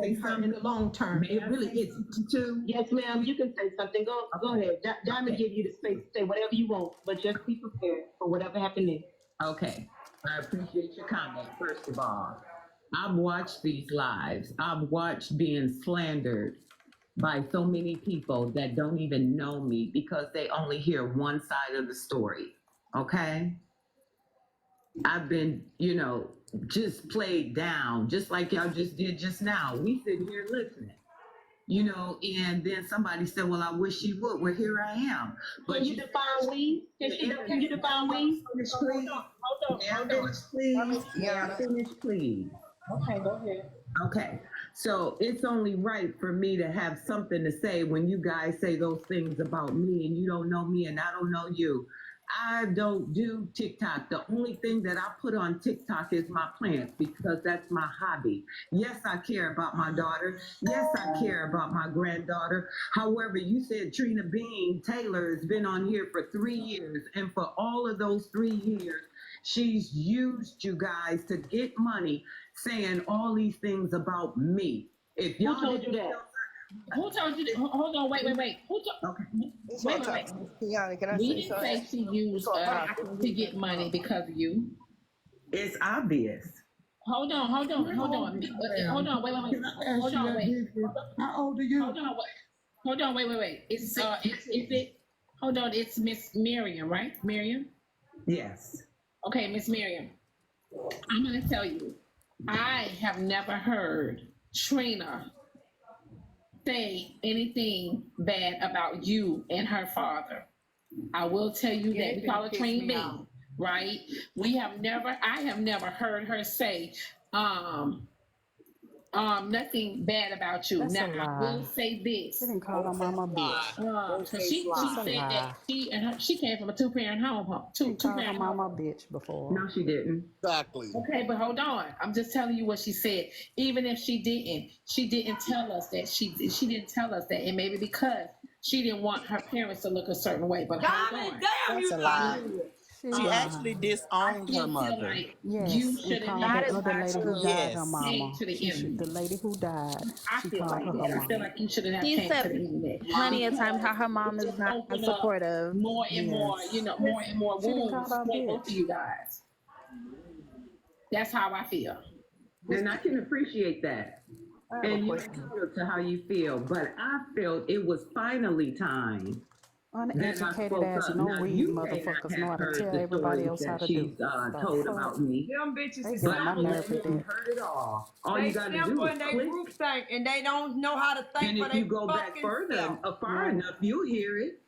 say something? In the long term, May it I really say is. something too? Yes, ma'am, you can say something. Go ahead. Diamond give you the space to say whatever you want, but just be prepared for whatever happens next. Okay. I appreciate your comment, first of all. I've watched these lives. I've watched being slandered by so many people that don't even know me because they only hear one side of the story. Okay? I've been, just played down, just like y'all just did just now. We sit here listening, and then somebody said, well, I wish she would. Well, here I am. But Can you define we? Can you define we? finish, please? May I finish, please? May I finish, please? Okay, go ahead. Okay, so it's only right for me to have something to say when you guys say those things about me and you don't know me and I don't know you. I don't do TikTok. The only thing that I put on TikTok is my plants because that's my hobby. Yes, I care about my daughter. Yes, I care about my granddaughter. However, you said Trina Bean Taylor has been on here for 3 years, and for all of those 3 years, she's used you guys to get money saying all these things about me. If y'all Who told you didn't that? Who told you that? Hold on, wait. Who told? okay. Wait. Keyonna, can I We say didn't something? say she used to get money because of you. It's obvious. Hold on, wait. Hold on, wait. Hold on, wait. How old are you? Hold on, wait. Is it? Hold on, it's Miss Miriam, right? Miriam. Yes. Okay, Miss Miriam. I'm gonna tell you, I have never heard Trina say anything bad about you and her father. I will tell you that. We call her Trina B, right? I have never heard her say nothing bad about you. That's Now a I lie. will say this. She didn't call her mama a bitch. So she said that she came from a two-parent home. She called her Two-parent home. mama a bitch before. No, she didn't. Exactly. Okay, but hold on. I'm just telling you what she said. Even if she didn't tell us that. She didn't tell us that, and maybe because she didn't want her parents to look a certain way. But hold on. That's a lie. She She lied. actually disowned her Feel mother. like Yes, you and shouldn't called have the is other not lady who true. died her Yes. mama. came to the internet. The lady who died, I she feel called like her that. her I feel mama. like you shouldn't have She came to said the internet. plenty of times how her mom is Just not open up supportive. more and more, Yes. more and more She done wounds called her a for both of bitch. you guys. That's how I feel. And I can appreciate that. I have a And you're question. entitled to how you feel. But I felt it was finally time that I Uneducated spoke ass, up. no Now, read you may not motherfuckers know how have to heard tell the everybody stories else how that to do. she's The told fuck? about me. Them bitches They is But get my I simple. nerve with haven't that. heard it all. All They you got to simple do is and they click. group think and they don't know how to think And for if you their go back fucking further, self. far Yeah. enough, you'll hear it.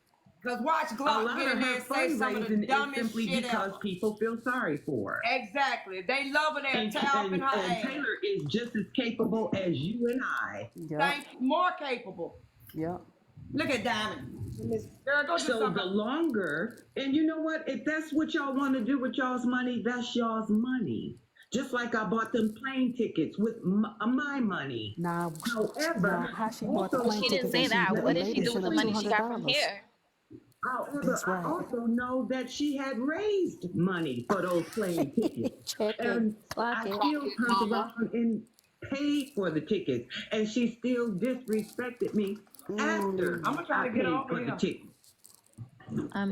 Cause watch A Glock lot get of in there her and say some of the fundraising is dumbest simply shit because ever. people feel sorry for her. Exactly. If they love her, they'll And, tear up in and, her and ass. Taylor is just as capable as you and I. Yep. More capable. Yep. Look at Diamond. Girl, go do So the something. longer, and you know what? If that's what y'all want to do with y'all's money, that's y'all's money. Just like I bought them plane tickets with my money. Now, However, how she bought the also, plane She didn't tickets say and that. the What did she lady do with sent the her money she got from $200? here? however, That's I right. also know that she had raised money for those plane tickets. Check it. And Clock I it. still turned around and paid for the tickets. And she still disrespected me after I'm gonna try I to get paid over for the here. tickets.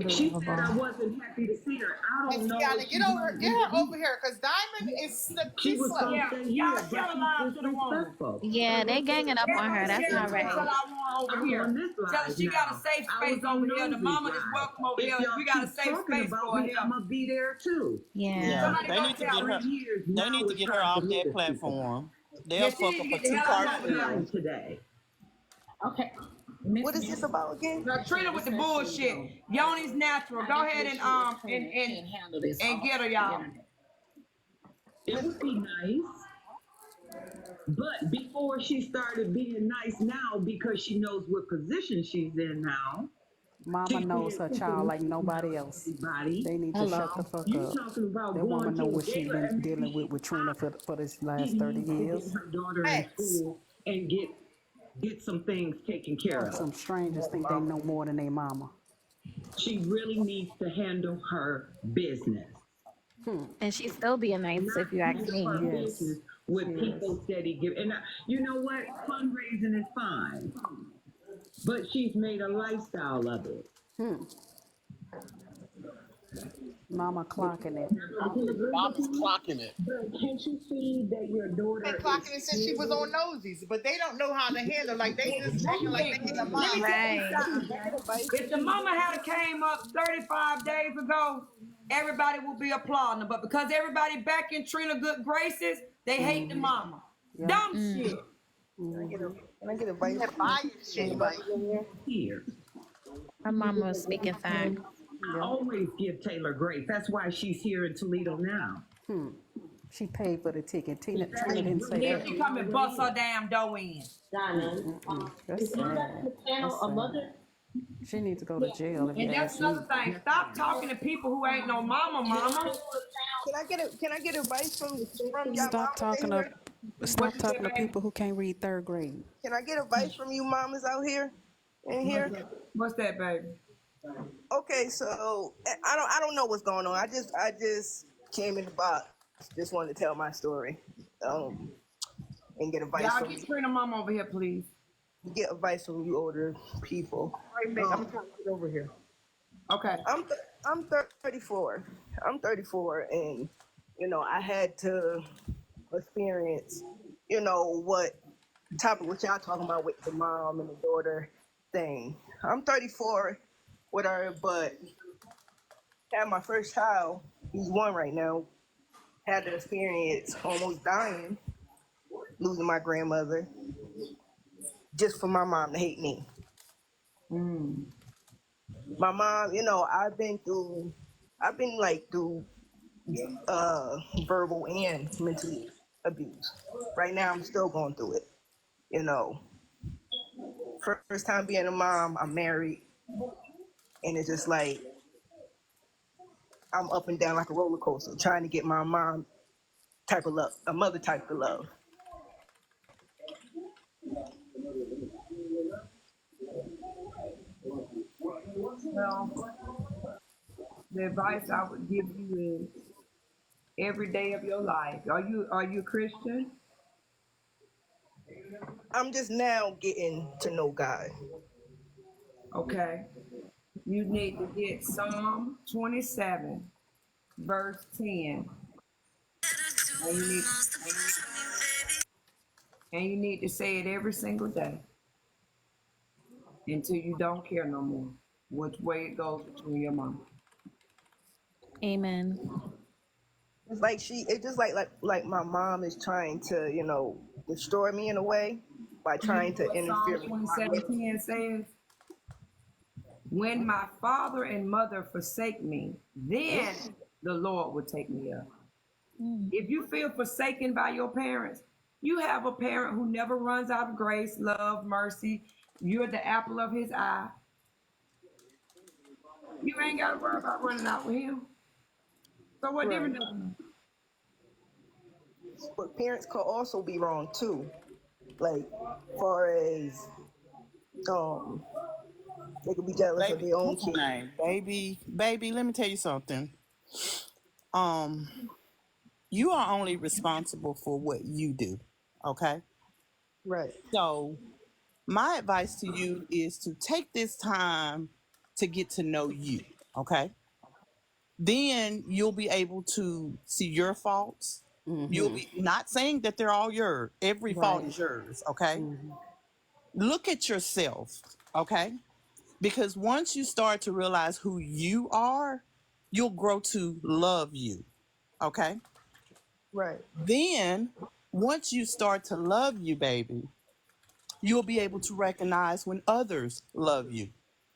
She said I Unbelievable. wasn't happy to see her. I Hey, don't know Keyonna, what she get wanted me her to do. over here, cause Diamond is She she's was slow. gonna Yeah, stay y'all here, tell but her she's live to the woman. disrespectful. Yeah, they ganging up on her. That's not Tell right. her I want over I'm here. on this Tell her live she got a now. safe I was space over on here. The Nosey's mama is live. welcome over If here. y'all We got a keep safe talking space about for me, here. I'm gonna be there too. Yeah. Yeah, Somebody they go need to tell get her. 3 her. years They now need to it's get her time for off me that to speak. platform. They'll Yeah, she fuck need up to for get the two hell I out parts of have over here. time bill. today. Okay. What is this about again? Now Trina with the bullshit. Yoni's natural. Go ahead and can't handle this. and get her, y'all. It would be nice, but before she started being nice now because she knows what position she's in now, Mama she's knows being her super child like nice nobody now to else. everybody. They need to Hello. shut the fuck You up. talking about That going woman know to a what she gala been and dealing maybe with Trina for this she last 30 needs to get years. her daughter in Facts. school and get some things taken care Fuck, of. some strangers think they know more than their mama. She really needs to handle her business. And she's still being nice, Not if you ask handle me. her Yes. business with people steady giving. And you know what? Fundraising is fine, but she's made a lifestyle of it. Mama clocking it. Mama's clocking it. But can't you see that your Been daughter clocking it is since she was on nosies, but they don't know how to handle. Like they just acting like they in the mom. Right. If the mama had came up 35 days ago, everybody would be applauding her. But because everybody back in Trina good graces, they hate the mama. Dumb shit. Can I get advice? Shit, like, here. Her mama was speaking facts. I always give Taylor grace. That's why she's here in Toledo now. She paid for the ticket. Trina didn't say Then that. she come and bust her damn dough in. Donna, That's sad. channel, a mother. She needs to go to jail. If And you that's ask me. another thing. Stop talking to people who ain't no mama. can I get advice from y'all Stop mamas talking in to here? stop talking to people who can't read third grade. Can I get advice from you mamas out here? In here? What's that, baby? Okay, so I don't know what's going on. I just came in the box. Just wanted to tell my story. And get advice Y'all from get Trina mama over here, please. you older people. I'm trying to get over here. Okay. I'm 34. I'm 34, and I had to experience, what topic what y'all talking about with the mom and the daughter thing. I'm 34 with her, but had my first child. He's 1 right now. Had to experience almost dying, losing my grandmother, just for my mom to hate me. My mom, I've been through verbal and mental abuse. Right now, I'm still going through it. First time being a mom, I'm married, and it's just like I'm up and down like a roller coaster, trying to get my mom type of love, a mother type of love. Well, the advice I would give you is every day of your life. Are you Christian? I'm just now getting to know God. Okay. You need to get Psalm 27, verse 10. And you need to say it every single day until you don't care no more which way it goes between your mom. Amen. It's like it's just like my mom is trying to, destroy me in a way by trying to interfere with Psalm my 27:10 says, when my father and mother forsake me, then the Lord will take me up. If you feel forsaken by your parents, you have a parent who never runs out of grace, love, mercy. You're the apple of his eye. You ain't got to worry about running out with him. So what difference does it make? But parents could also be wrong too. Like, far as they could be jealous of Baby, their own what's your kids. name? Baby, let me tell you something. You are only responsible for what you do. Okay? Right. So my advice to you is to take this time to get to know you. Okay? Then you'll be able to see your faults. You'll be not saying that they're all yours. Every fault is yours. Okay? Look at yourself. Okay? Because once you start to realize who you are, you'll grow to love you. Okay? Right. Then, once you start to love you, baby, you'll be able to recognize when others love you.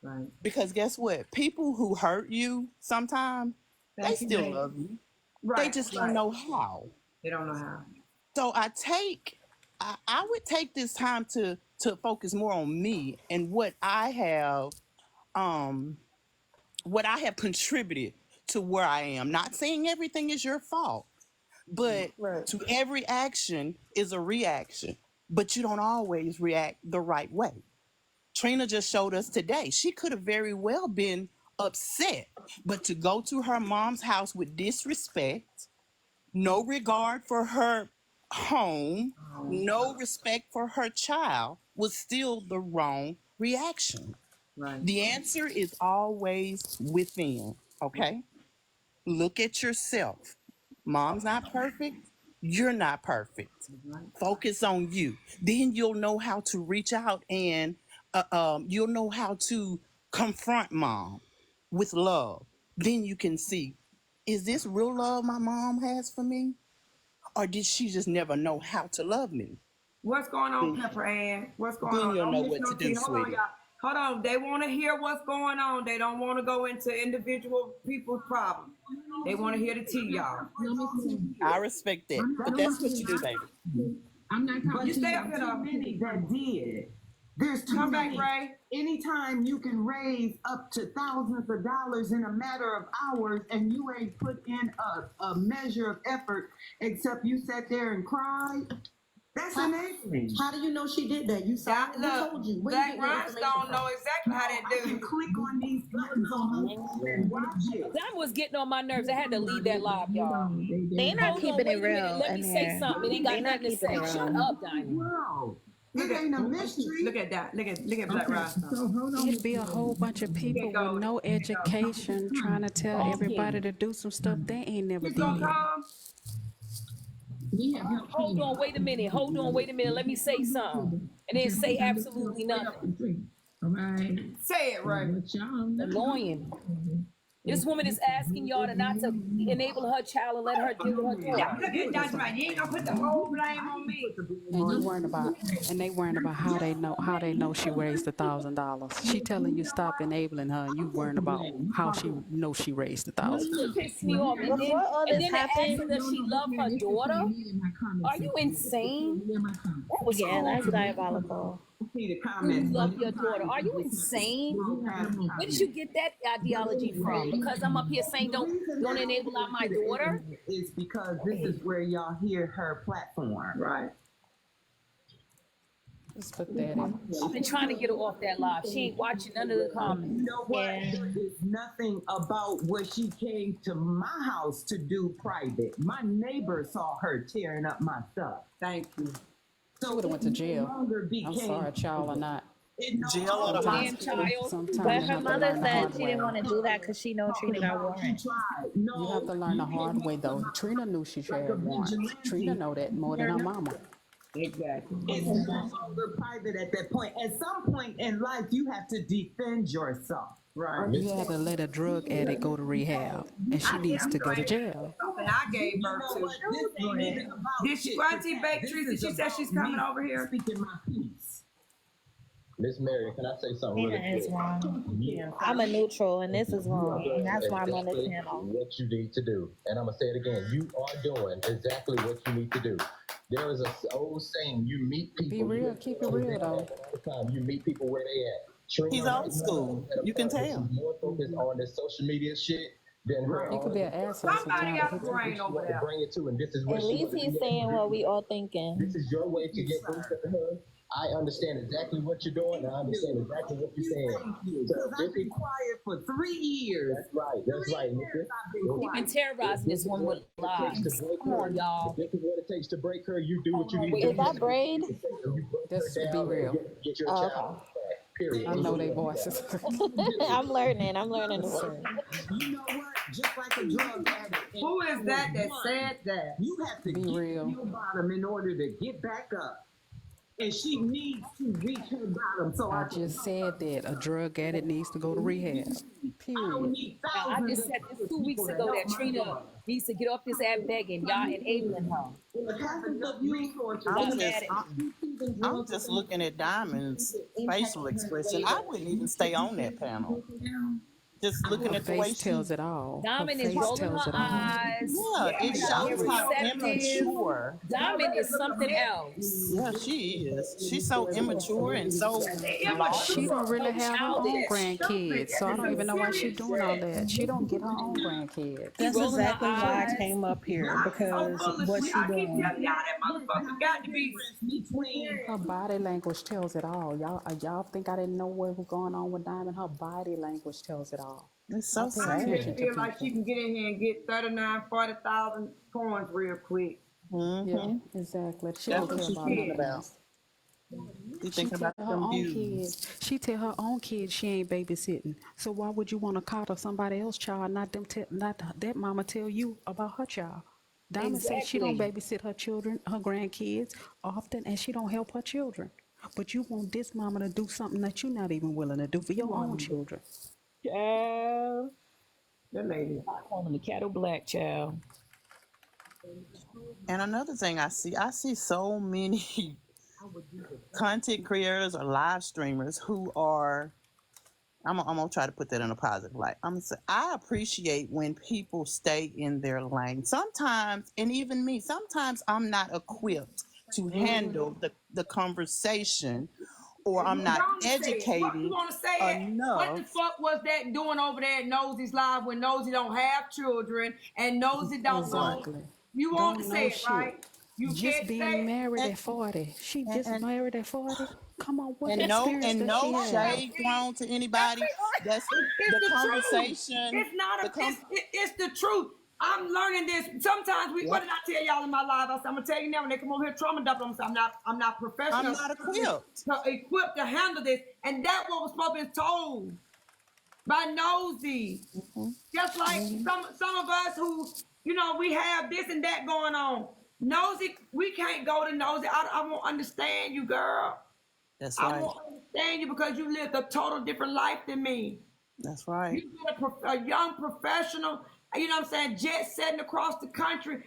Right. Because guess what? People who hurt you sometimes, they still love you. Right. They just don't know how. They don't know how. So I would take this time to focus more on me and what I have contributed to where I am. Not saying everything is your fault, but Right. to every action is a reaction. But you don't always react the right way. Trina just showed us today. She could have very well been upset, but to go to her mom's house with disrespect, no regard for her home, no respect for her child was still the wrong reaction. Right. The answer is always within, okay? Look at yourself. Mom's not perfect. You're not perfect. Focus on you. Then you'll know how to reach out and you'll know how to confront mom with love. Then you can see, is this real love my mom has for me? Or did she just never know how to love me? What's going on, Pepper Ann? What's going Then on? you'll Don't know miss what no to tea. do, Hold on, sweetie. y'all. Hold on. They want to hear what's going on. They don't want to go into individual people's problems. They want to hear the tea, y'all. I respect that, but that's what you do, baby. I'm not But talking You to stay you. up here, too though. many that did. There's too Come back, many. Ray. Anytime you can raise up to thousands of dollars in a matter of hours and you ain't put in a measure of effort except you sat there and cried, that's enabling. How do you know she did that? You saw That, it? Who told you? Where you Black get that information Rhinestone from? know exactly how that I can do. click on these buttons on my phone and watch it. That was getting on my nerves. I had to leave that live, y'all. They not Hold on, keeping wait it a minute. real Let in me say there. something. It ain't got They not nothing to keeping say. it Shut real. up, Diamond. Wow. It ain't a mystery. Look at that. Look at Black Rhinestone. So hold on. It'd be a whole bunch of people go. with no education trying to tell everybody to do some stuff they ain't never She's gonna did. come. We have helped Hold Trina. on, wait a minute. Hold on, wait a minute. Let me say something. And then say absolutely nothing. All right. Say it, Ray. What y'all know. Annoying. This woman is asking y'all to not to enable her child and let her deal with her daughter. Look at that's right. You ain't gonna put the whole blame on me. And you worrying about, and they worrying about how they know she raised $1,000. She telling you stop enabling her, and you worrying about how she knows she raised $1,000. It pissed me off. And then, Before all and this then to ask happened, her, does she love her daughter? Are you insane? That was yeah, that's horrible. diabolical. See the You comments. love your daughter. Are you insane? Where did you get that ideology from? Because I'm up here saying don't enable out my daughter. Is because this is where y'all hear her platform. Right. It's pathetic. I've been trying to get her off that live. She ain't watching none of the comments. You know what? Yeah. There is nothing about what she came to my house to do private. My neighbor saw her tearing up my stuff. Thank you. So Would've went to it no jail. longer I'm became- sorry, child or not. it no Jail or the longer- Damn child. Sometimes But you her have to mother learn the said hard she way. didn't want to do that because she know Trina got She warrants. tried. You No, have to learn the hard way, though. Trina knew she had warrants. Trina know that more than her mama. Exactly. it's no longer private at that point. At some point in life, you have to defend yourself. Right. You had to let a drug addict go to rehab, and she needs to go to jail. Something I gave birth You know to. what? This ain't even about Did she, shit. Auntie Bake This Teresa, is she said about she's coming me over here. Speaking my piece. Miss Mary, can I say something really Trina is quick? wrong. I'm a neutral, and this is You are wrong, doing and that's why I'm on this exactly panel. what you need to do. And I'm gonna say it again. You are doing exactly what you need to do. There is a old saying: you meet people. Be real, keep it real, though. All the time, you meet people where they at. Trina He's right old now school. is at a You can point where tell. she's more focused on this social media shit than her. He could be an asshole Somebody sometimes. got but the brain She over wants to there. bring it to, and this is what At she least wants to he's get saying to. what we all thinking. This is your way to get closer to her. I understand exactly what you're doing, and I understand exactly what you're saying. Thank you. So Because I've been quiet for 3 years. that's right. That's right, Nikki. I've been You've been quiet. terrorizing this woman with lies. Come on, y'all. This is what it takes to break her. You do what you need to Is do. that braid? You break Just her be down real. and get your Oh, child back. Period. I know their voices. I'm learning. I'm learning the word. You know what? Just like a drug addict. Who is that that said that? You have to Be get real. to your bottom in order to get back up. And she needs to reach her bottom. So I I can just said that a drug addict needs to go to rehab. I don't Period. need Now, I thousands just said of this 2 weeks people to ago help that my Trina daughter. needs to get off this app begging. Y'all enabling her. Thousands of resources. I'm Stop just, at it. I'm just looking at Diamond's facial expression. I wouldn't even stay on that panel. Just looking Her at the way face she. tells it all. Her Diamond is face rolling tells her it all. eyes. Yeah, it She's out here shows how receptive. immature. Diamond is something else. Yeah, she is. She's so immature and so lost. She don't really So have her own childish. grandkids, so I don't even know why she's doing all that. She don't get her own grandkids. She That's rolling her exactly why I eyes. came up here, So because full of what shit. she I keep doing. telling y'all that motherfucker got to be. Between Her body language tells it all. Y'all think I didn't know what was going on with Diamond? Her body language tells it all. It's so I pay sad. attention Feel to like she people. can get in here and get 39,000, 40,000 coins real quick. Yeah, exactly. She That's don't what care she's about thinking nothing about. else. She's She thinking tell about her them own views. kids. She tell her own kids she ain't babysitting. So why would you want to coddle somebody else's child? Not them. Not that mama tell you about her child. Diamond say she don't Exactly. babysit her children, her grandkids often, and she don't help her children. But you want this mama to do something that you're not even willing to do for your own children. Child. That lady. I call him the cattle black child. And another thing I see so many content creators or live streamers who are I'm gonna try to put that in a positive light. I'm gonna say I appreciate when people stay in their lane. Sometimes, and even me, sometimes I'm not equipped to handle the conversation, or I'm Go not on and say it. What you educated want to say it? What the enough. fuck was that doing over there at Nosy's live when Nosy don't have children and Nosy don't know? Exactly. You want to Don't say know it, right? shit. You Just can't say being it. married And at 40. She and just and, married at 40. Come on, what and experience does she no have? shade thrown to anybody. Every That's it's the the truth. conversation. It's not The a. com- It's the truth. I'm learning this. Sometimes we. What Yep. did I tell y'all in my live? I'm gonna tell you now. When they come over here, trauma dump them. I'm not I'm professional, not equipped. equipped to handle this. And that what was supposed to be told by Nosy. Mhm. Just like some of us who, we have this and that going on. Nosy, we can't go to Nosy. I won't understand you, girl. That's I right. won't understand you because you lived a total different life than me. That's right. You been a young professional, jet setting across the country.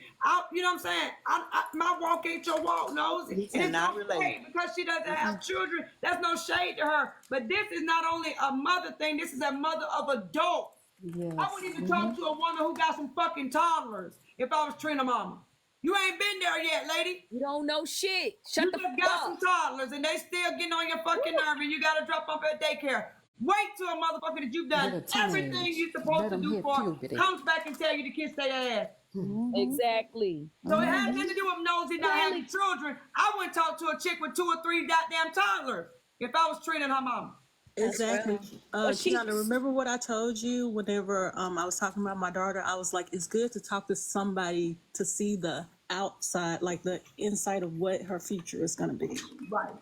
My walk ain't your walk, Nosy. We And it's cannot no relate. shade because she doesn't have Mm-mm. children. That's no shade to her. But this is not only a mother thing, this is a mother of adults. I Yes. wouldn't even talk to a woman who got some fucking toddlers if I was Trina mama. You ain't been there yet, lady. You don't know shit. Shut You the just fuck got some up. toddlers and they still getting on your fucking nerve and you gotta drop off at daycare. Wait till a motherfucker that you've done They're everything teenage. you're supposed Let to them do hit for puberty. comes back and tell you to kiss their ass. Mhm. Exactly. So it has Mhm. nothing to do with nosy not having Clearly. children. I wouldn't talk to a chick with 2 or 3 goddamn toddlers if I was Trina and her mama. Exactly. But she, Keyonna, remember what I told you whenever I was talking about my daughter? I was like, it's good to talk to somebody to see the outside, like the inside of what her future is going to be. Right.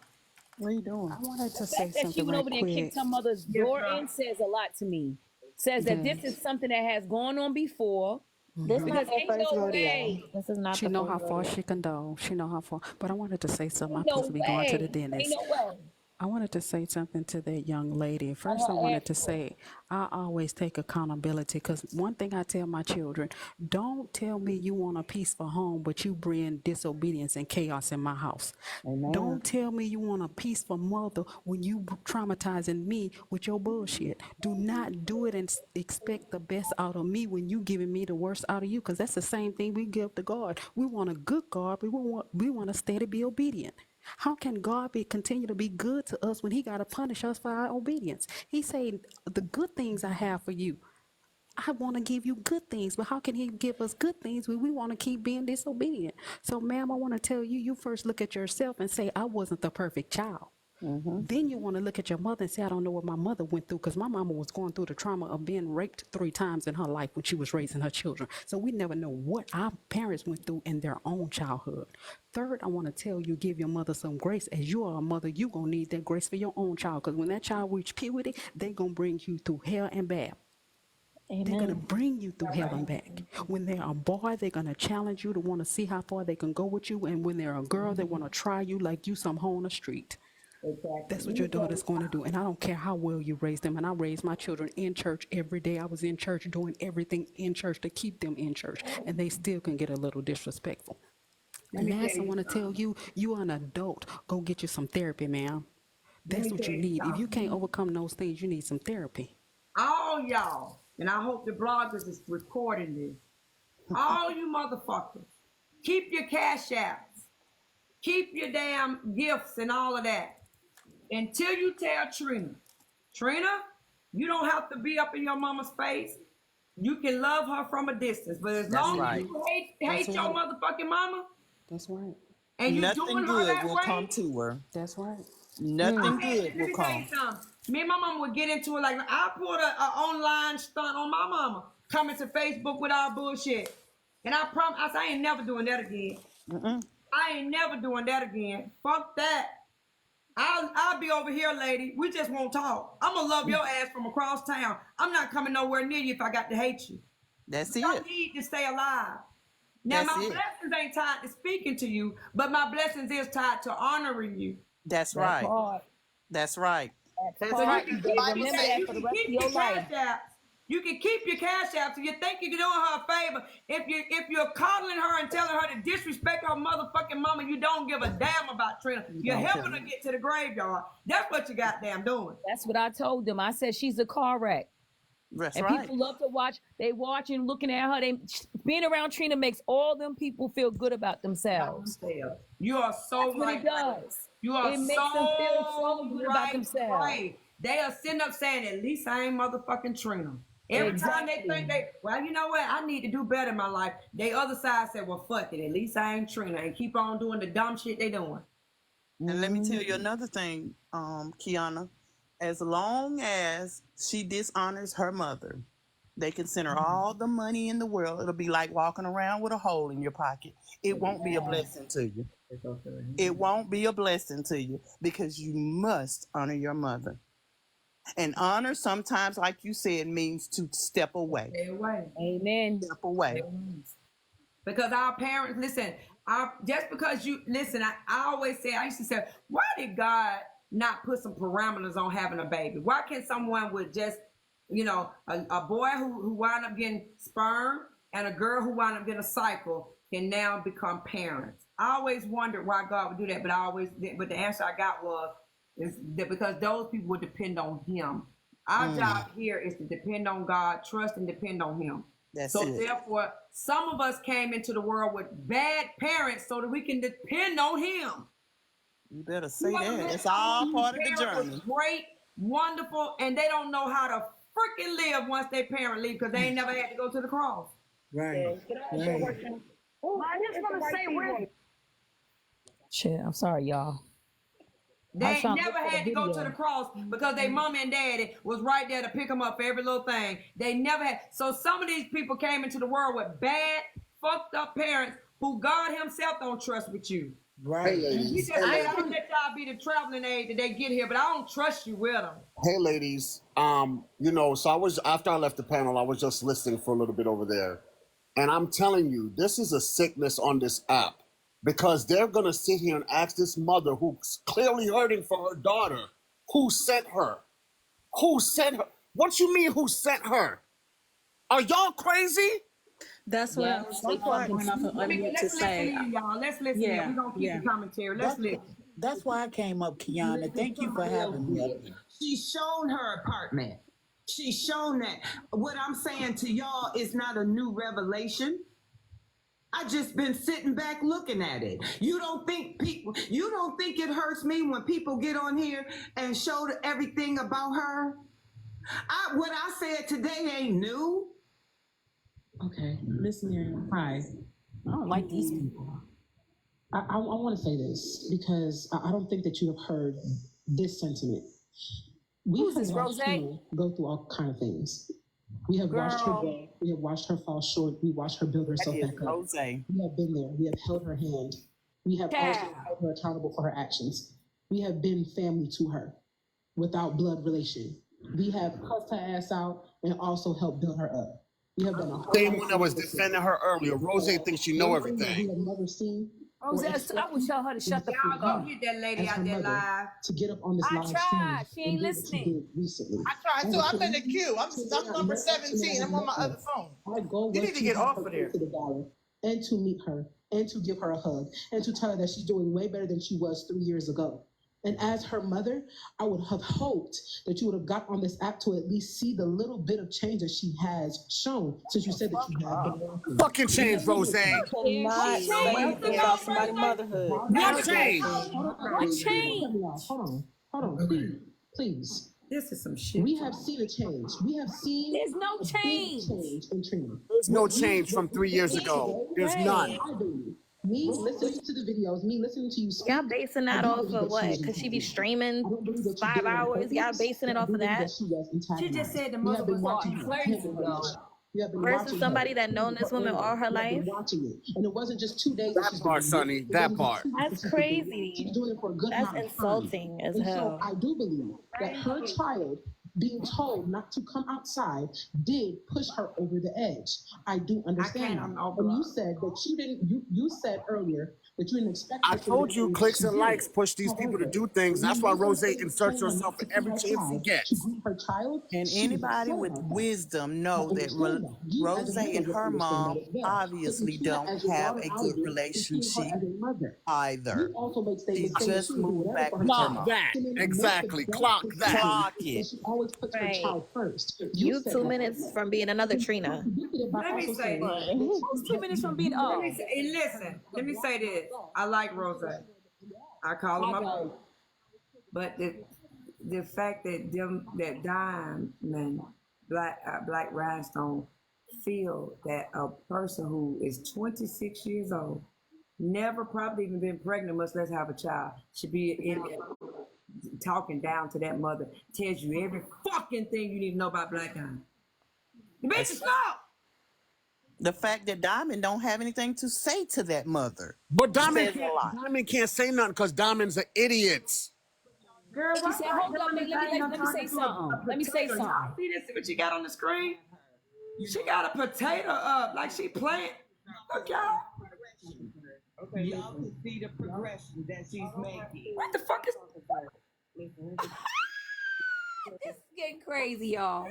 What are you doing? I wanted the to say fact that she something went right over there and quick. kicked her mother's Yes, door girl. in says a lot to me. Says that this is Yes. something that has gone on before. This Because not their ain't first no rodeo. way. This is not She the know first how far rodeo. she can go. She know how far. But I wanted to say something. I'm Ain't supposed no to be going to the way. Ain't dentist. no way. I wanted to say something to that young lady. Let First, I her wanted ask to for it. say I always take accountability because one thing I tell my children, don't tell me you want a peaceful home, but you bring disobedience and chaos in my house. Amen. Don't tell me you want a peaceful mother when you traumatizing me with your bullshit. Do not do it and expect the best out of me when you giving me the worst out of you because that's the same thing we give to God. We want a good God, but we want to steady be obedient. How can God continue to be good to us when he got to punish us for our obedience? He said, the good things I have for you, I want to give you good things, but how can he give us good things when we want to keep being disobedient? So, ma'am, I want to tell you, you first look at yourself and say, I wasn't the perfect child. Mhm. Then you want to look at your mother and say, I don't know what my mother went through because my mama was going through the trauma of being raped 3 times in her life when she was raising her children. So we never know what our parents went through in their own childhood. Third, I want to tell you, give your mother some grace. As you are a mother, you're going to need that grace for your own child because when that child reach puberty, they're going to bring you through hell and back. They're going to Amen. bring you through hell and back. When they're a boy, they're going to challenge you to want to see how far they can go with you. And when they're a girl, they want to try you like you some hoe on the street. That's what your daughter's going to do. And I don't care how well you raise them. And I raised my children in church every day. I was in church doing everything in church to keep them in church. And they still can get a little disrespectful. Let me tell Last, I you want to tell something. you, you are an adult. Go get you some therapy, ma'am. Let That's me what tell you you need. If you something. can't overcome those things, you need some therapy. All y'all, and I hope the bloggers is recording this. All you motherfuckers, keep your cash apps, keep your damn gifts and all of that until you tell Trina, you don't have to be up in your mama's face. You can love her from a distance, but as That's long as right. you That's hate your right. motherfucking mama That's right. and you Nothing doing her good that will come way, to her. That's right. Nothing good let will me tell you come. something. Me and my mama would get into it like I put a online stunt on my mama coming to Facebook with our bullshit. And I promise I ain't never doing that again. I ain't never doing that again. Fuck that. I'll be over here, lady. We just won't talk. I'm gonna love your ass from across town. I'm not coming nowhere near you if I got to hate you. That's I it. need to stay alive. Now, That's my it. blessings ain't tied to speaking to you, but my blessings is tied to honoring you. That's That right. part. That's right. That So part. you You can better keep, remember that you for the can rest of keep your your life. cash apps. You can keep your cash apps. If you think you're doing her a favor, if you're coddling her and telling her to disrespect her motherfucking mama, you don't give a damn about Trina. You're helping her get to the graveyard. That's what you goddamn doing. That's what I told them. I said she's a car wreck. That's And right. people love to watch. They watching, looking at her. They being around Trina makes all them people feel good about themselves. You are so That's what right. it does. You are It makes so them feel so good about right, themselves. right. They are sitting up saying, at least I ain't motherfucking Trina. Every time they think well, you know what? I need to do better in my life. They other side said, well, fuck it. At least I ain't Trina, and keep on doing the dumb shit they doing. And let me tell you another thing, Keyonna. As long as she dishonors her mother, they can send her all the money in the world. It'll be like walking around with a hole in your pocket. It won't be a blessing to you. It won't be a blessing to you because you must honor your mother. And honor sometimes, like you said, means to step away. Stay away. Amen. Step away. Because our parents, listen, just because you, listen, I always say, I used to say, why did God not put some parameters on having a baby? Why can't someone with just, you know, a boy who wound up getting sperm and a girl who wound up getting a cycle can now become parents? I always wondered why God would do that, but the answer I got was, is that because those people would depend on him. Our job here is to depend on God, trust and depend on him. That's so it. therefore, some of us came into the world with bad parents so that we can depend on him. You better say that. It's all part of the journey. Great, wonderful, and they don't know how to freaking live once their parent leave because they ain't never had to go to the cross. Right. Oh, I just want to say where. Shit, I'm sorry, y'all. They ain't never had to go to the cross because their mom and daddy was right there to pick them up for every little thing. They never had. So some of these people came into the world with bad, fucked up parents who God himself don't trust with you. Right. Hey, He ladies. just said, I'll let y'all be the traveling aid that they get here, but I don't trust you with them. Hey, ladies. You know, so after I left the panel, I was just listening for a little bit over there. And I'm telling you, this is a sickness on this app because they're going to sit here and ask this mother who's clearly hurting for her daughter, who sent her? Who sent her? What you mean who sent her? Are y'all crazy? That's what I was going off of to say. Let's listen. Yeah, We're going to keep the commentary. Let's listen. That's why I came up, Keyonna. Thank you for having me up. She's shown her apartment. She's shown that. What I'm saying to y'all is not a new revelation. I just been sitting back looking at it. You don't think it hurts me when people get on here and show everything about her? What I said today ain't new. Okay, listen here. Hi. I don't like these people. I want to say this because I don't think that you have heard this sentiment. Who's this, Rose? Go through all kind of things. We have watched her grow. We have watched her fall short. We watched her build herself back up. Rose. We have been there. We have held her hand. We have also held her accountable for her actions. We have been family to her without blood relation. We have cussed her ass out and also helped build her up. We have done a whole Same one that was defending her earlier. Rose thinks she know everything. We have never seen. Rose, I would tell her to shut the fuck up. Get that lady out there live. To get up on this live tried. stream. She ain't listening. Recently. I tried too. I'm in the queue. I'm number 17. I'm on my other phone. You need to get off of there. To the gala and to meet her and to give her a hug and to tell her that she's doing way better than she was 3 years ago. And as her mother, I would have hoped that you would have got on this app to at least see the little bit of change that she has shown since you said that you have. Fucking change, Rose. Cannot say anything about somebody's motherhood. What change? What change? Hold on, please. This is some shit. We have seen a change. We have seen. There's no change. In Trina. There's no change from 3 years ago. There's none. Me listening to the videos, me listening to you. Y'all basing that off of what? Because she be streaming 5 hours. Y'all basing it off of that? She just said the mother was flirting, y'all. You have been Versus watching somebody her. that known this woman all her You have been life. watching it. And it wasn't just 2 days That part, Sonny. It That wasn't part. just 2 weeks That's that she's been doing it. crazy. She's doing it for a good That's amount of time. insulting as And so hell. I do believe that her child being told not to come outside did push her over the edge. I do understand that. And you said that you didn't, you said earlier that you didn't expect I her to do told you what clicks she and did. likes push these people to However, do things. That's why when Rose you inserts told her herself not to in come every chance she outside to gets. greet her child, And she was anybody upset with about that. wisdom I know that understand that. You as Rose a mother and would her understand that mom as well. obviously Taking Keyonna don't as your have daughter a out good of it and seeing her relationship as a mother. either. You also make She statements saying that just she would do moved whatever back for her with her child. Clock mom. that. And then Exactly. make the Clock best that. decision Clock that it. she always puts her Right. child first. You said 2 that. minutes from being another And Trina. contradicted it by Let me also say saying this. that Who's 2 minutes from being Let me oh? say, and listen, let me say this. I like Rose. I call her my baby. But the fact that that Diamond Black Rhinestone feel that a person who is 26 years old, never probably even been pregnant, much less have a child, should be talking down to that mother, tells you every fucking thing you need to know about Black Diamond. The bitch is slow. The fact that Diamond don't have anything to say to that mother But says a lot. Diamond can't say nothing because Diamond's an idiot. Girl, She why said, "Hold up, babe. Let me say something. Let me say something." Y'all see this? What she got on the screen? She got a potato up like she playing. Look, y'all. Okay, y'all can see the progression that she's making. What the fuck is? This is getting crazy, y'all.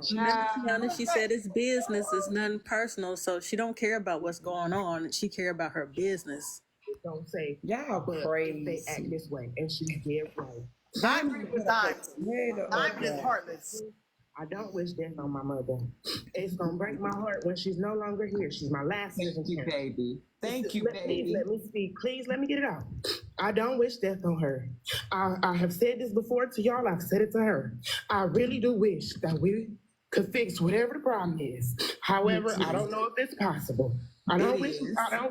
Keyonna, she said it's business, it's nothing personal, so she don't care about what's going on. She care about her business. Don't say Y'all but crazy. they act this way, and she's dead right. Diamond is Diamond. Way to Diamond is up. heartless. I don't wish death on my mother. It's gonna break my heart when she's no longer here. She's my last living Thank you, parent. baby. Thank you, Please baby. let me speak. Please let me get it out. I don't wish death on her. I have said this before to y'all. I've said it to her. I really do wish that we could fix whatever the problem is. However, I don't know if it's possible. I don't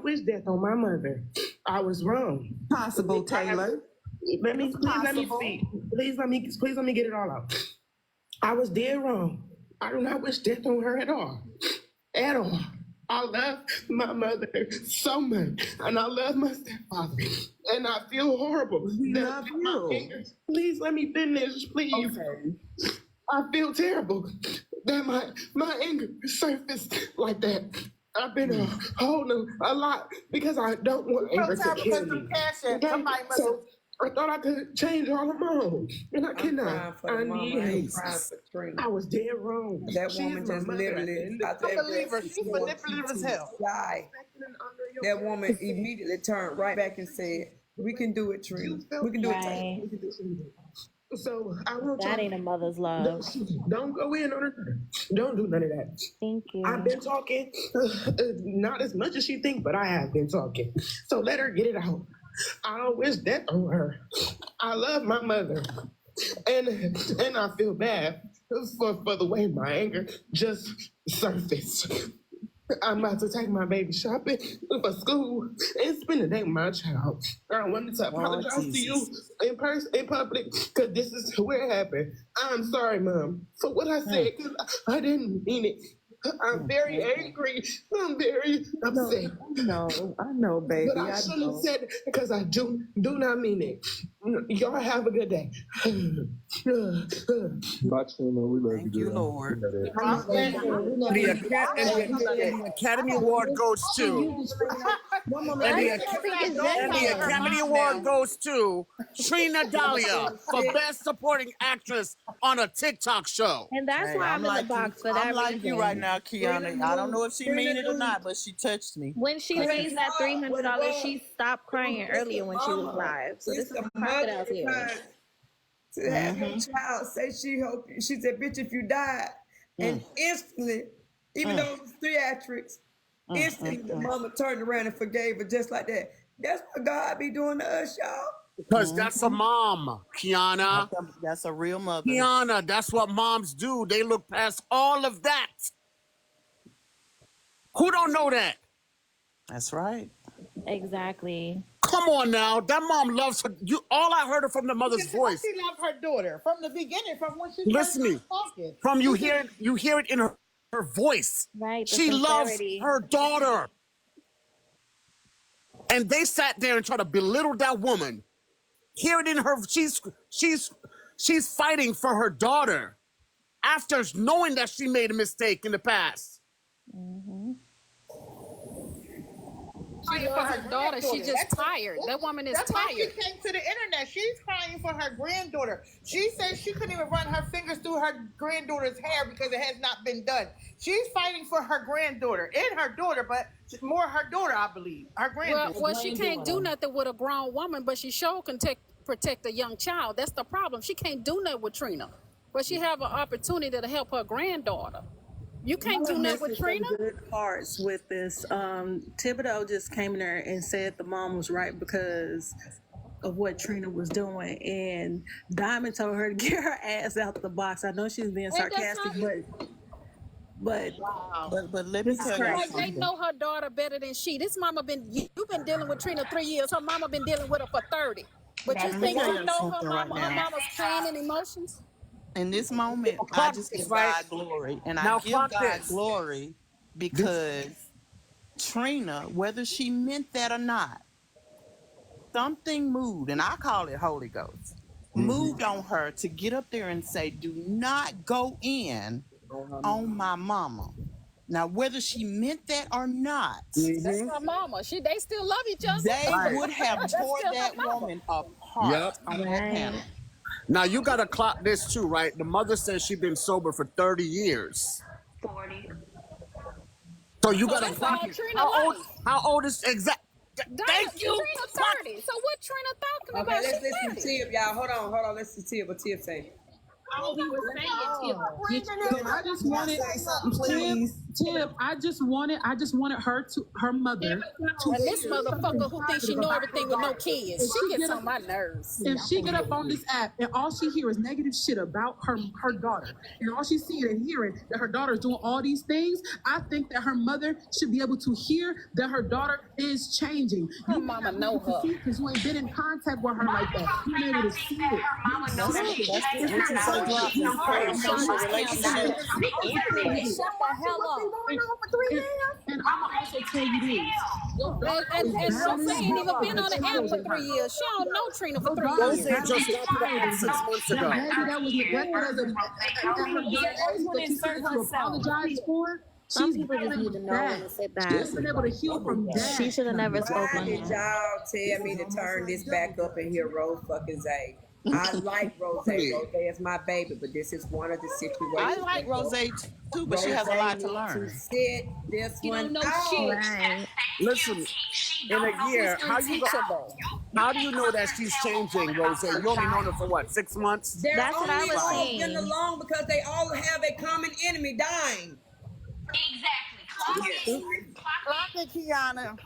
wish death on my mother. I was wrong. Possible, Taylor. Let me speak. Please let me get it all out. I was dead wrong. I do not wish death on her at all. At all. I love my mother so much, and I love my stepfather, and I feel horrible. We love you. Please let me finish, please. Okay. I feel terrible that my anger surfaced like that. I've been holding a lot because I don't want anger to kill me. Okay? So I thought I could change all of my own, and I cannot. I need help. I was dead wrong. That She's woman my just mother. literally. I believe her. She's manipulative as hell. That woman immediately turned right back and said, "We can do it, Trina. We can do it." Right. So I want That ain't a mother's love. don't go in on her. Don't do none of that. Thank you. I've been talking, not as much as she thinks, but I have been talking. So let her get it out. I don't wish death on her. I love my mother, and I feel bad for the way my anger just surfaced. I'm about to take my baby shopping for school and spend the day with my child. I wanted to apologize to you in person, in public, because this is where it happened. I'm sorry, Mom, for what I said, because I didn't mean it. I'm very angry. I'm very upset. I know, baby. But I shouldn't have said it because I do not mean it. Y'all have a good day. Bye, Trina. We love Thank you, Lord. The Academy Award goes to. And the Academy Award goes to Trina Dahlia for Best Supporting Actress on a TikTok show. And that's why I'm in the box for that I'm like reason. you right now, Keyonna. I don't know if she mean it or not, but she touched me. When she raised that $300, she stopped crying earlier when she was live. So this is crocodile tears. To have your child say she said, "Bitch, if you died," and instantly, even though it was theatrics, instantly the mama turned around and forgave her just like that. That's what God be doing to us, y'all. Because that's a mom, Keyonna. That's a real mother. Keyonna, that's what moms do. They look past all of that. Who don't know that? That's right. Exactly. Come on now. That mom loves her. All I heard from the mother's voice. She loved her daughter from the beginning, from when she Listen to me. first talking. You hear it in her her voice. Right. The She loves sincerity. her daughter. And they sat there and tried to belittle that woman. Hear it in her, she's fighting for her daughter after knowing that she made a mistake in the past. Mm-hmm. She loves her daughter. She's just tired. That woman is That's why she tired. came to the internet. She's crying for her granddaughter. She says she couldn't even run her fingers through her granddaughter's hair because it has not been done. She's fighting for her granddaughter and her daughter, but more her daughter, I believe. Her granddaughter. Well, she can't do nothing with a grown woman, but she sure can protect a young child. That's the problem. She can't do nothing with Trina, but she have an opportunity to help her granddaughter. You can't do nothing with Trina. Good parts with this. Thibodeau just came in there and said the mom was right because of what Trina was doing, and Diamond told her to get her ass out the box. I know she's being sarcastic, but let me tell you Like something. they know her daughter better than she. This mama you've been dealing with Trina 3 years. Her mama been dealing with her for 30. But you think you know her mama's pain and emotions? In this moment, I just give God glory. And I give God glory because Trina, whether she meant that or not, something moved, and I call it Holy Ghost, moved on her to get up there and say, do not go in on my mama. Now, whether she meant that or not, That's her mama. They still love each other. they would have tore that woman apart on that panel. Now you gotta clock this too, right? The mother says she's been sober for 30 years. 40. So you gotta clock it. How old is exact? Thank you. Trina 30. So what Trina talking Okay, about? let's listen to Tib, y'all. Hold on. Let's listen to Tib. What Tib say? All we were saying, Tip, I just wanted Tip. I just wanted her mother to. And this motherfucker who thinks she know everything with no kids, she gets on my nerves. If she get up on this app and all she hears is negative shit about her daughter, and all she's seeing and hearing that her daughter is doing all these things, I think that her mother should be able to hear that her daughter is changing. Her mama know her because you ain't been in contact with her like that. You ain't able to see it. Shut the hell up. And I'm gonna also tell you this. And Sophie ain't even been on the app for 3 years. She don't know Trina for 3 years. Rose just got to the app 6 months ago. That was neglected as a apologize for. Some people just need to know when to sit back. She's been able to heal from that. She should have never Why spoken. did y'all tell me to turn this back up and hear Rose fucking Zay? I like Rose. Rose is my baby, but this is one of the situations. I like Rose too, but she has a lot to learn. Sit this one out. Right. Listen, in a year, how do you know that she's changing, Rose? You only known her for what, 6 months? They're That's what I only was all saying. getting along because they all have a common enemy dying. Exactly. Clock it, Keyonna.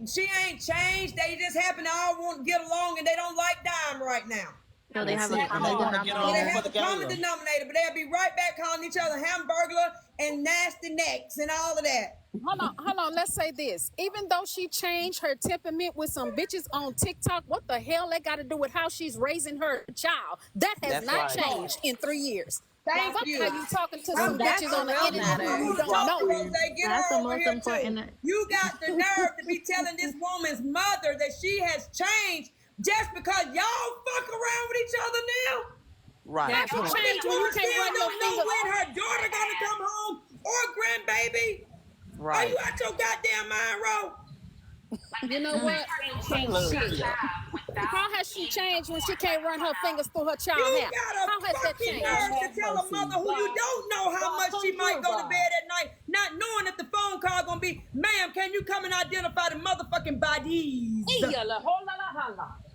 She ain't changed. They just happen to all want to get along and they don't like dying right now. So they have a common denominator. They have a common denominator, but they'll be right back calling each other hamburglar and nasty necks and all of that. Hold on. Let's say this. Even though she changed her temperament with some bitches on TikTok, what the hell that got to do with how she's raising her child? That has not changed in 3 years. Thank you. How you talking to some bitches on the internet who you don't know? That's the most important. You got the nerve to be telling this woman's mother that she has changed just because y'all fuck around with each other now? Right. Have you changed when you can't run don't your know finger? when her daughter gonna come home or grandbaby. Are Right. you out your goddamn mind, Ro? You know what? Shit. How has she changed when she can't run her fingers through her child You hair? got a How has that fucking changed? nerve to tell a mother who you don't know how much she might go to bed at night, not knowing that the phone call gonna be, ma'am, can you come and identify the motherfucking bodies?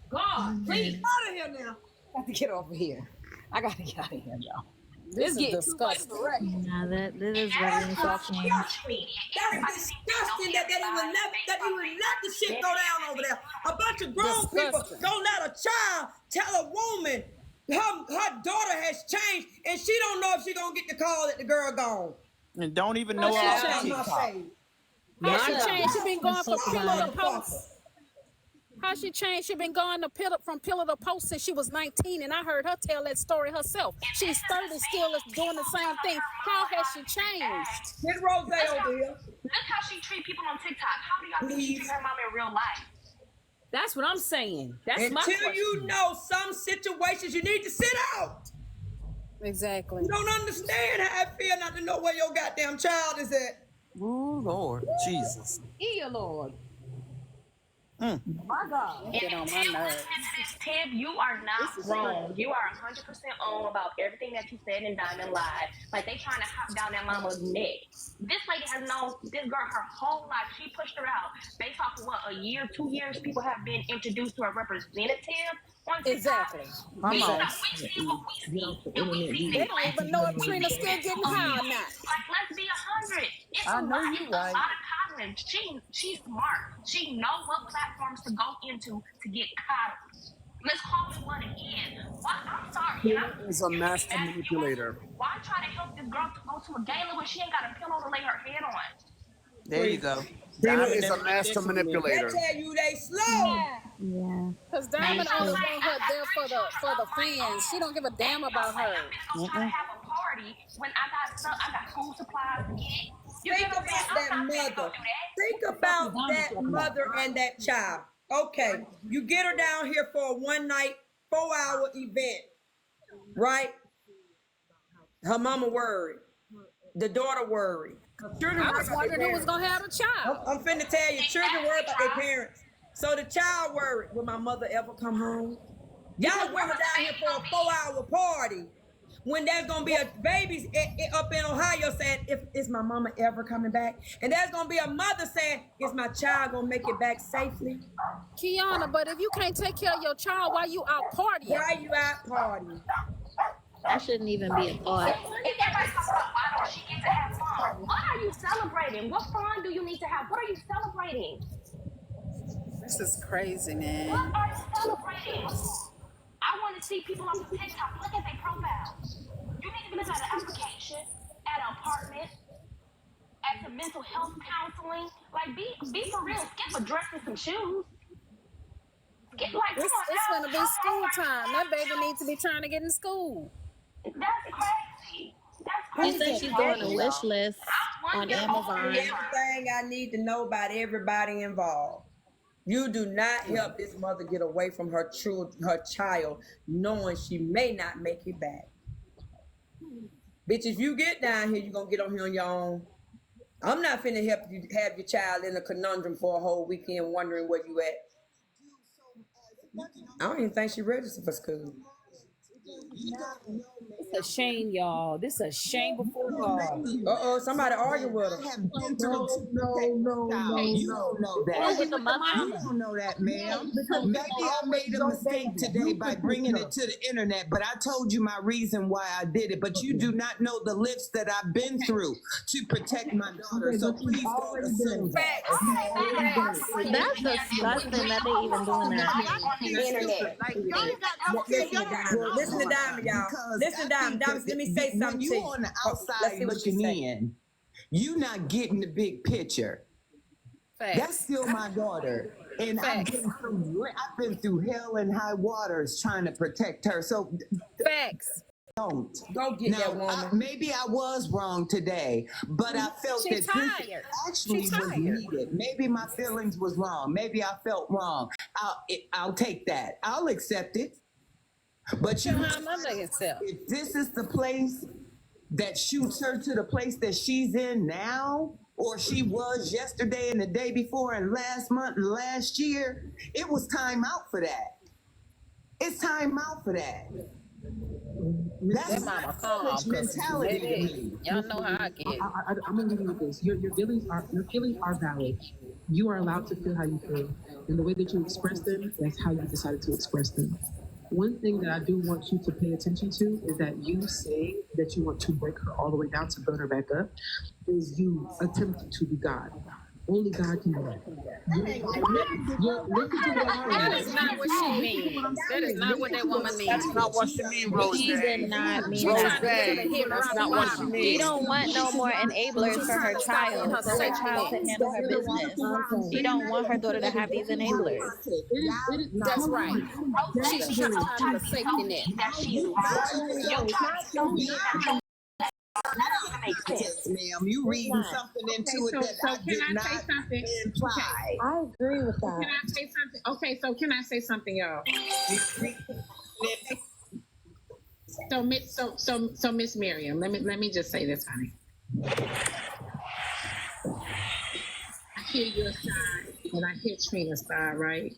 God, please. Out of here now. Got to get over here. I got to get out of here, y'all. This is disgusting. Yeah, that is very insulting. That's disgusting that he would let the shit go down over there. A bunch of grown people don't let a child tell a woman her daughter has changed and she don't know if she gonna get the call that the girl gone. And don't even know How her she TikTok. How she changed? She been going for pillow posts. How she changed? She been going from pillar to post since she was 19, and I heard her tell that story herself. She's 30, still doing the same thing. How has she changed? Get Rose over here. Look how she treat people on TikTok. How do y'all think she treat her mom in real life? That's what I'm saying. That's my Until question. you know some situations, you need to sit out. Exactly. You don't understand how I feel not to know where your goddamn child is at. Oh, Lord. Jesus. Yeah, Lord. My God. And Get on my nerves. Tiff, you are not wrong. You are 100% on about everything that you said in Diamond Live. Like, they trying to hop down that mama's neck. This lady has known this girl her whole life. She pushed her out based off of what, a year, 2 years, people have been introduced to a representative on TikTok. Exactly. We see what we see. They don't even know if Trina's still getting high or not. Like, let's be 100. It's I a know lot. you It's right. a lot of coddling. She's smart. She know what platforms to go into to get coddled. Let's call it what it is. Why? I'm sorry. Keyonna is a master manipulator. Why try to help this girl to go to a gala when she ain't got a pillow to lay her head on? There you go. Keyonna is a master manipulator. They tell you they slow. Yeah. Because Diamond only want her there for the fans. She don't give a damn about her. I'm trying to have a party when I got school supplies to get. Think about that mother. Think about that mother and that child. Okay, you get her down here for a one night, 4-hour event, right? Her mama worried. The daughter worried. I was wondering who was going to have a child. I'm finna tell you, children worry about their parents. So the child worried, will my mother ever come home? Y'all bring her down here for a 4-hour party. When there's gonna be a baby up in Ohio saying, is my mama ever coming back? And there's gonna be a mother saying, is my child gonna make it back safely? Keyonna, but if you can't take care of your child, why you out partying? Why you out partying? That shouldn't even be a thought. If everybody talks about why don't she get to have fun? What are you celebrating? What fun do you need to have? What are you celebrating? This is crazy, man. What are you celebrating? I want to see people on TikTok. Look at their profiles. You need to be looking at an application, at an apartment, at some mental health counseling. Like, be for real. Skip a dress and some shoes. It's going to be school time. That baby needs to be trying to get in school. That's crazy. She said she's doing a wish list on Amazon. Everything I need to know about everybody involved. You do not help this mother get away from her child, knowing she may not make it back. Bitch, if you get down here, you're going to get on here on your own. I'm not finna help you have your child in a conundrum for a whole weekend wondering where you at. I don't even think she registered for school. It's a shame, y'all. This is a shame before God. Uh-oh, somebody arguing with her. No. You don't know that. You don't know that, ma'am. Maybe I made a mistake today by bringing it to the internet, but I told you my reason why I did it. But you do not know the lifts that I've been through to protect my daughter. So please don't assume that. That's disgusting that they even doing that on the internet. Listen to Diamond, y'all. Listen, Diamond, let me say something to you. When you on the outside looking in, you not getting the big picture. Facts. That's still my daughter. And I've been through hell and high waters trying to protect her. So facts. Don't go get that woman. Maybe I was wrong today, but I felt that this actually was needed. Maybe my feelings was wrong. Maybe I felt wrong. I'll take that. I'll accept it. But if this is the place that shoots her to the place that she's in now, or she was yesterday and the day before and last month and last year, it was time out for that. It's time out for that. That's my college mentality to me. Y'all know how I get. I'm gonna leave you with this. Your feelings are valid. You are allowed to feel how you feel, and the way that you express them, that's how you decided to express them. One thing that I do want you to pay attention to is that you say that you want to break her all the way down to build her back up, is you attempting to be God. Only God can do that. That is not what she means. what I'm That is saying. not what that woman means. That's not what she mean, Rose. She did not mean Rose, that. that's not what she She means. don't want no more enablers for her child, for her child to handle her business. She don't want her daughter to have these enablers. That's right. Rose, She's because trying y'all to try be to the tell safety me net. that she's wrong. You try to tell me that you're that doesn't make sense. Yes, ma'am. You reading something into it so, that so I can did I not say something? imply. I agree with Can that. I say something? Okay, so can I say something, y'all? So Miss Miriam, let me just say this, honey. I hear your side and I hear Trina's side, right?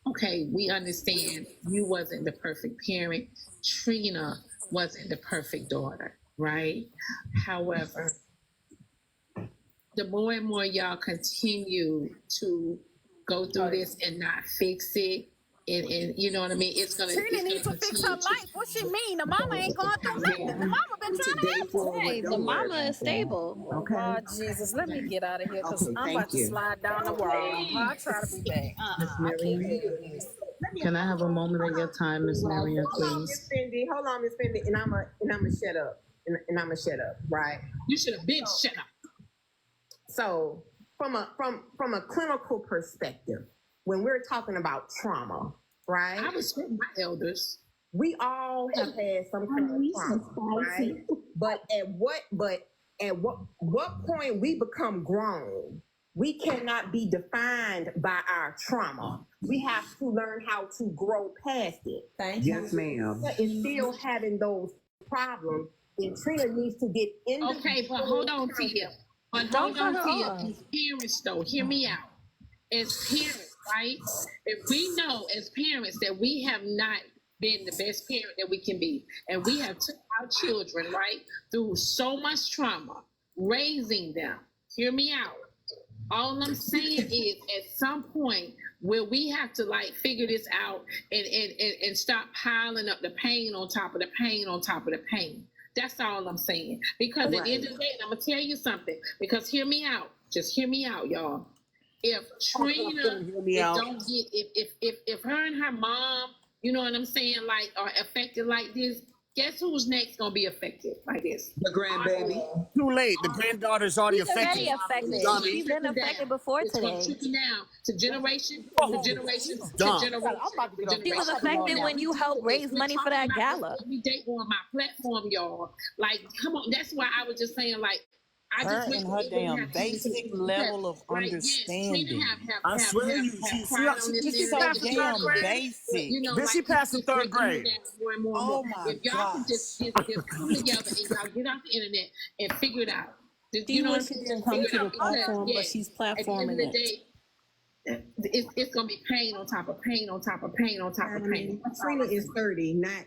Okay, we understand you wasn't the perfect parent. Trina wasn't the perfect daughter, right? However, the more and more y'all continue to go through this and not fix it, and you know what I mean, it's gonna Trina needs to fix her life. What she mean? The mama ain't going through nothing. The mama been trying to help her. Hey, the mama is stable. Okay. Lord Jesus, let me get out of here because Okay, I'm thank about to you. slide down the wall. I try to be back. I can't do this. Can I have a moment of your time, Miss Marion, Hold on, please? Miss Fendi. Hold on, Miss Fendi, and I'ma shut up. And I'ma shut up, right? You should have been shut up. So from a clinical perspective, when we're talking about trauma, right? I respect my elders. We all have had some kind of trauma, right? But at what point we become grown, we cannot be defined by our trauma. We have to learn how to grow past it. Thank you. Yes, ma'am. Is still having those problems, and Trina needs to get in. Okay, but hold on, Tia. But hold on, Tia. As parents, though, hear me out. As parents, right? If we know as parents that we have not been the best parent that we can be, and we have took our children, right, through so much trauma, raising them, hear me out. All I'm saying is at some point where we have to like figure this out and stop piling up the pain on top of the pain on top of the pain. That's all I'm saying. Because at the end of the day, and I'm gonna tell you something, because hear me out. Just hear me out, y'all. If Trina don't get if her and her mom, you know what I'm saying, like are affected like this, guess who's next gonna be affected like this? The grandbaby. Too late. The granddaughter's already She's already affected. affected. She's been affected before It's gonna today. trickle down to generation to generation to Dumb. generation. She was affected when you helped raise money for that gala. Every day on my platform, y'all. Like, come on. That's why I was just saying, like, I Her just wish and her we wouldn't damn have to basic because, level of like, understanding. Yes, Trina I swear you, she cried on this She's internet, so but damn you know, basic. you know, Then she passed the just third breaking her grade. down more and more and Oh more. my If y'all can just come together and y'all get off the internet and figure it out. She You know what I'm wish she saying? didn't come Figure to it the out because, platform, but she's at the end of platforming the it. day, it's gonna be pain on top of pain on top of pain on top of pain. Trina is 30, not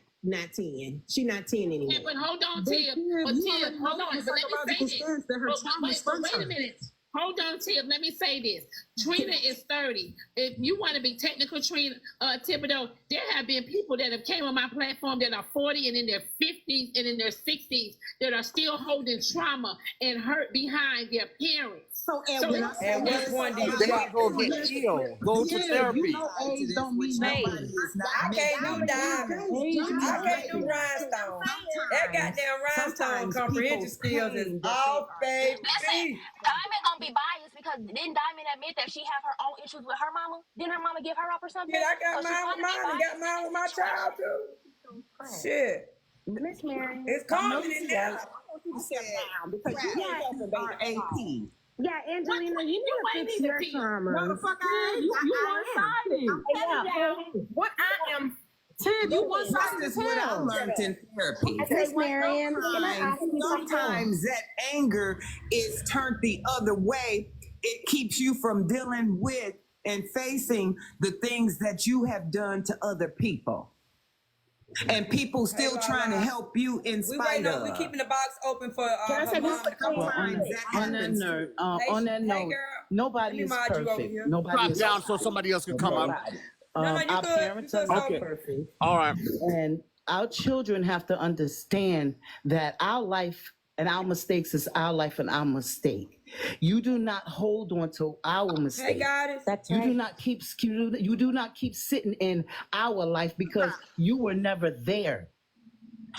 10. She's not 10 anymore. Yeah, but hold on, But Tim. Tim, But you Tim, already hold know on. the But let me psychological say this. stance that her trauma is from Wait a her. minute. Hold on, Tim. Let me say this. Trina is 30. If you want to be technical, Trina, Thibodeau, there have been people that have came on my platform that are 40 and in their 50s and in their 60s that are still holding trauma and hurt behind their parents. So at what point do you drop? Go get healed. Go to therapy. You know age don't mean nobody is not I can't do diamonds. I can't do rhinestones. That goddamn rhinestone comprehension skills is off, baby. Listen, Diamond gonna be biased because didn't Diamond admit that she have her own issues with her mama? Didn't her mama give her up or something? Yeah, I got So she's mine with gonna be mine and got biased mine in with my this child situation. too. Shit. Miss Mary, It's calming it down. I want you to step down because you ain't helping baby. RAP. Yeah, Angelina, you need to fix your trauma. Motherfucker, you one-sided. What I am. Ted, you one-sided is what I learned in therapy. Miss Marion, can I ask you something? Sometimes that anger is turned the other way. It keeps you from dealing with and facing the things that you have done to other people. And people still trying to help you in spite of. We keeping the box open for Can I say her mom to come Well, on. on that note, nobody is perfect. Nobody Drop is down so somebody else can come up. Our parents are not perfect. All right. And our children have to understand that our life and our mistakes is our life and our mistake. You do not hold on to our mistakes. Hey, goddess. That's You right. do not keep you do not keep sitting in our life because you were never there.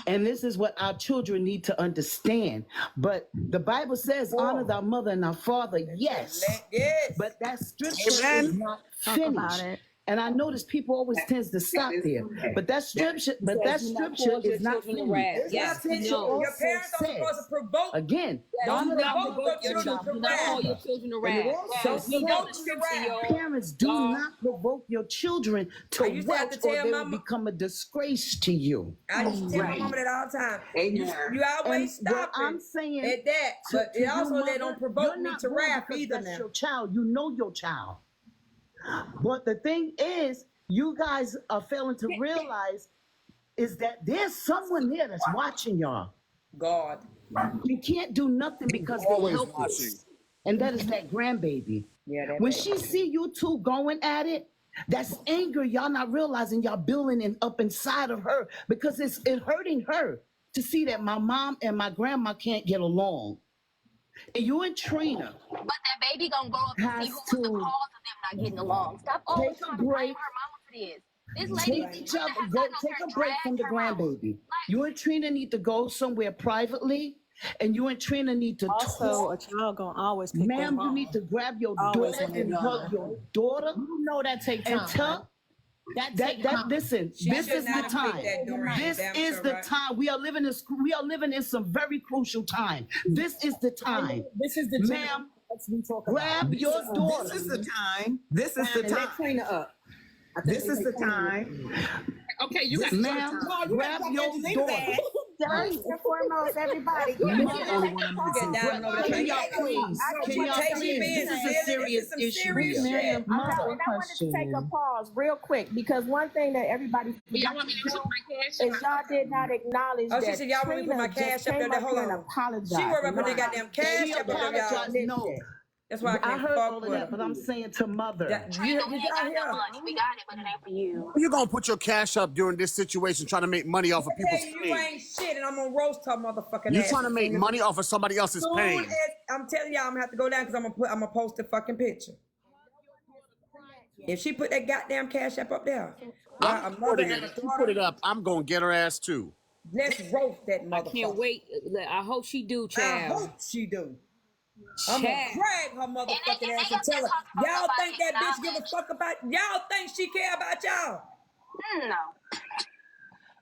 And this is what our children need to understand. But the Bible says, honor thy mother and thy father. Yes. Yes. But that scripture is Amen. not Talk about finished. it. And I notice people always tends to stop there. But that scripture, Do not cause your is not children to finished. wrath. It's Yes, not we finished. know. Your parents are supposed to provoke. Again, Yes, honor do thy not mother provoke your and thy children. Do not call father. your children to And it wrath. also Yes, we know the says, scripture, y'all. parents, do not provoke your children to I used to have wealth to or tell they my will mama- become a disgrace to you. I used to tell my mama that all the time. You always And what stop I'm it saying at that, but to it also you, they mother, don't provoke you're me not to wrong wrath because either that's now. your child. You know your child. But the thing is, you guys are failing to realize is that there's someone there that's watching y'all. God. You can't do nothing because they're Always helpless. watching. And that is that grandbaby. Yeah, that When baby. she see you two going at it, that's anger. Y'all not realizing y'all building it up inside of her because it's hurting her to see that my mom and my grandma can't get along. And you and Trina But that baby gonna grow up and see has who was the to cause of them not getting along. Stop always take a trying to blame break. her mama for this. This lady Take each Trina other, has go gotten up take here a and break from dragged the her mama. grandbaby. You and Trina need to go somewhere privately, and you and Trina need to Also, talk. a child gonna always pick their Ma'am, you mom. need to grab your Always daughter when they're and younger. hug your daughter You know that take and time. tell That that take that time. listen, She this should is the not have time. picked that Doreen. This Damn is sure the right. time. We are living in some very crucial time. This is the time. This is the Ma'am, time we talk about. grab your daughter. This is the time. This is the And let time. Trina up. This is the time. Okay, you got Ma'am, No, you grab got your Angelina's daughter. ass. First and foremost, everybody, can Mother, we take a You get pause? down over there. can y'all please? I just Can want y'all to Take say me please? being This is a silly. This serious is some issue serious here. shit. I know, and I wanted to take a pause real quick because one thing that everybody Y'all forgot want me to to do put my cash is y'all did not acknowledge Oh, she that said, y'all want me to put my Trina cash just up there? came up Hold here and on. apologized. She worried about putting No, that goddamn cash She up there, y'all. apologized. No, That's why I I can't heard fuck all of with that, her. but I'm saying to mother. You We ain't got hear? no money. We got it, but it ain't for you. You're gonna put your cash up during this situation, trying to make money off of people's Hey, you pain. ain't shit, and I'm gonna roast her motherfucking You're ass. trying to make money off of somebody else's Soon pain. as I'm telling y'all, I'm gonna have to go down because I'm gonna post the fucking picture. If she put that goddamn cash up there, why a I'm mother putting and it. a If you put it daughter, up, I'm gonna get her ass too. let's roast that I can't motherfucker. wait. I hope she do, I child. hope she do. I'm gonna Child. drag her And motherfucking they ass got and tell that her, talking about y'all nobody think that bitch give a acknowledge. fuck about y'all think she care about y'all? No.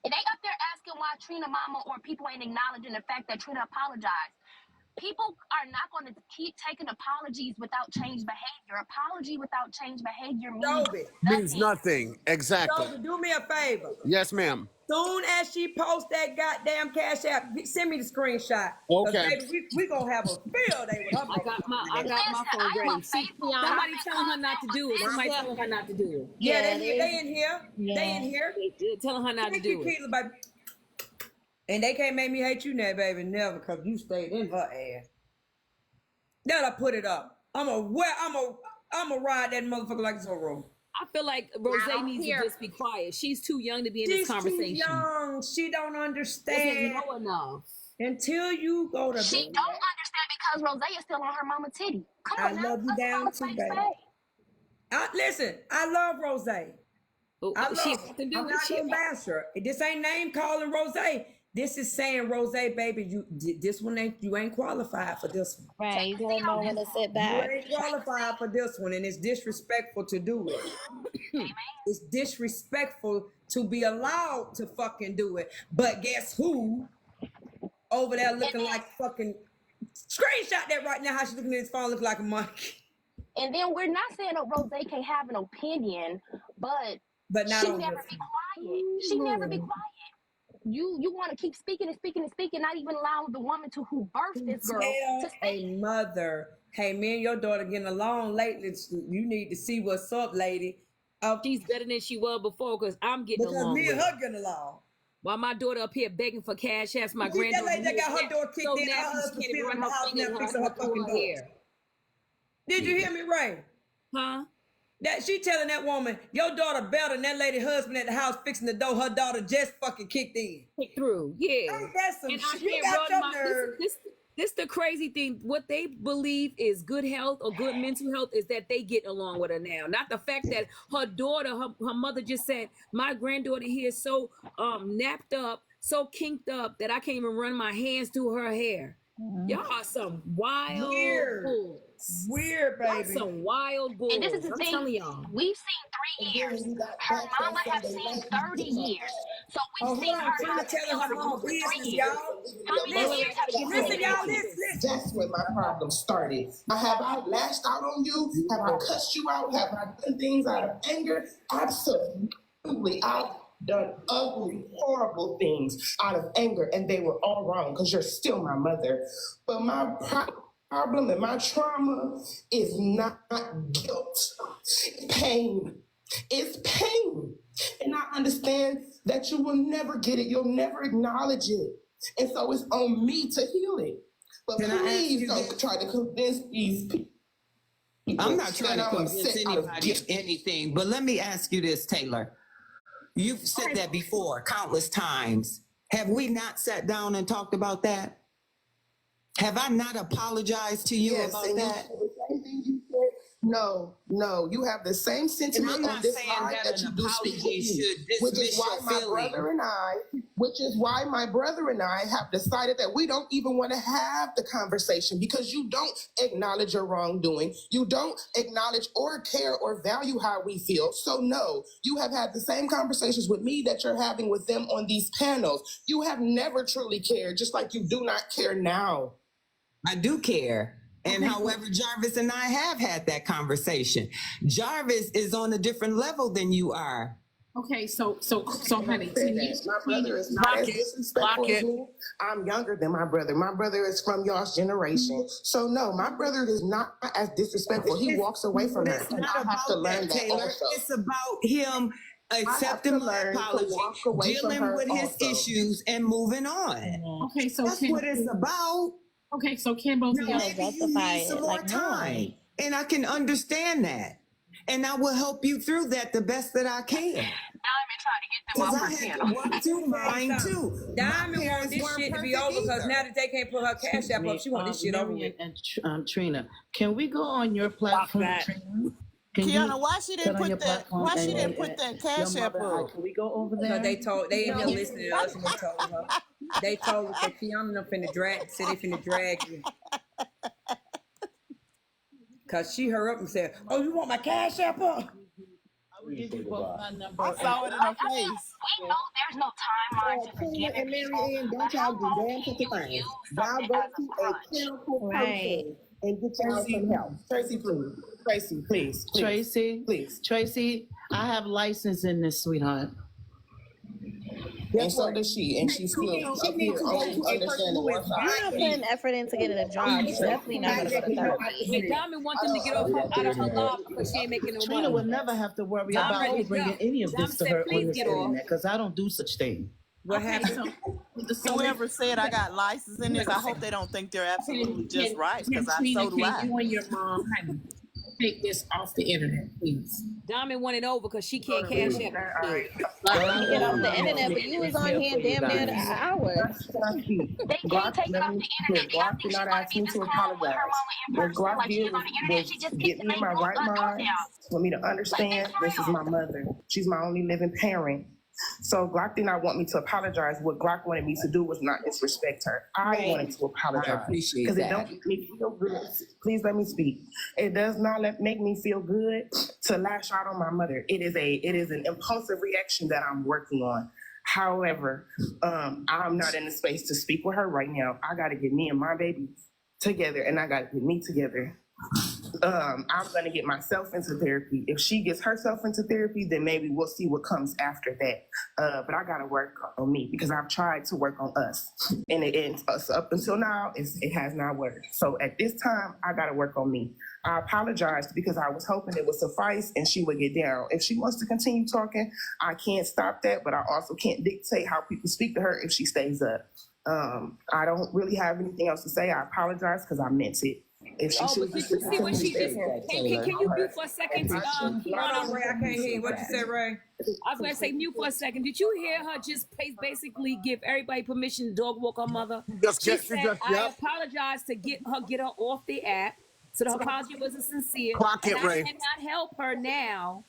And they up there asking why Trina mama or people ain't acknowledging the fact that Trina apologized. People are not going to keep taking apologies without change behavior. Apology without change behavior means Toby, Means nothing. nothing. Exactly. Toby, do me a favor. Yes, ma'am. Soon as she posts that goddamn cash app, send me the screenshot. Cause Okay. baby, we gonna have a field day with her. I got my Listen, phone I am a ready. See, faithful somebody government telling her not to do it. Somebody contact. telling her not to do it. Yeah, they in here. They in here. They telling her not to Thank do you, it. Keela, baby. And they can't make me hate you now, baby. Never, cause you stayed in her ass. Then I put it up. I'm a ride that motherfucker like it's a roll. I feel like Rose needs to just be quiet. She's too young to be in She's this conversation. too young. She don't understand. Doesn't know enough. Until you go to She bed. don't understand because Rosé is still on her mama titty. Come I on now, love you let's down call a too, spade baby. spade. Listen, I love Rose. I love she her. have to do I'm it. not She gonna bash her. This ain't name calling Rose. This is saying Rose, baby, this one you ain't qualified for this one. Right, you gotta know when to sit You back. ain't qualified for this one, and it's disrespectful to do it. It's disrespectful to be allowed to fucking do it. But guess who? Over there looking like fucking screenshot that right now. How she looking at his phone, looking like a monkey. And then we're not saying that Rosé can't have an opinion, but not she on never this be quiet. She never be quiet. You want to keep speaking and speaking and speaking, not even allow the woman who birthed this girl Tell to speak. a mother, hey, me and your daughter getting along lately. You need to see what's up, lady. She's better than she was before because I'm getting along. Because me and with her getting along. While my daughter up here begging for cash apps, my That granddaughter lady that got her door kicked so in, her nasty husband she can't even sitting run in the her house finger now in fixing her fucking door. hair. Did you hear me, Ray? Huh? That she telling that woman, your daughter better than that lady husband at the house fixing the door. Her daughter just fucking kicked in. Kicked through, yeah. Ain't that some And I shit? You can't got run your my nerve. This the crazy thing. What they believe is good health or good mental health is that they get along with her now. Not the fact that her daughter, her mother just said, my granddaughter here is so napped up, so kinked up that I can't even run my hands through her hair. Y'all are some wild bulls. Weird, Y'all baby. some wild bulls. And this is the I'm thing, telling y'all. we've seen 3 years. Her mama have seen 30 years. So we've Oh, hold seen on. her Trina how to telling deal her with mama for 3 business, years. y'all. How many years have you been Listen, y'all, listen. That's where my problem started. Have I lashed out on you? Have I cussed you out? Have I done things out of anger? Absolutely. I've done ugly, horrible things out of anger, and they were all wrong because you're still my mother. But my problem and my trauma is not guilt. It's pain. It's pain. And I understand that you will never get it. You'll never acknowledge it. And so it's on me to heal it. But Can I ask please you don't this? try to convince these people. I'm not trying to that I'm convince upset out of anybody of anything, but let me ask you this, Taylor. You've said that before countless times. Have we not sat down and talked about that? Have I not apologized to you Yes, about and that? the same thing you said. No, you have the same And sentiment I'm on not this saying line that that an you do speak with apology me, should which is dismiss why your my feelings. my brother and I have decided that we don't even want to have the conversation because you don't acknowledge your wrongdoing. You don't acknowledge or care or value how we feel. So no, you have had the same conversations with me that you're having with them on these panels. You have never truly cared, just like you do not care now. I do care. And however, Jarvis and I have had that conversation. Jarvis is on a different level than you are. Okay, so honey, My brother is not as disrespectful as me. I'm younger than my brother. My brother is from y'all's generation. So no, my brother is not as disrespectful. He walks away from her. It's And not I have to about learn that, that Taylor. also. It's about him accepting my apology, dealing with his issues, and moving on. Okay, so that's what it's about. Okay, so can both of Now, y'all maybe you need some more time, and I can understand that, and I will help you through that the best that I can. Because I had to work through mine too. Diamond want this shit to be over because now that they can't put her cash app up, she want this shit over with. And Trina, can we go on your platform, Trina? Keyonna, why she didn't put that? Why she didn't put that cash app up? Can we go over there? Because they in here listening to us and they told her. They told us that Keyonna them finna drag, said they finna drag you. Cause she hurried up and said, "Oh, you want my cash app up?" I will give you both my number. I saw it in her face. We know there's no timeline to Trina forgiving and Mary people, Ann, but don't how y'all do long damn can such a you thing. use Y'all something go as a to a crutch? clinical person and get y'all some help. Tracy, please. Tracy, please. Tracy, please. Tracy, I have license in this, sweetheart. And so does she, and she's still up here only understanding one You're not side. putting effort into getting a job. She's definitely not gonna go to therapy. And Diamond want them to get out of her life because she ain't making no Trina money. would never have to worry I'm about ready me to bringing go. any of this Diamond to said, her on "Please this get off." internet because I don't do such thing. What happened? Whoever said I got license in this, I hope they don't think they're absolutely just right because so do I. You and your mom, honey, take this off the internet, please. Diamond want it over because she can't cash app. Get off the internet, but you was on here damn near an hour. They can't take it off the internet. They don't think she's going to be this calm with her mama in person like she is on the internet. She just Get kicked me in my right mind for me to understand this is my mother. She's my only living parent. So Glock did not want me to apologize. What Glock wanted me to do was not disrespect her. I wanted to apologize. I appreciate because it that. don't make me feel good. Please let me speak. It does not make me feel good to lash out on my mother. It is an impulsive reaction that I'm working on. However, I'm not in the space to speak with her right now. I got to get me and my baby together, and I got to get me together. I'm gonna get myself into therapy. If she gets herself into therapy, then maybe we'll see what comes after that. But I gotta work on me because I've tried to work on us, and up until now, it has not worked. So at this time, I gotta work on me. I apologized because I was hoping it would suffice and she would get down. If she wants to continue talking, I can't stop that, but I also can't dictate how people speak to her if she stays up. I don't really have anything else to say. I apologize because I meant it. If she Oh, but chooses did to you see what she just? continue to Can you mute for a second, Hold on, Keyonna? Ray. I can't hear you. What you said, Ray? I was gonna say mute for a second. Did you hear her just basically give everybody permission to dog walk her mother? She said, "I Yep. apologize to get her off the app." So the apology wasn't sincere, Clock and it, I Ray. cannot help her now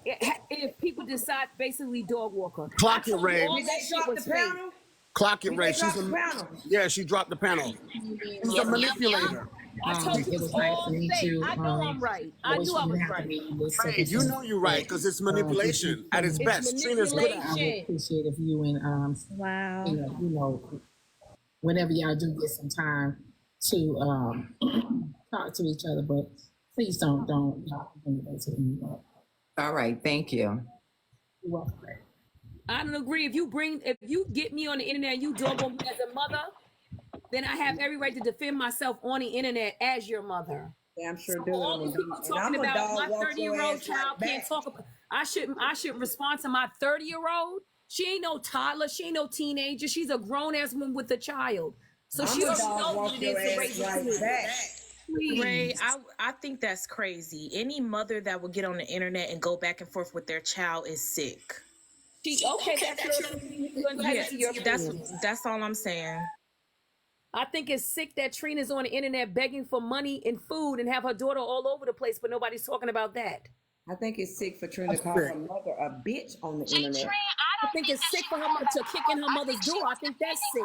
if people decide to basically dog walk her. I Clock it, told you Ray. all Did that they shit drop the was fake. panel? Clock it, Did Ray. they drop the panel? Yeah, she dropped the panel. She's a manipulator. I told you It it's was nice all to meet fake. you. I know I'm right. I wish knew you I was didn't have to right. meet me this Ray, you know you're right because it's manipulation at its It's best. Trina's good at I would it. appreciate if you and Wow. you know, whenever y'all do get some time to talk to each other, but please don't bring it back to me. All right, thank you. You're welcome. I don't agree. If you get me on the internet and you dog on me as a mother, then I have every right to defend myself on the internet as your mother. Damn sure So do. all these people talking about my 30-year-old child can't talk about. I shouldn't respond to my 30-year-old. She ain't no toddler. She ain't no teenager. She's a grown ass woman with a child. So she already knows what it is to raise a kid. Please. Ray, I think that's crazy. Any mother that would get on the internet and go back and forth with their child is sick. Okay, that's your opinion. You're entitled to your opinion. That's all I'm saying. I think it's sick that Trina's on the internet begging for money and food and have her daughter all over the place, but nobody's talking about that. I think it's sick for Trina to call her mother a bitch on the internet. I think it's sick for her mother to kick in her mother's door. I think that's sick.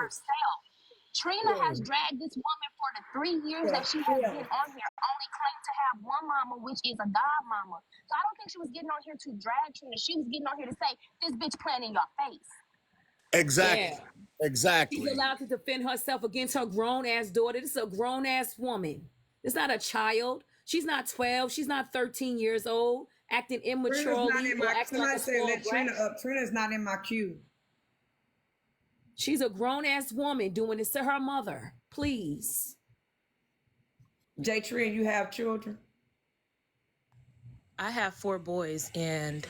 Trina has dragged this woman for the 3 years that she has been on here, only claimed to have one mama, which is a god mama. So I don't think she was getting on here to drag Trina. She was getting on here to say, this bitch playing in your face. Exactly. Yeah. Exactly. She's allowed to defend herself against her grown-ass daughter. This is a grown-ass woman. It's not a child. She's not 12. She's not 13 years old, acting immaturely or acting like a small Trina brat. up. Trina's not in my queue. She's a grown-ass woman doing this to her mother. Please. Jay Trina, you have children? I have 4 boys, and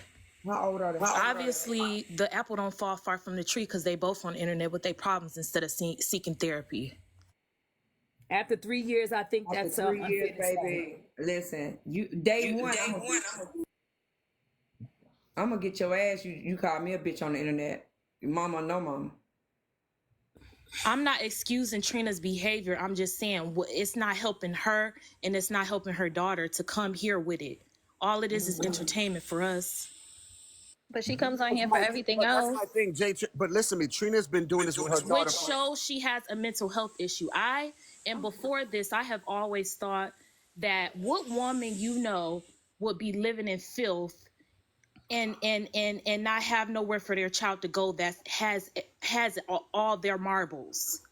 how old are they? Obviously, the apple don't fall far from the tree because they both on the internet with their problems instead of seeking therapy. After 3 years, I think After that's 3 years, baby. Listen, day one, I'm gonna get your ass. You call me a bitch on the internet. Your mama, no mama. I'm not excusing Trina's behavior. I'm just saying it's not helping her and it's not helping her daughter to come here with it. All it is entertainment for us. But she comes on here for everything else. That's my thing, Jay. But listen to me. Trina's been doing this with her daughter. Which shows she has a mental health issue. And before this, I have always thought that what woman would be living in filth and not have nowhere for their child to go that has all their marbles.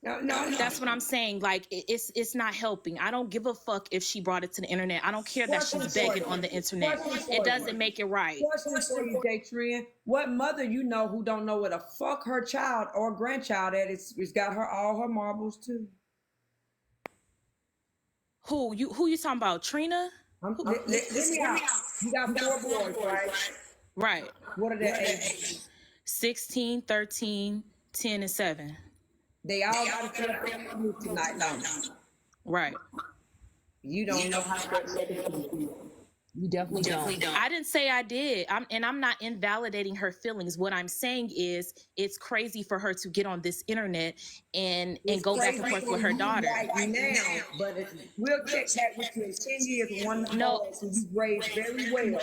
No. That's what I'm saying. Like it's not helping. I don't give a fuck if she brought it to the internet. I don't care that she's begging on the internet. It doesn't make it right. Question for you, Jay Trina. What mother you know who don't know where the fuck her child or grandchild at is got her all her marbles too? Who you talking about? Trina? Let me out. You got 4 boys, right? Right. What are their ages? 16, 13, 10, and 7. They all got to set up you tonight, don't they? Right. You don't know how to. You definitely don't. I didn't say I did. I'm not invalidating her feelings. What I'm saying is it's crazy for her to get on this internet and go back and forth with her daughter. Right now, but we'll check that with you in 10 years. No, you raised very well.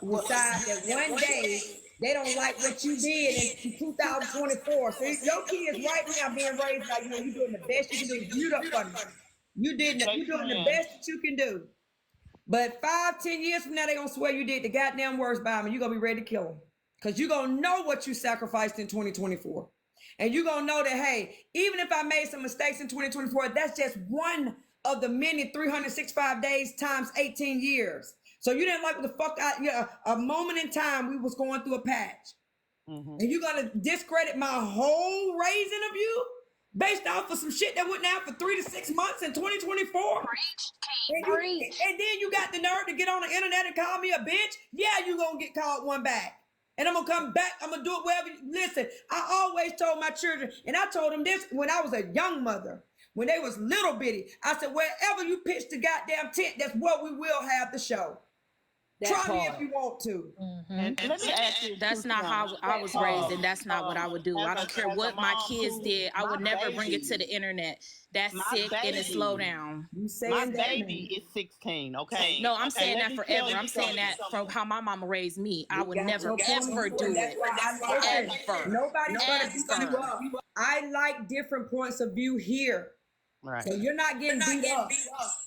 Besides that, one day they don't like what you did in 2024. So your kids right now being raised like you doing the best you can do. Mute up for me. You're doing the best that you can do. But 5-10 years from now, they're gonna swear you did the goddamn worst by them, and you're gonna be ready to kill them. Because you're gonna know what you sacrificed in 2024. And you're gonna know that, hey, even if I made some mistakes in 2024, that's just one of the many 365 days times 18 years. So you didn't like what the fuck a moment in time we was going through a patch. Mm-hmm. And you're gonna discredit my whole raising of you based off of some shit that went down for 3 to 6 months in 2024. Preach. And then you got the nerve to get on the internet and call me a bitch. Yeah, you gonna get called one back. And I'm gonna come back. I'm gonna do it wherever. Listen, I always told my children, and I told them this when I was a young mother. when they was little bitty. I said, wherever you pitch the goddamn tent, that's where we will have the show. Try me if you want to. And let me ask you, That's not how I was raised, and that's not what I would do. I don't care what my kids did. I would never bring it to the internet. That's sick and it's slow down. You my saying that, baby man? is 16, okay? No, I'm And saying let that me forever. tell you I'm saying that something. from how my mama raised me. I would Got never your point ever too, do and that's it. why I like that. Ever. Nobody's gonna beat you Ever. up. I like different points of view here. Right. So you're not getting beat up.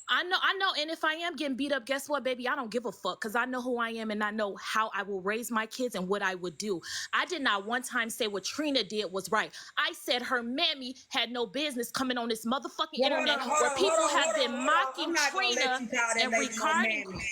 I know. And if I am getting beat up, guess what, baby? I don't give a fuck because I know who I am and I know how I will raise my kids and what I would do. I did not one time say what Trina did was right. I said her mammy had no business coming on this motherfucking internet where people have been mocking Trina and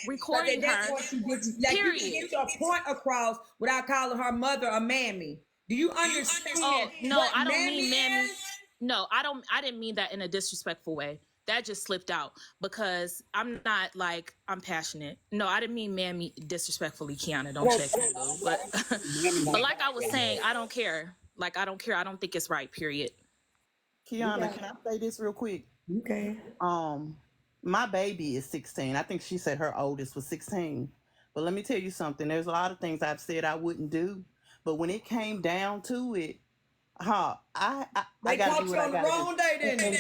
recording her. You can get your point across without calling her mother a mammy. Do you understand? Oh no, what I don't mean mammy. is? No, I didn't mean that in a disrespectful way. That just slipped out because I'm not like I'm passionate. No, I didn't mean mammy disrespectfully, Keyonna. Don't check me, boo. But like I was saying, I don't care. Like I don't care. I don't think it's right. Period. Keyonna, can I say this real quick? Okay. My baby is 16. I think she said her oldest was 16. But let me tell you something. There's a lot of things I've said I wouldn't do. But when it came down to it, I gotta do what I gotta wrong day, then.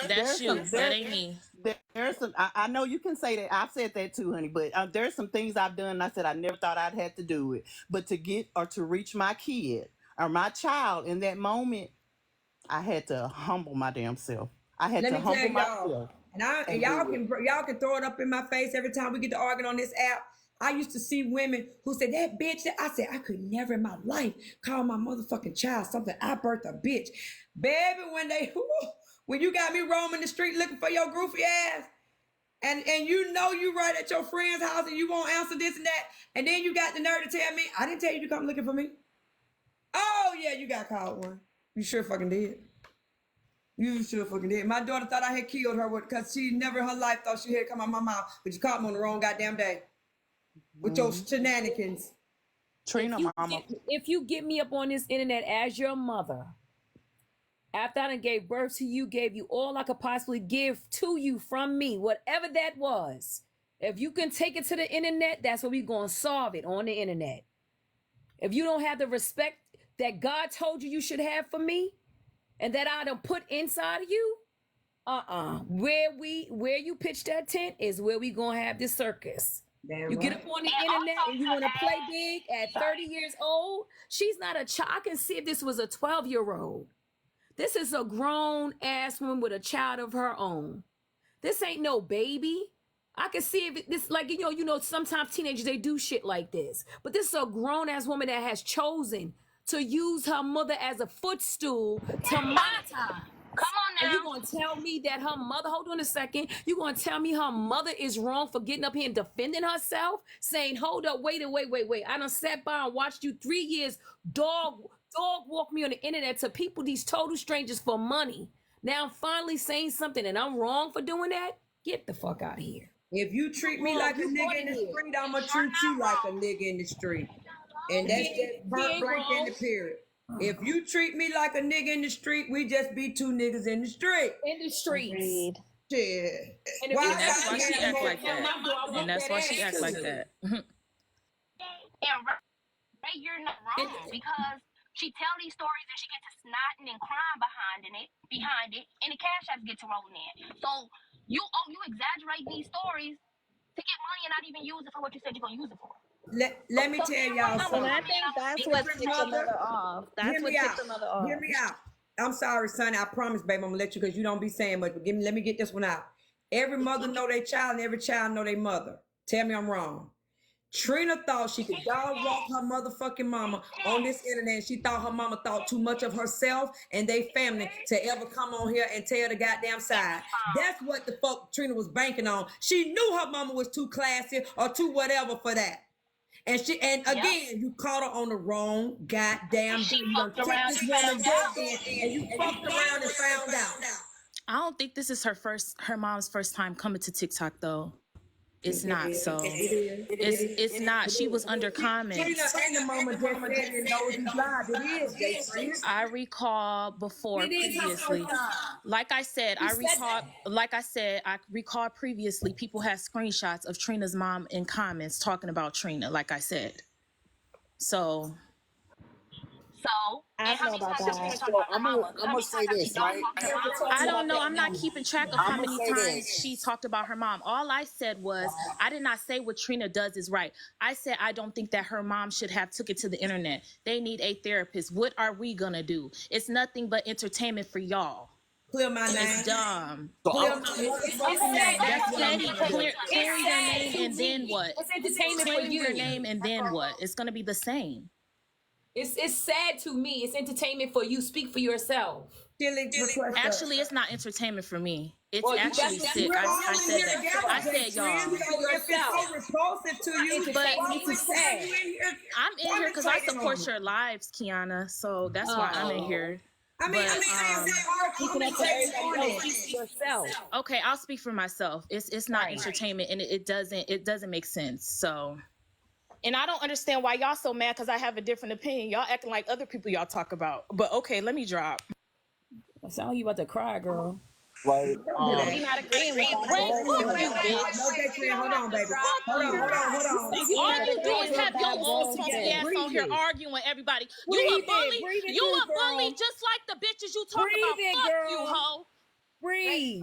That's you. That ain't me. There's some. I know you can say that. I've said that too, honey. But there's some things I've done. And I said I never thought I'd have to do it. But to get or to reach my kid or my child in that moment, I had to humble my damn self. I had to humble myself. And y'all can throw it up in my face every time we get to arguing on this app. I used to see women who said, that bitch, I said, I could never in my life call my motherfucking child something. I birthed a bitch. Baby, when you got me roaming the street looking for your goofy ass, and you know you right at your friend's house and you won't answer this and that, and then you got the nerve to tell me, I didn't tell you to come looking for me. Oh, yeah, you got called one. You sure fucking did. You sure fucking did. My daughter thought I had killed her because she never in her life thought she had come out my mouth, but you caught me on the wrong goddamn day. With your shenanigans. Trina, mama. If you get me up on this internet as your mother, after I done gave birth to you, gave you all I could possibly give to you from me, whatever that was, if you can take it to the internet, that's where we going to solve it, on the internet. If you don't have the respect that God told you should have for me, and that I done put inside of you, where you pitch that tent is where we going to have this circus. Damn you right. get up on the internet and you want to play big at 30 years old. She's not a child. I can see if this was a 12-year-old. This is a grown ass woman with a child of her own. This ain't no baby. I can see if this, like, you know, sometimes teenagers, they do shit like this. But this is a grown ass woman that has chosen to use her mother as a footstool to monetize. Come on now. And you gonna tell me that her mother, hold on a second, you gonna tell me her mother is wrong for getting up here and defending herself? Saying, hold up, wait. I done sat by and watched you 3 years dog walk me on the internet to people, these total strangers, for money. Now I'm finally saying something and I'm wrong for doing that? Get the fuck out of here. If you treat me like a nigga in the street, I'm gonna treat you like a nigga in the street. And that's just point blank in the period. If you treat me like a nigga in the street, we just be two niggas in the street. In the streets. Shit. And that's why she act like that. And that's why she act like that. And Ray, you're not wrong because she tell these stories and she gets to snotting and crying behind it, and the cash apps get to rolling in. So you exaggerate these stories to get money and not even use it for what you said you're gonna use it for. Let me tell y'all something. And I think that's what ticked the mother off. That's what ticked the mother off. Hear me out. I'm sorry, son. I promise, baby, I'm gonna let you because you don't be saying much. But let me get this one out. Every mother know their child, and every child know their mother. Tell me I'm wrong. Trina thought she could dog walk her motherfucking mama on this internet. She thought her mama thought too much of herself and they family to ever come on here and tell the goddamn side. That's what the fuck Trina was banking on. She knew her mama was too classy or too whatever for that. And again, you caught her on the wrong goddamn day. You done took this woman dead and you fucked around and found out. I don't think this is her mom's first time coming to TikTok though. It's not. So It is. it's not. She was under Trina comments. and the mama just said in Nosey's Live. It is, J. I recall before It is her previously. first time. Like I said, You said I recall previously people had screenshots of Trina's mom in comments talking about Trina, like I said. So So, I and don't how know many about times has that. Trina talked So about her I'm mama? gonna How many say times has she this, don't right? talk to her Never mama? talks I don't about know. that I'm not mama. keeping track of I'm how gonna many say times this. she talked about her mom. All I said was I did not say what Trina does is right. I said I don't think that her mom should have took it to the internet. They need a therapist. What are we gonna do? It's nothing but entertainment for y'all. Clear my And it's name. dumb. So Clear I'm my It's motherfucking name. sad. That's That's what I'm petty. trying to do. Clear It's your sad name to and then me. what? It's entertainment for Clear your you. name and then what? It's gonna be the same. It's sad to me. It's entertainment for you. Speak for yourself. Chili request. Actually, it's not entertainment for me. It's Well, actually that's sick. We're I all in said here that. together, I J. said y'all. So if it's so repulsive to you, But why It's would you have sad. you in here? I'm in here because I commentating on support me? your lives, Kiana. So that's why I'm in here. I mean, I said all Speaking up for commentating everybody on else, it. speak for yourself. Okay, I'll speak for myself. It's not entertainment and it doesn't make sense. So, and I don't understand why y'all so mad because I have a different opinion. Y'all acting like other people y'all talk about. But okay, let me drop. I sound like you about to cry, girl. right. Don't do that. We not agreeing with that. Ray, But fuck you, bitch. No, J. Trina, hold on, baby. Fuck Hold you. on. You All not you do agreeing is with have your that, old girl. funky Yeah. ass on here arguing with everybody. You Breathe a bully. it. Breathe it You through, a bully girl. just like the bitches you talk Breathe about. it, Fuck girl. you, hoe. Breathe.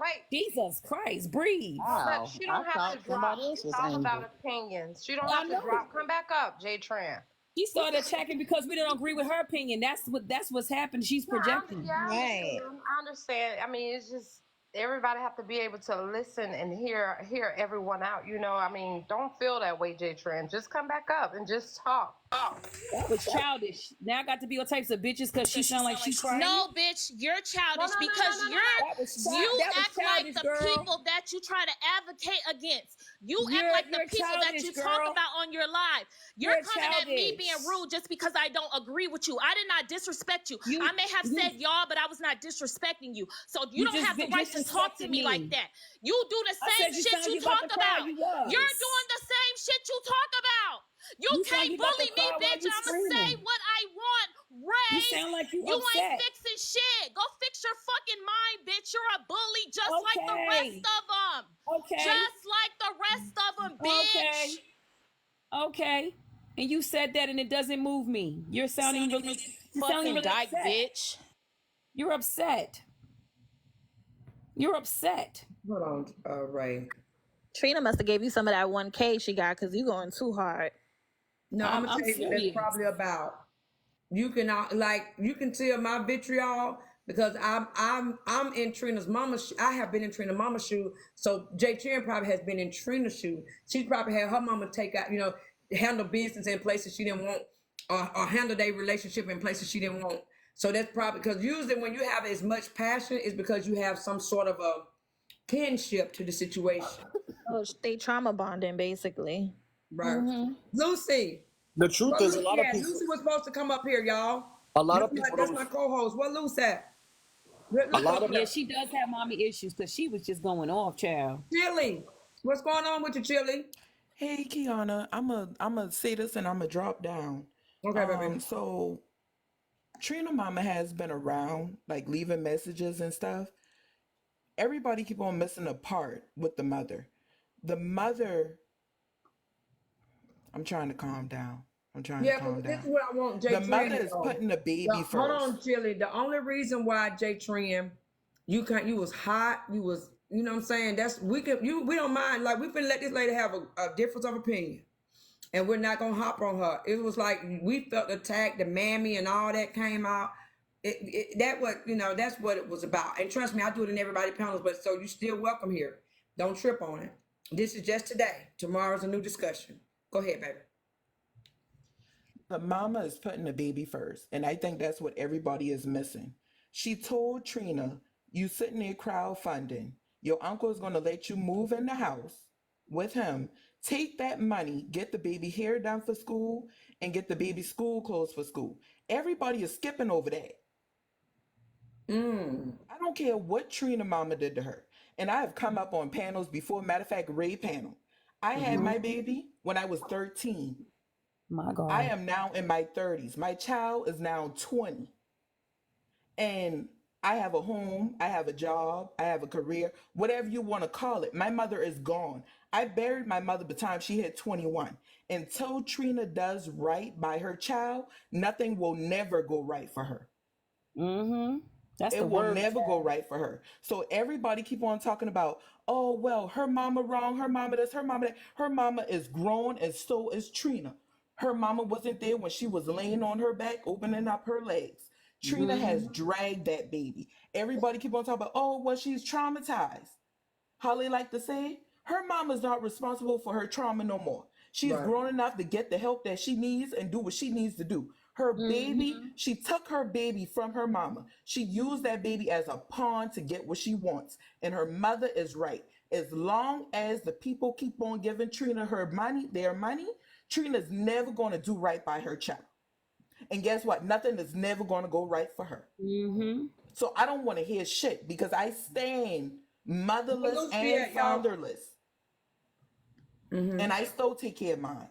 Wait, Jesus Christ, breathe. but she don't have to drop. It's all about opinions. She don't I have to know. drop. Come back up, J Tran. She started attacking because we don't agree with her opinion. That's what's happened. She's projecting. I understand. I mean, it's just everybody have to be able to listen and hear everyone out. You know, I mean, don't feel that way, J Tran. Just come back up and just talk. That was childish. Now I got to be all types of bitches because she sound like she crying. No, bitch, you're childish because you that was act like childish, the girl. people that you try to advocate against. You act You're- like the you're people that childish, you girl. talk about on your live. You're You're coming at me childish. being rude just because I don't agree with you. I did not disrespect you. You- I may have you- said y'all, but I was not disrespecting you. So you don't just have the right to talk to disrespected me me. like that. You do the I same said you shit sound you like you about talk to cry. about. You was. You're doing the same shit you talk about. You You sound can't you about to bully me, cry while bitch. you I'ma say screaming. what I want. Ray, You sound like you you upset. ain't fixing shit. Go fix your fucking mind, bitch. You're a bully just like the Okay. rest of them. Okay. Just like the rest of them, bitch. Okay. And you said that and it doesn't move me. You're sounding really Fucking dyke, upset. bitch. You're upset. You're upset. Hold on, Ray. Trina must have gave you some of that 1K she got because you going too hard. No, I'm gonna I'm tell you what that's serious. probably about. You can you can tell my vitriol because I'm in Trina's mama's. I have been in Trina's mama's shoe. So J Tran probably has been in Trina's shoe. She probably had her mama take out, handle business in places she didn't want, or handle their relationship in places she didn't want. So that's probably because usually when you have as much passion, it's because you have some sort of a kinship to the situation. Oh, they trauma bonding basically. Right. Lucy. The truth Where is, a Lucy lot of at? people. Lucy was supposed to come up here, y'all. A lot of people That's don't. my co-host. Where Lucy at? A lot of Yeah, she does have mommy issues because she was just going off, child. Chili. What's going on with you, Chili? Hey, Keyonna, I'm a say this and I'm a drop down. Okay, baby. So Trina mama has been around, like leaving messages and stuff. Everybody keep on missing a part with the mother. The mother, I'm trying to calm down. I'm trying to Yeah, calm but this is down. what I want Jay The Tran mother to is know. putting the baby Hold first. on, Chili. The only reason why Jay Tran, you was hot, you was, you know what I'm saying? We don't mind. Like, we finna let this lady have a difference of opinion. And we're not gonna hop on her. It was like we felt attacked, the mammy and all that came out. That's what it was about. And trust me, I do it in everybody's panels, but so you still welcome here. Don't trip on it. This is just today. Tomorrow's a new discussion. Go ahead, baby. The mama is putting the baby first, and I think that's what everybody is missing. She told Trina, "You sitting there crowdfunding. Your uncle is going to let you move in the house with him. Take that money, get the baby hair done for school, and get the baby school clothes for school." Everybody is skipping over that. I don't care what Trina mama did to her. and I have come up on panels before. Matter of fact, Ray panel. I had my baby when I was 13. My God. I am now in my 30s. My child is now 20. And I have a home, I have a job, I have a career, whatever you want to call it. My mother is gone. I buried my mother by the time she hit 21. Until Trina does right by her child, nothing will never go right for her. Mm-hmm. That's It the will word. never go right for her. So everybody keep on talking about, oh, well, her mama wrong, her mama this, her mama that. Her mama is grown and so is Trina. Her mama wasn't there when she was laying on her back, opening up her legs. Trina has dragged that baby. Everybody keep on talking about, oh, well, she's traumatized. How they like to say, her mama's not responsible for her trauma no more. She's grown enough to get the help that she needs and do what she needs to do. Her baby, she took her baby from her mama. She used that baby as a pawn to get what she wants. And her mother is right. As long as the people keep on giving Trina her money, their money, Trina's never going to do right by her child. And guess what? Nothing is never going to go right for her. So I don't want to hear shit because I stand motherless and fatherless. And I still take care of mine.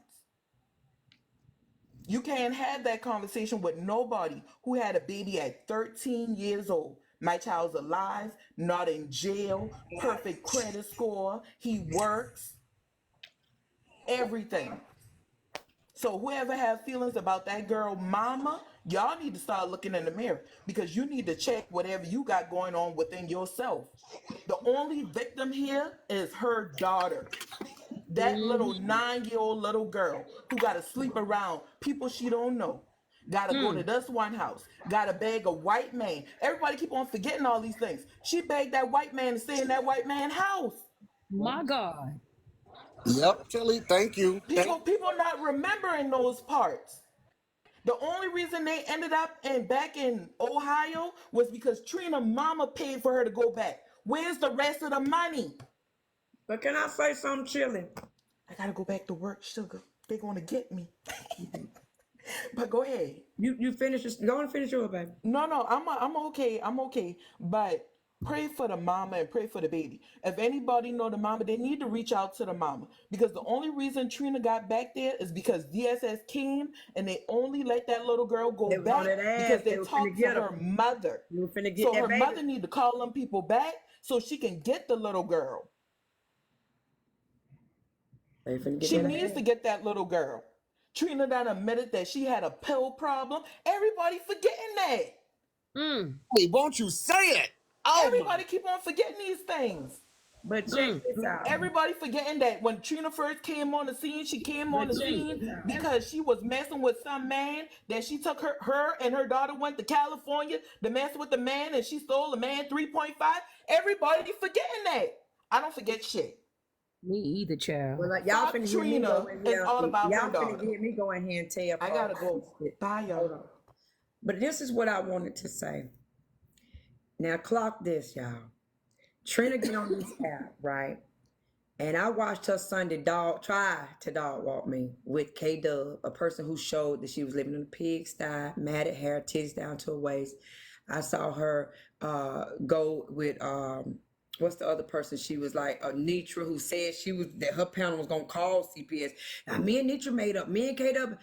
You can't have that conversation with nobody who had a baby at 13 years old. My child's alive, not in jail, perfect credit score, he works, everything. So whoever have feelings about that girl mama, y'all need to start looking in the mirror because you need to check whatever you got going on within yourself. The only victim here is her daughter. That little 9-year-old little girl who got to sleep around people she don't know. Got to go to this one house. Got to beg a white man. Everybody keep on forgetting all these things. She begged that white man to stay in that white man's house. My God. Yep, Chili, thank you. People not remembering those parts. The only reason they ended up back in Ohio was because Trina mama paid for her to go back. Where's the rest of the money? But can I say something, Chili? I gotta go back to work, sugar. They're gonna get me. But go ahead. You finish this. Go and finish yours, baby. No, I'm okay. I'm okay. But pray for the mama and pray for the baby. If anybody know the mama, they need to reach out to the mama because the only reason Trina got back there is because DSS came and they only let that little girl go back because they talked to her mother. So her mother need to call them people back so she can get the little girl. She needs to get that little girl. Trina done admitted that she had a pill problem. Everybody forgetting that. Hey, won't you say it? Oh, everybody keep on forgetting these things. But check this out. Everybody forgetting that when Trina first came on the scene, she came on the scene because she was messing with some man that she took her and her daughter went to California to mess with the man and she stole the man 3.5. Everybody forgetting that. I don't forget shit. Me either, child. Well, like, y'all finna hear me go in here. All about y'all her daughter. finna hear me go in here and tell. I gotta go. Bye, y'all. But this is what I wanted to say. Now, clock this, y'all. Trina get on this app, right? And I watched her Sunday try to dog walk me with K-Dub, a person who showed that she was living in a pigsty, matted hair, titties down to her waist. I saw her go with what's the other person? She was like Nitra, who said that her panel was gonna call CPS. Now me and Nitra made up. Me and K-Dub,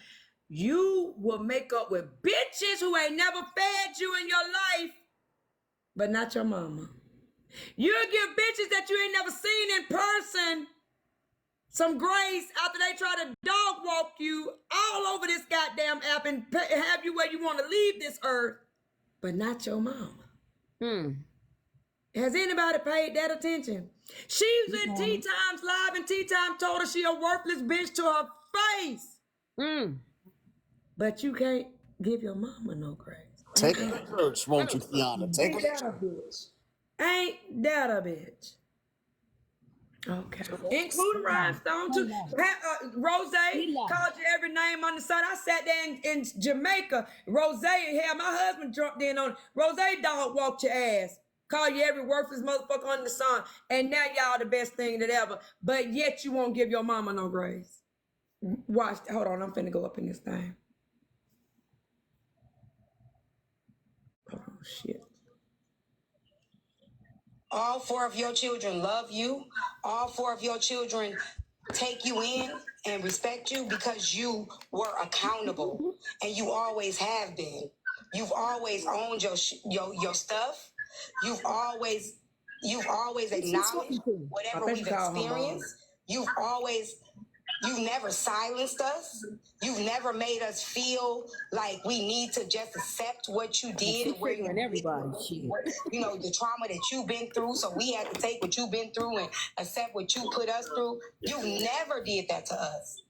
you will make up with bitches who ain't never fed you in your life, but not your mama. You'll give bitches that you ain't never seen in person some grace after they try to dog walk you all over this goddamn app and have you where you want to leave this earth, but not your mama. Has anybody paid that attention? She was in Tea Times Live and Tea Time told her she a worthless bitch to her face. But you can't give your mama no grace. Take her to church, won't you, Keyonna? Take her to church. Bitch. Ain't that a bitch? Okay. Including Rhinestone too. Rose called you every name on the sun. I sat there in Jamaica. Rose had my husband jumped in on it. Rose dog walked your ass. Call you every worthless motherfucker under the sun. And now y'all the best thing that ever. But yet you won't give your mama no grace. Watch. Hold on. I'm finna go up in this thing. Oh, shit. All 4 of your children love you. All 4 of your children take you in and respect you because you were accountable, and you always have been. You've always owned your stuff. You've always acknowledged whatever we've experienced. You've never silenced us. You've never made us feel like we need to just accept what you did and where you everybody. Shit. the trauma that you've been through. So we had to take what you've been through and accept what you put us through. You never did that to us.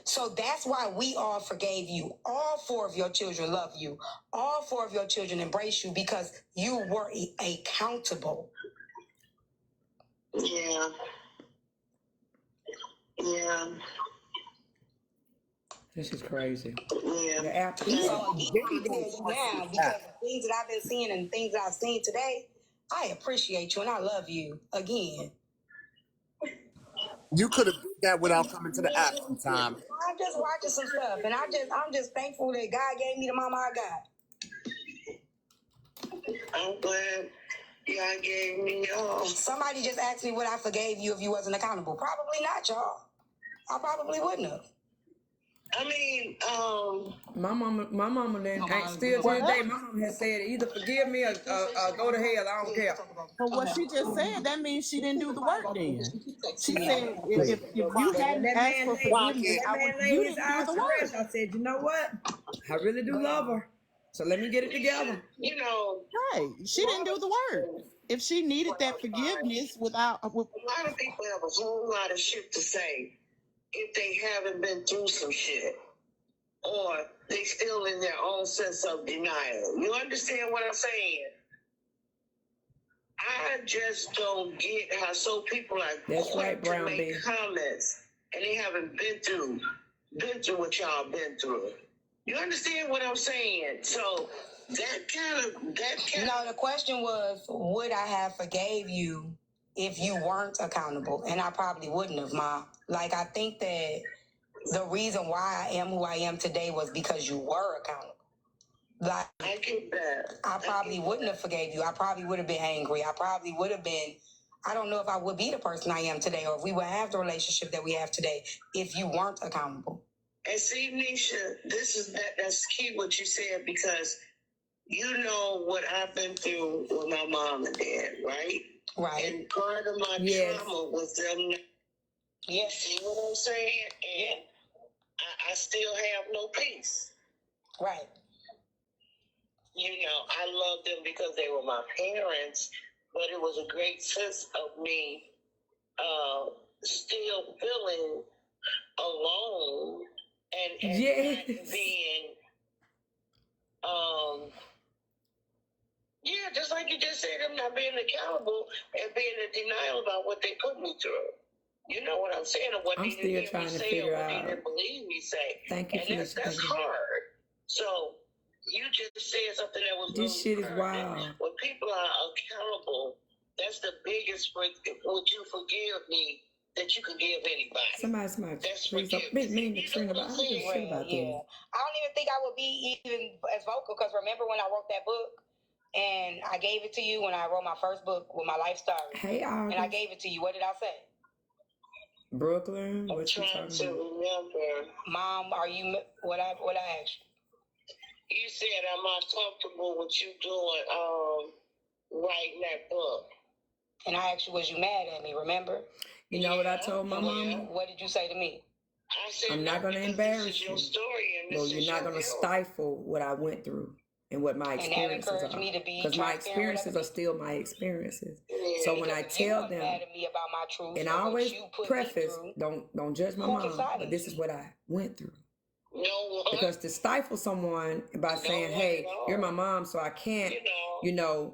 So that's why we all forgave you. All 4 of your children love you. All 4 of your children embrace you because you were accountable. Yeah. Yeah. This is crazy. Yeah. The app. So again, I'm gonna tell you now, because the things that I've been seeing and the things that I've seen today, I appreciate you and I love you again. You could have did that without coming to the app sometime. I'm just watching some stuff, and I'm just thankful that God gave me the mama I got. I'm glad God gave me y'all. Somebody just asked me would I forgave you if you wasn't accountable. Probably not, y'all. I probably wouldn't have. I mean, my mama then still to this day, my mama has said either forgive me or go to hell. I don't care. But what she just said, that means she didn't do the work then. She said if you hadn't asked for forgiveness, you didn't do the work. I said, you know what? I really do love her. So let me get it together. You know. Right. She didn't do the work. If she needed that forgiveness without... A lot of people have a whole lot of shit to say if they haven't been through some shit. Or they still in their own sense of denial. You understand what I'm saying? I just don't get how so people are quick to make comments and they haven't been through what y'all been through. You understand what I'm saying? So that kind of No, the question was, would I have forgave you if you weren't accountable? And I probably wouldn't have, Ma. Like, I think that the reason why I am who I am today was because you were accountable. Like, I get that. I probably wouldn't have forgave you. I probably would have been angry. I probably would have been, I don't know if I would be the person I am today or if we would have the relationship that we have today if you weren't accountable. And see, Nisha, that's key what you said, because you know what I've been through with my mom and dad, right? Right. And part of my trauma was them. Yes. See what I'm saying? And I still have no peace. Right. You know, I love them because they were my parents, but it was a great sense of me still feeling alone and not being, just like you just said, I'm not being accountable and being in denial about what they put me through. You know what I'm saying? Or what I'm they still didn't hear trying me to say figure or what out. they didn't believe me say. Thank you and for that's this. hard. So you just said something that was This shit is wild. when people are accountable, that's the biggest would you forgive me that you can give anybody. Somebody, please don't me Katrina, but I don't give a shit about Yeah. I don't even think I would be even as vocal because remember when I wrote that book and I gave it to you when I wrote my first book with my life story. Hey, and I gave it to you. What did I say? Brooklyn, what you trying talking to about? remember. Mom, are you what I asked you? You said I'm not comfortable with you doing writing that book. And I asked you, was you mad at me, remember? You know what I told my mama? What did you say to me? I said, I'm not gonna embarrass you. But you're not gonna stifle what I went through and what my experiences are. Because my experiences are still my experiences. So when I tell them, and I always preface, don't judge my mom, but this is what I went through. No. Because to stifle someone by saying, hey, you're my mom, so I can't,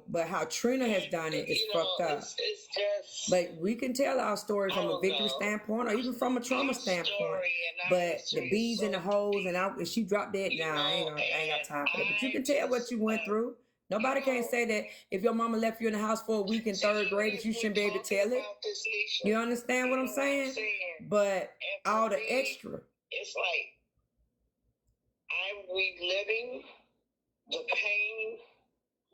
but how Trina has done it is fucked up. It's just, but we can tell our story from a victory standpoint or even from a trauma standpoint. But the beads and the holes, and she dropped that, I ain't got time for that. But you can tell what you went through. Nobody can say that if your mama left you in the house for a week in third grade, that you shouldn't be able to tell it. You understand what I'm saying? But all the extra. It's like, I'm reliving the pain,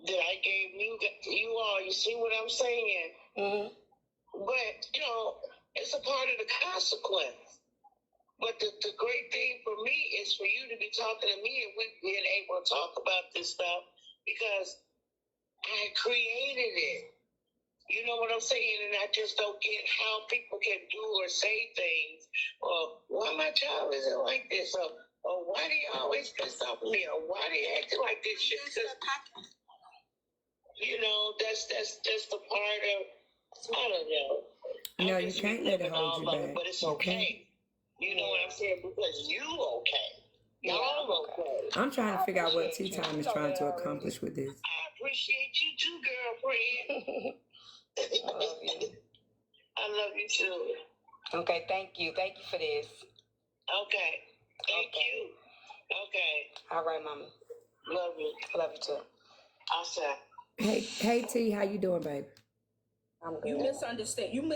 that I gave you all. You see what I'm saying? Mm-hmm. But, it's a part of the consequence. But the great thing for me is for you to be talking to me and we being able to talk about this stuff because I created it. You know what I'm saying? And I just don't get how people can do or say things. Or why my child isn't like this? Or why do you always piss off me? Or why do you acting like this shit? That's the part of, I don't know. No, you can't let it hold you back. But it's okay. You know what I'm saying? Because you okay. Y'all okay. I'm trying to figure out what Tea Time is trying to accomplish with this. I appreciate you too, girlfriend. I love you too. Okay, thank you. Thank you for this. Okay. Thank you. Okay. All right, Mama. Love you. Love you too. Awesome. Hey T, how you doing, baby? You misunderstand. You're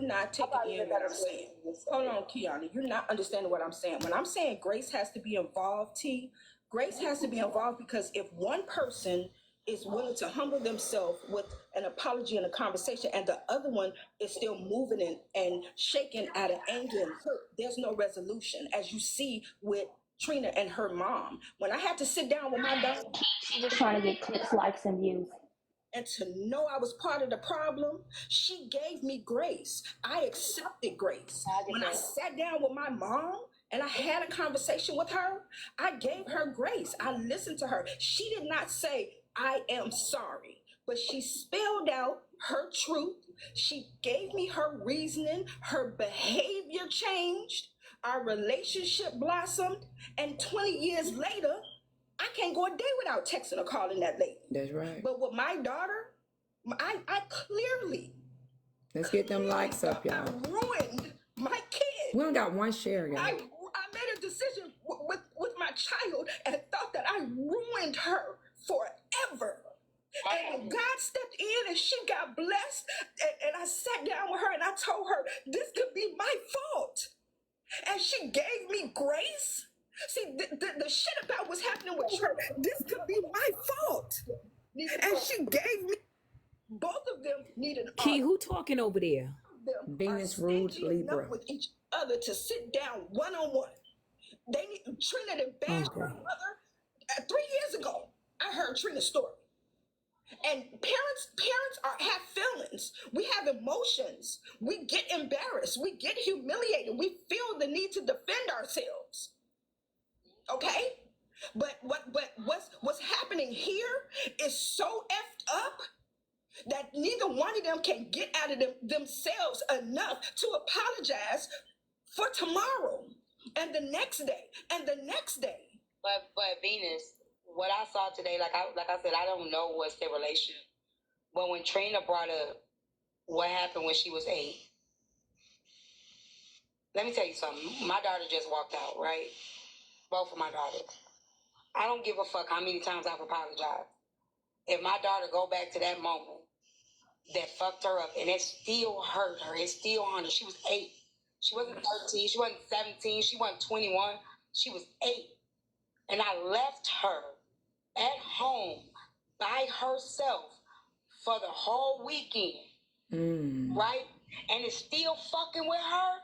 not taking in what I'm saying. Hold on, Keyonna. You're not understanding what I'm saying. When I'm saying grace has to be involved, T, grace has to be involved because if one person is willing to humble themselves with an apology and a conversation, and the other one is still moving and shaking out of anger and hurt, there's no resolution. As you see with Trina and her mom. When I had to sit down with my daughter, She's just trying to get clicks, likes, and views. and to know I was part of the problem, she gave me grace. I accepted grace. When I sat down with my mom and I had a conversation with her, I gave her grace. I listened to her. She did not say, I am sorry, but she spelled out her truth. She gave me her reasoning. Her behavior changed. Our relationship blossomed. And 20 years later, I can't go a day without texting or calling that lady. That's right. But with my daughter, I clearly. Let's get them likes up, y'all. I ruined my kid. We only got one share, y'all. I made a decision with my child and thought that I ruined her forever. And when God stepped in and she got blessed, and I sat down with her and I told her, this could be my fault. And she gave me grace. See, the shit about what's happening with her, this could be my fault. And she gave me, both of them needed. Key, who talking over there? Venus Rude Libra. With each other to sit down one-on-one. They need Trina to bash her mother. 3 years ago, I heard Trina's story. And parents have feelings. We have emotions. We get embarrassed. We get humiliated. We feel the need to defend ourselves. Okay? But what's happening here is so effed up that neither one of them can get out of themselves enough to apologize for tomorrow and the next day and the next day. But Venus, what I saw today, like I said, I don't know what's their relation. But when Trina brought up what happened when she was 8, let me tell you something. My daughter just walked out, right? Both of my daughters. I don't give a fuck how many times I've apologized. If my daughter go back to that moment that fucked her up and it still hurt her, it still haunted her. She was 8. She wasn't 13. She wasn't 17. She wasn't 21. She was 8. And I left her at home by herself for the whole weekend, right? And it's still fucking with her.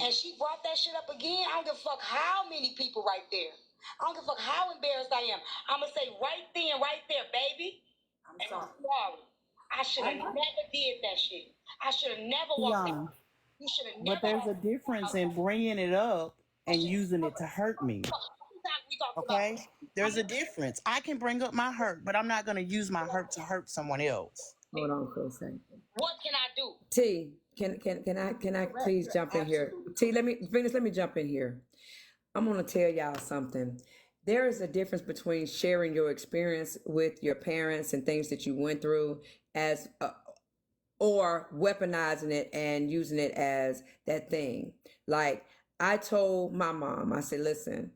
And she brought that shit up again. I don't give a fuck how many people right there. I don't give a fuck how embarrassed I am. I'm going to say right then, right there, baby. I'm sorry. I should have never did that shit. I should have never walked out. You should have never. But there's a difference in bringing it up and using it to hurt me. Okay? There's a difference. I can bring up my hurt, but I'm not going to use my hurt to hurt someone else. Hold on for a second. What can I do? T, can I please jump in here? T, let me jump in here. I'm gonna tell y'all something. There is a difference between sharing your experience with your parents and things that you went through as or weaponizing it and using it as that thing. Like I told my mom, I said, listen,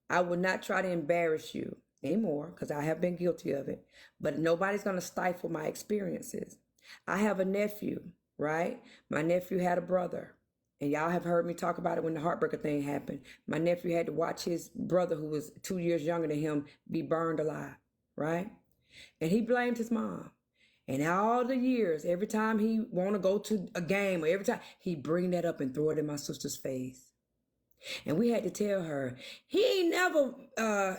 I would not try to embarrass you anymore because I have been guilty of it, but nobody's gonna stifle my experiences. I have a nephew, right? My nephew had a brother. And y'all have heard me talk about it when the heartbreaker thing happened. My nephew had to watch his brother, who was 2 years younger than him, be burned alive, right? And he blamed his mom. And all the years, every time he want to go to a game or every time, he bring that up and throw it in my sister's face. And we had to tell her, he ain't never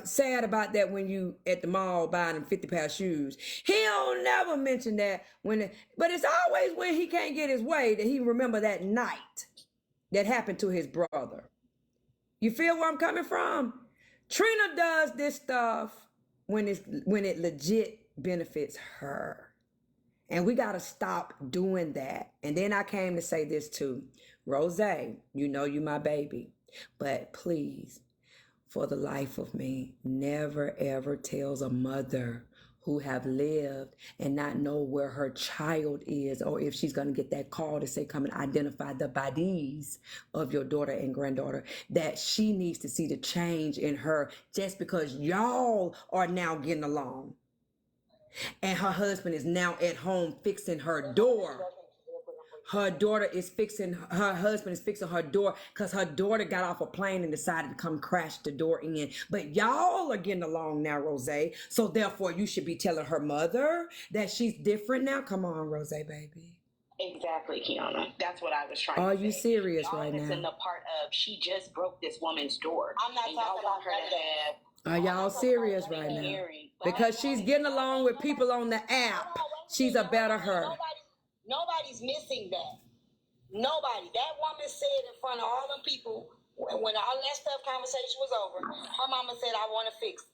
sad about that when you at the mall buying him 50-pair shoes. He don't never mention that but it's always when he can't get his way that he remember that night that happened to his brother. You feel where I'm coming from? Trina does this stuff when it legit benefits her. And we got to stop doing that. And then I came to say this too. Rose, you know you my baby. But please, for the life of me, never ever tells a mother who have lived and not know where her child is, or if she's going to get that call to say, come and identify the bodies of your daughter and granddaughter, that she needs to see the change in her just because y'all are now getting along. And her husband is now at home fixing her door. Her husband is fixing her door because her daughter got off a plane and decided to come crash the door in. But y'all are getting along now, Rose. So therefore, you should be telling her mother that she's different now. Come on, Rose, baby. Exactly, Keyonna. That's what I was trying to say. Are you serious right It's now? in the part of she just broke this woman's door. I'm not talking about her to have. Are y'all serious right now? Because she's getting along with people on the app. She's a better her. Nobody's missing that. Nobody. That woman said in front of all them people, when all that stuff conversation was over, her mama said, I want to fix it.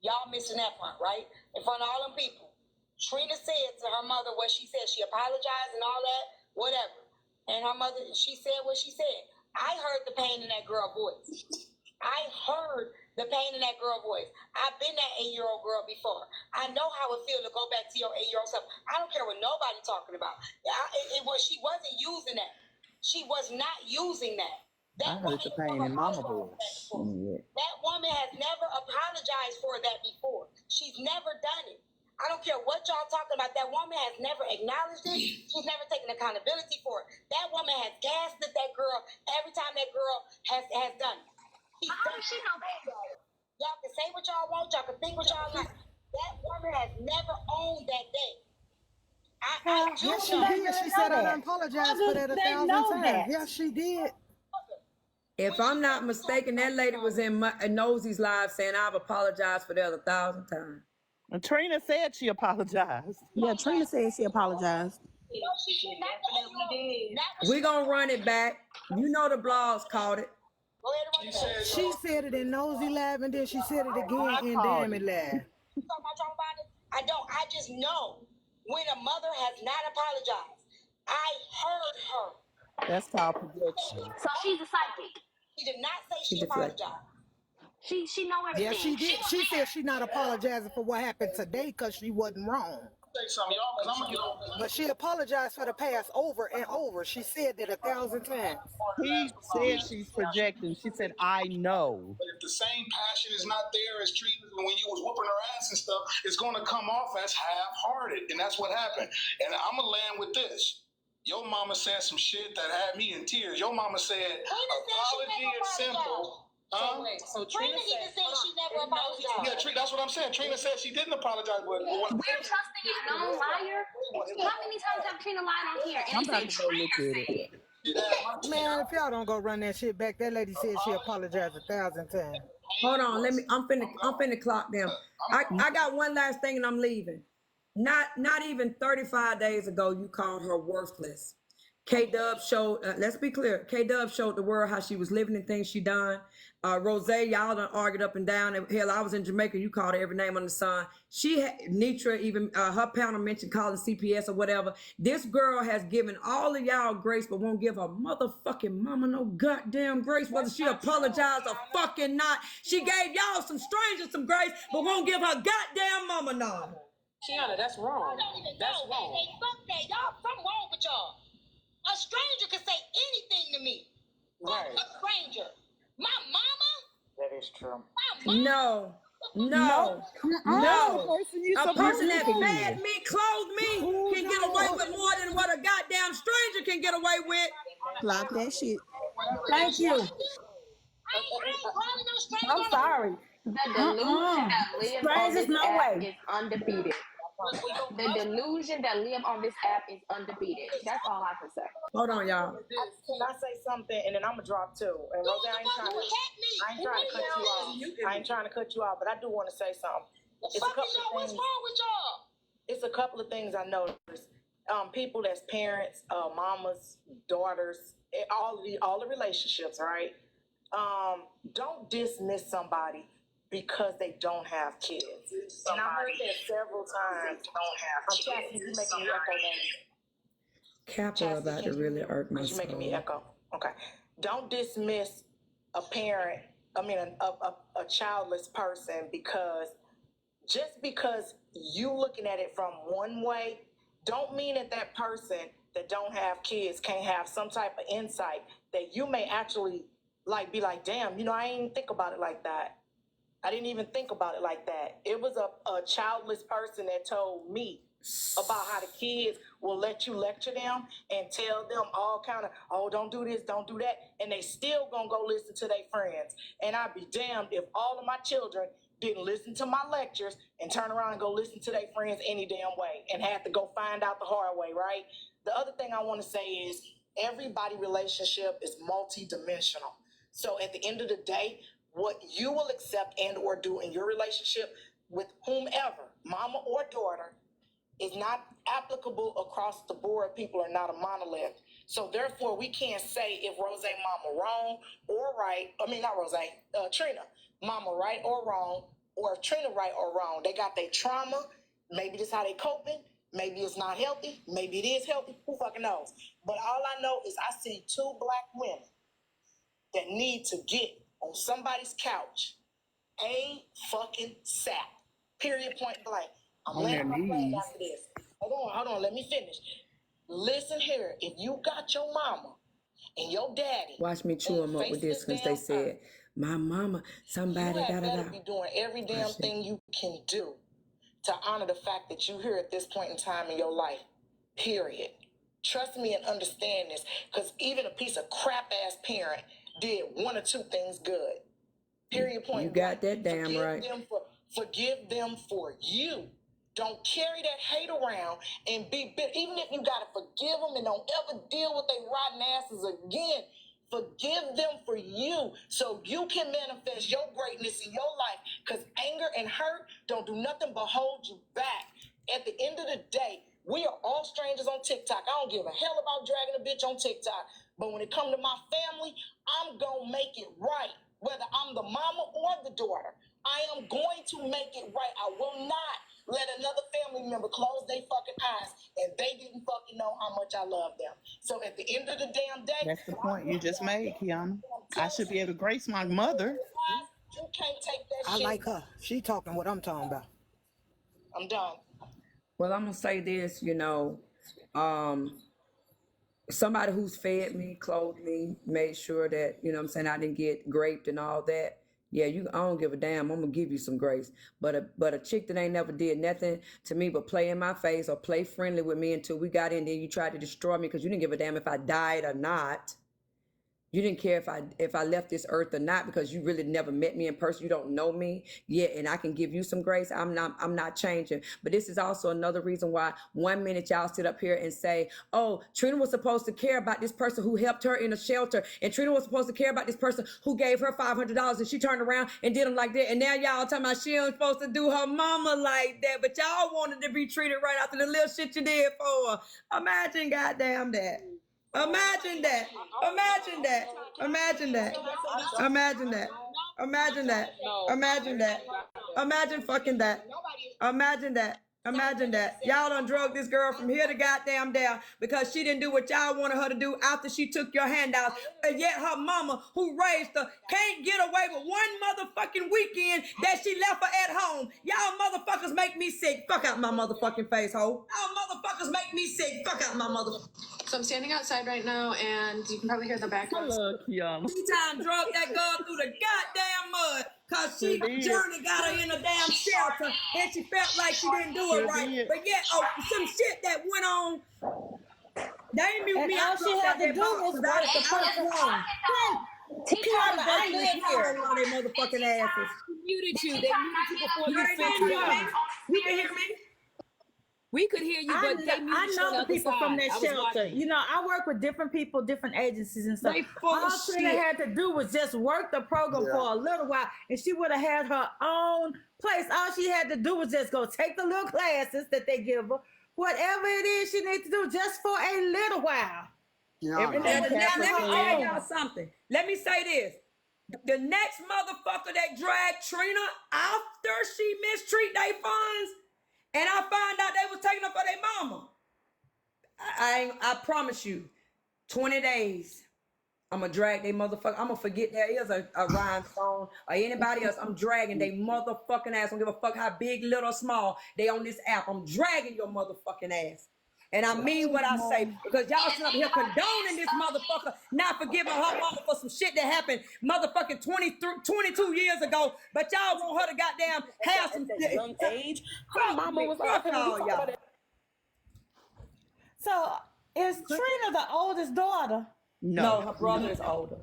Y'all missing that part, right? In front of all them people. Trina said to her mother what she said. She apologized and all that, whatever. And her mother, she said what she said. I heard the pain in that girl's voice. I heard the pain in that girl's voice. I've been that 8-year-old girl before. I know how it feels to go back to your 8-year-old self. I don't care what nobody talking about. She wasn't using that. She was not using that. I heard the pain in mama voice. That woman has never apologized for that before. She's never done it. I don't care what y'all talking about. That woman has never acknowledged it. She's never taken accountability for it. That woman has gaslit that girl every time that girl has done it. How does she know that? Y'all can say what y'all want. Y'all can think what y'all like. That woman has never owned that day. Yes, she did. She said I done apologized for that 1,000 times. Yes, she did. If I'm not mistaken, that lady was in Nosey's live saying I've apologized for that 1,000 times. And Trina said she apologized. Yeah, Trina said she apologized. She definitely did. We gonna run it back. You know the blogs caught it. She said it in Nosy Live and then she said it again in Damn It Live. I just know when a mother has not apologized. I heard her. That's called projection. So she's a psychic. She did not say she apologized. She know everything. Yeah, she did. She said she not apologizing for what happened today because she wasn't wrong. Say something, y'all, because I'm gonna get over. But she apologized for the past over and over. She said that 1,000 times. He said she's projecting. She said, I know. But if the same passion is not there as treatment when you was whooping her ass and stuff, it's gonna come off as half-hearted, and that's what happened. And I'm gonna land with this. Your mama said some shit that had me in tears. Your mama said, apology is simple. So Trina even said she never apologized. Yeah, that's what I'm saying. Trina said she didn't apologize, but We're trusting a known liar. How many times have Trina lied on here? And I'm about to go look at it. Man, if y'all don't go run that shit back, that lady said she apologized 1,000 times. Hold on, I'm finna clock them. I got one last thing and I'm leaving. Not even 35 days ago, you called her worthless. K-Dub showed, let's be clear, K-Dub showed the world how she was living and things she done. Rose, y'all done argued up and down. Hell, I was in Jamaica, you called her every name under the sun. Nitra, even her panel mentioned calling CPS or whatever. This girl has given all of y'all grace, but won't give her motherfucking mama no goddamn grace, whether she apologized or fucking not. She gave y'all some strangers some grace, but won't give her goddamn mama none. Keyonna, that's wrong. That's wrong. Hey, fuck that. Y'all, something wrong with y'all. A stranger can say anything to me. Right. A stranger. My mama? That is true. No. A person that fed me, clothed me, can get away with more than what a goddamn stranger can get away with. Lock that shit. Thank you. I'm sorry. The delusion that lives on Strange this is no app way. is undefeated. The delusion that live on this app is undefeated. That's all I can say. Hold on, y'all. Can I say something and then I'm gonna drop too? And Rose, I ain't trying to cut you off. I ain't trying to cut you off, but I do want to say something. What's wrong with y'all? It's a couple of things I noticed. People that's parents, mamas, daughters, all the relationships, right? Don't dismiss somebody because they don't have kids. And I heard that several times. Chastity, you making me echo, baby. Kappa about to really irk my You're making me soul. echo. Okay. Don't dismiss a parent, a childless person because you looking at it from one way, don't mean that person that don't have kids can't have some type of insight that you may actually be like, damn, I didn't even think about it like that. I didn't even think about it like that. It was a childless person that told me about how the kids will let you lecture them and tell them all kind of, oh, don't do this, don't do that. And they still gonna go listen to their friends. And I'd be damned if all of my children didn't listen to my lectures and turn around and go listen to their friends any damn way and had to go find out the hard way, right? The other thing I want to say is everybody relationship is multi-dimensional. So at the end of the day, what you will accept and or do in your relationship with whomever, mama or daughter, is not applicable across the board. People are not a monolith. So therefore, we can't say if Rose mama wrong or right. I mean, not Rose, Trina, mama right or wrong, or if Trina right or wrong. They got their trauma. Maybe this is how they coping. Maybe it's not healthy. Maybe it is healthy. Who fucking knows? But all I know is I see 2 black women that need to get on somebody's couch, fucking sap. Period, point blank. I'm laying my plane after this. Hold on, let me finish. Listen here, if you got your mama and your daddy, Watch me chew them up with this because they said, my mama, somebody you got better it be out. doing every damn thing you can do to honor the fact that you're here at this point in time in your life. Period. Trust me and understand this, because even a piece of crap ass parent did 1 or 2 things good. Period. Point. You got that damn right. Forgive them for you. Don't carry that hate around and be bitter. Even if you gotta forgive them and don't ever deal with their rotten asses again, forgive them for you so you can manifest your greatness in your life. Because anger and hurt don't do nothing but hold you back. At the end of the day, we are all strangers on TikTok. I don't give a hell about dragging a bitch on TikTok. But when it comes to my family, I'm gonna make it right. Whether I'm the mama or the daughter, I am going to make it right. I will not let another family member close their fucking eyes and they didn't fucking know how much I love them. So at the end of the damn day, That's the point you just made, Keyonna. I should be able to grace my mother. you can't take that I shit. like her. She talking what I'm talking about. I'm done. Well, I'm gonna say this, somebody who's fed me, clothed me, made sure that, I didn't get raped and all that. Yeah, I don't give a damn. I'm gonna give you some grace. But a chick that ain't never did nothing to me but play in my face or play friendly with me until we got in there, you tried to destroy me because you didn't give a damn if I died or not. You didn't care if I left this earth or not because you really never met me in person. You don't know me yet, and I can give you some grace. I'm not changing. But this is also another reason why 1 minute y'all sit up here and say, "Oh, Trina was supposed to care about this person who helped her in a shelter, and Trina was supposed to care about this person who gave her $500, and she turned around and did them like that." And now y'all talking about she wasn't supposed to do her mama like that, but y'all wanted to be treated right after the little shit you did for her. Imagine, goddamn that. Imagine that. Imagine that. Imagine that. Imagine that. Imagine that. Imagine that. Imagine fucking that. Imagine that. Imagine that. Y'all done drug this girl from here to goddamn there because she didn't do what y'all wanted her to do after she took your handouts. And yet her mama, who raised her, can't get away with one motherfucking weekend that she left her at home. Y'all motherfuckers make me sick. Fuck out my motherfucking face, ho. Y'all motherfuckers make me sick. Fuck out my motherfucking. So I'm standing outside right now, and you can probably hear the background. Keyonna. She time drug that girl through the goddamn mud because she journey got her in a damn shelter and she felt like she didn't do it right. But yet, some shit that went on. They ain't mute me. All she had to do was write the person home. Keyonna, But I they live here. listen. On their motherfucking asses. They muted you. They muted you before You you ain't finished gonna hear me. talking. You can hear me. We could hear you, but they muted you on know the the other people from side. that I was shelter. watching. You know, I work with different people, different agencies and stuff. They full of All Trina shit. had to do was just work the program for a little while, and she would have had her own place. All she had to do was just go take the little classes that they give her, whatever it is she needs to do, just for a little while. Yeah, And now let me tell y'all something. Let me say this. The next motherfucker that dragged Trina after she mistreat their funds, and I found out they was taking them for their mama. I promise you, 20 days. I'm gonna drag they motherfucker. I'm gonna forget there is a rhinestone or anybody else. I'm dragging they motherfucking ass. I don't give a fuck how big, little, small they on this app. I'm dragging your motherfucking ass. And I mean what I say, because y'all sit up here condoning this motherfucker, not forgiving her mama for some shit that happened motherfucking 22 years ago, but y'all want her to goddamn have some young age. Her mama was fuck all y'all. So is Trina the oldest daughter? No, her brother is older.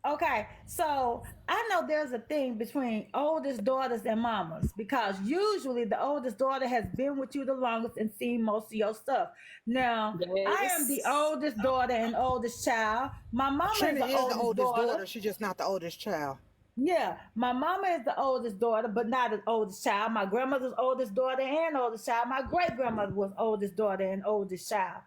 Okay, so I know there's a thing between oldest daughters and mamas, because usually the oldest daughter has been with you the longest and seen most of your stuff. Now, I am the oldest daughter and oldest child. My mama Trina is the oldest daughter. She's just not the oldest child. Yeah, my mama is the oldest daughter, but not the oldest child. My grandmother's oldest daughter and oldest child. My great grandmother was oldest daughter and oldest child.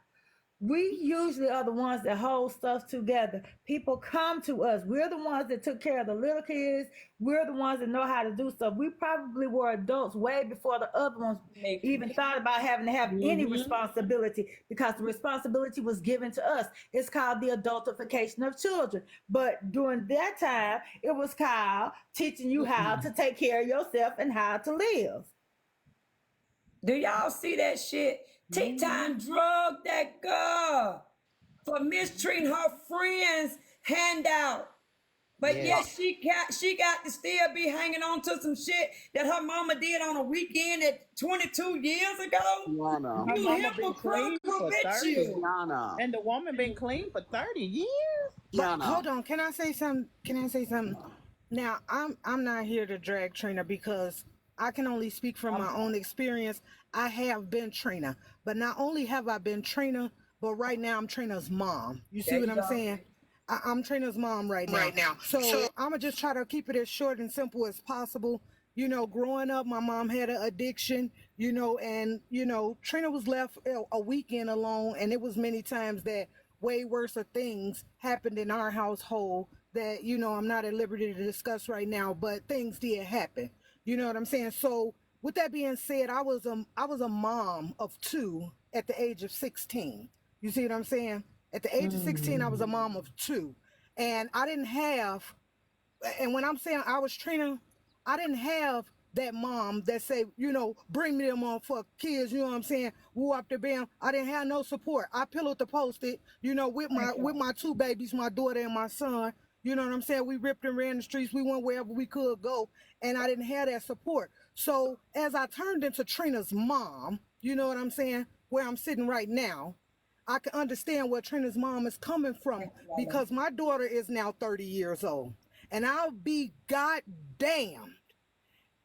We usually are the ones that hold stuff together. People come to us. We're the ones that took care of the little kids. We're the ones that know how to do stuff. We probably were adults way before the other ones even thought about having to have any responsibility, because the responsibility was given to us. It's called the adultification of children. But during that time, it was called teaching you how to take care of yourself and how to live. Do y'all see that shit? T-Time drugged that girl for mistreating her friend's handout. But yet she got to still be hanging on to some shit that her mama did on a weekend at 22 years ago. Keyonna. Her mama been clean for 30. Keyonna. And the woman been clean for 30 years. But hold on, can I say something? Now, I'm not here to drag Trina, because I can only speak from my own experience. I have been Trina, but not only have I been Trina, but right now I'm Trina's mom. You see what I'm saying? I'm Trina's mom right now. So I'm gonna just try to keep it as short and simple as possible. You know, growing up, my mom had an addiction, and, Trina was left a weekend alone, and it was many times that way worse things happened in our household that, I'm not at liberty to discuss right now, but things did happen. You know what I'm saying? So with that being said, I was a mom of two at the age of 16. You see what I'm saying? At the age of 16, I was a mom of two. And I didn't have, and when I'm saying I was Trina, I didn't have that mom that say, bring me them on for kids, you know what I'm saying? Woo up the bam. I didn't have no support. I pillowed the post-it, with my two babies, my daughter and my son. You know what I'm saying? We ripped and ran the streets. We went wherever we could go. And I didn't have that support. So as I turned into Trina's mom, you know what I'm saying? Where I'm sitting right now, I can understand where Trina's mom is coming from, because my daughter is now 30 years old. And I'll be goddamn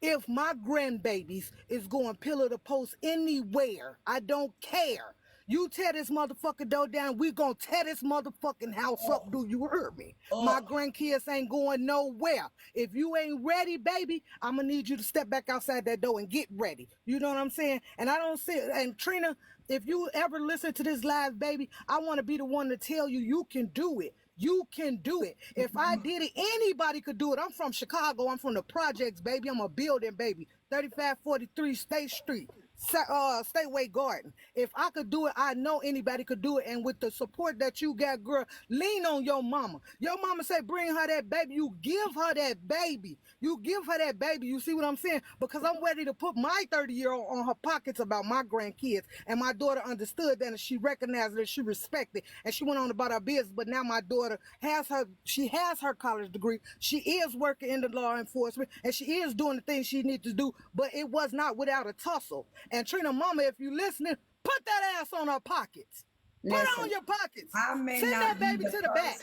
if my grandbabies is going pillar to post anywhere. I don't care. You tear this motherfucking door down, we gonna tear this motherfucking house up. Do you hear me? My grandkids ain't going nowhere. If you ain't ready, baby, I'm gonna need you to step back outside that door and get ready. You know what I'm saying? And I don't see, and Trina, if you ever listen to this live, baby, I want to be the one to tell you, you can do it. You can do it. If I did it, anybody could do it. I'm from Chicago. I'm from the projects, baby. I'm a building, baby. 3543 State Street. Stateway Garden. If I could do it, I know anybody could do it. And with the support that you got, girl, lean on your mama. Your mama say, bring her that baby. You give her that baby. You give her that baby. You see what I'm saying? Because I'm ready to put my 30-year-old on her pockets about my grandkids. And my daughter understood that, and she recognized it, she respected, and she went on about her business. But now my daughter has her college degree. She is working in the law enforcement, and she is doing the things she needs to do, but it was not without a tussle. And Trina mama, if you listening, put that ass on her pockets. Put it on your pockets. Send that baby to the back.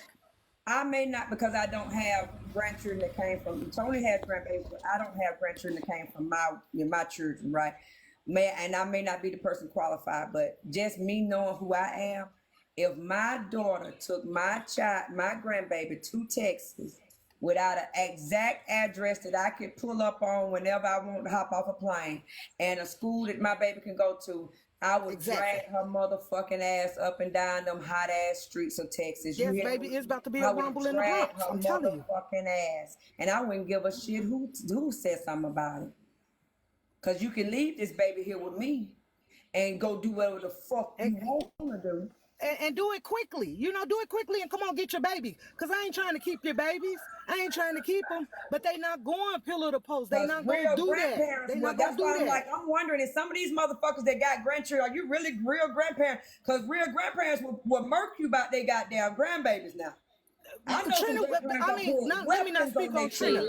I may not, because I don't have grandchildren that came from. Tony has grandbabies, but I don't have grandchildren that came from my children, right? And I may not be the person qualified, but just me knowing who I am, if my daughter took my grandbaby to Texas without an exact address that I could pull up on whenever I want to hop off a plane, and a school that my baby can go to, I would drag her motherfucking ass up and down them hot ass streets of Texas. Yes, baby, it's about to be a rumble in the drag Bronx. her I'm telling you. motherfucking ass, and I wouldn't give a shit who said something about it. Cause you can leave this baby here with me, and go do whatever the fuck you want to do. And do it quickly. You know, do it quickly and come on, get your baby. Because I ain't trying to keep your babies. I ain't trying to keep them. But they not going pillar to post. They not going to do that. They not going to do that. Like, I'm wondering, if some of these motherfuckers that got grandchildren, are you really real grandparents? Because real grandparents will murk you about their goddamn grandbabies now. I know Trina, let me not speak on Trina.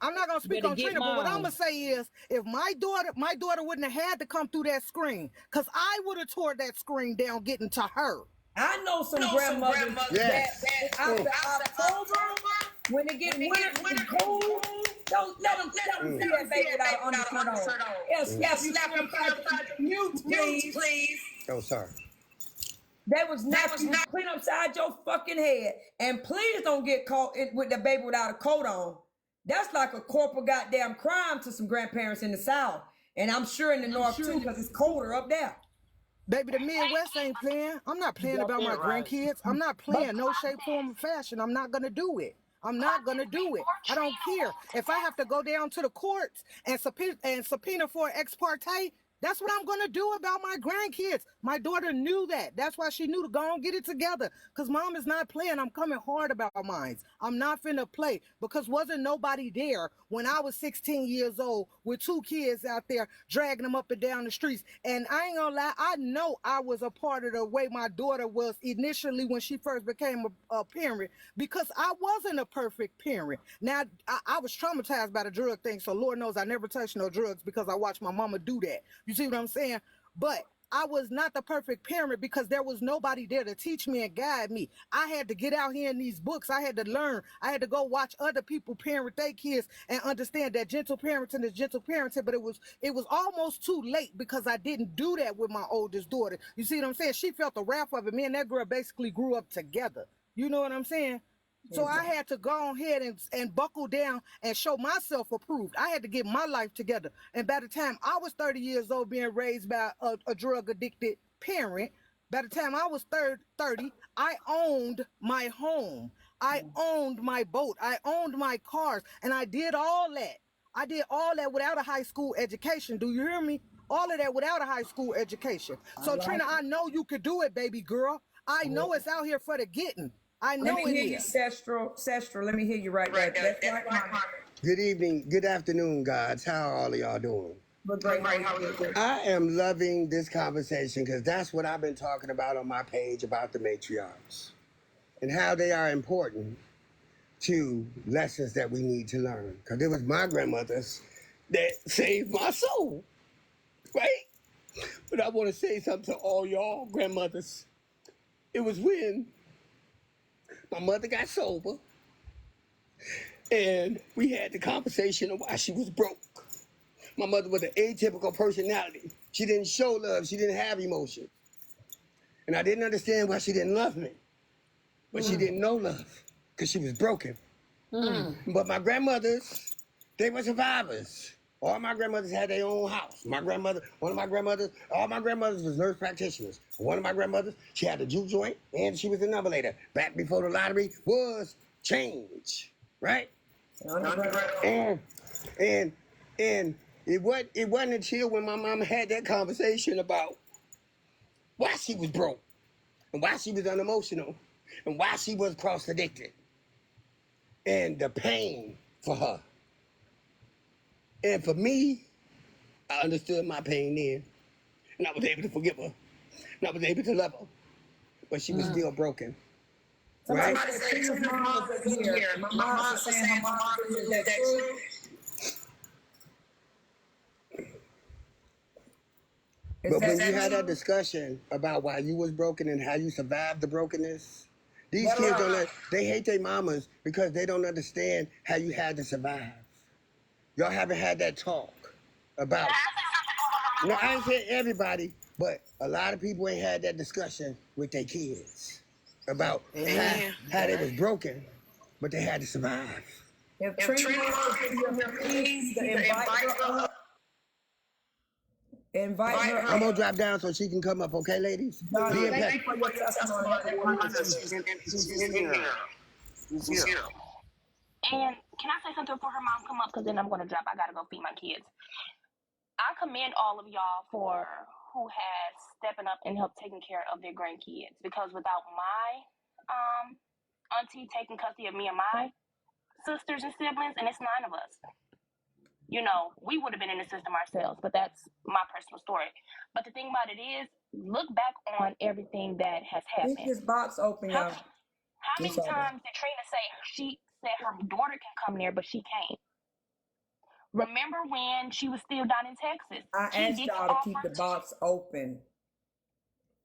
I'm not gonna speak on Trina, but what I'm gonna say is, if my daughter wouldn't have had to come through that screen, because I would have tore that screen down getting to her. I know some grandmothers that after October, when it get winter cold, don't let them see that baby without an undershirt on. Yes, you slap them mute, please. Oh, sorry. That was not clean upside your fucking head. And please don't get caught with the baby without a coat on. That's like a corporal goddamn crime to some grandparents in the South. And I'm sure in the North too, because it's colder up there. Baby, the Midwest ain't playing. I'm not playing about my grandkids. I'm not playing no shape, form, or fashion. I'm not gonna do it. I'm not gonna do it. I don't care. If I have to go down to the courts and subpoena for ex parte, that's what I'm gonna do about my grandkids. My daughter knew that. That's why she knew to go and get it together. Because mom is not playing. I'm coming hard about mine. I'm not finna play, because wasn't nobody there when I was 16 years old with 2 kids out there dragging them up and down the streets. And I ain't gonna lie, I know I was a part of the way my daughter was initially when she first became a parent, because I wasn't a perfect parent. Now, I was traumatized by the drug thing, so Lord knows I never touched no drugs because I watched my mama do that. You see what I'm saying? But I was not the perfect parent because there was nobody there to teach me and guide me. I had to get out here in these books. I had to learn. I had to go watch other people parent their kids and understand that gentle parenting is gentle parenting. But it was almost too late because I didn't do that with my oldest daughter. You see what I'm saying? She felt the wrath of it. Me and that girl basically grew up together. You know what I'm saying? So I had to go ahead and buckle down and show myself approved. I had to get my life together. And by the time I was 30 years old, being raised by a drug-addicted parent, by the time I was 30, I owned my home. I owned my boat. I owned my cars. And I did all that. I did all that without a high school education. Do you hear me? All of that without a high school education. So, Trina, I know you could do it, baby girl. I know it's out here for the getting. I know Let me hear you, Sestral. Let me hear you right there. That's right, Mama. Good evening, good afternoon, gods. How are all of y'all doing? Great. I am loving this conversation because that's what I've been talking about on my page about the matriarchs and how they are important to lessons that we need to learn. Because it was my grandmothers that saved my soul, right? But I want to say something to all y'all grandmothers. It was when my mother got sober, and we had the conversation of why she was broke. My mother was an atypical personality. She didn't show love. She didn't have emotion. And I didn't understand why she didn't love me. But she didn't know love because she was broken. But my grandmothers, they were survivors. All my grandmothers had their own house. All my grandmothers was nurse practitioners. One of my grandmothers, she had a juke joint and she was a number later. Back before the lottery was change, right? And it wasn't until when my mama had that conversation about why she was broke and why she was unemotional and why she was cross-addicted and the pain for her. And for me, I understood my pain then. And I was able to forgive her. And I was able to love her. But she was still broken. Right? Somebody said Trina's mom was here. My mom was saying her mom was here. Is that true? But when you had that discussion about why you was broken and how you survived the brokenness, These kids don't they hate their mamas because they don't understand how you had to survive. Y'all haven't had that talk about. No, I ain't saying everybody, but a lot of people ain't had that discussion with their kids about how they was broken, but they had to survive. If Trina wants to be your please invite her up. Invite her up. I'm gonna drop down so she can come up, okay, ladies? Thank you for your testimony. He's here. And can I say something before her mom come up? Because then I'm going to drop. I got to go feed my kids. I commend all of y'all for who has stepping up and help taking care of their grandkids. Because without my auntie taking custody of me and my sisters and siblings, and it's 9 of us, you know, we would have been in the system ourselves. But that's my personal story. But the thing about it is, look back on everything that has happened. Keep this box open, y'all. How many times did Trina say she said her daughter can come there, but she can't? Remember when she was still down in Texas? I asked y'all to keep the box open.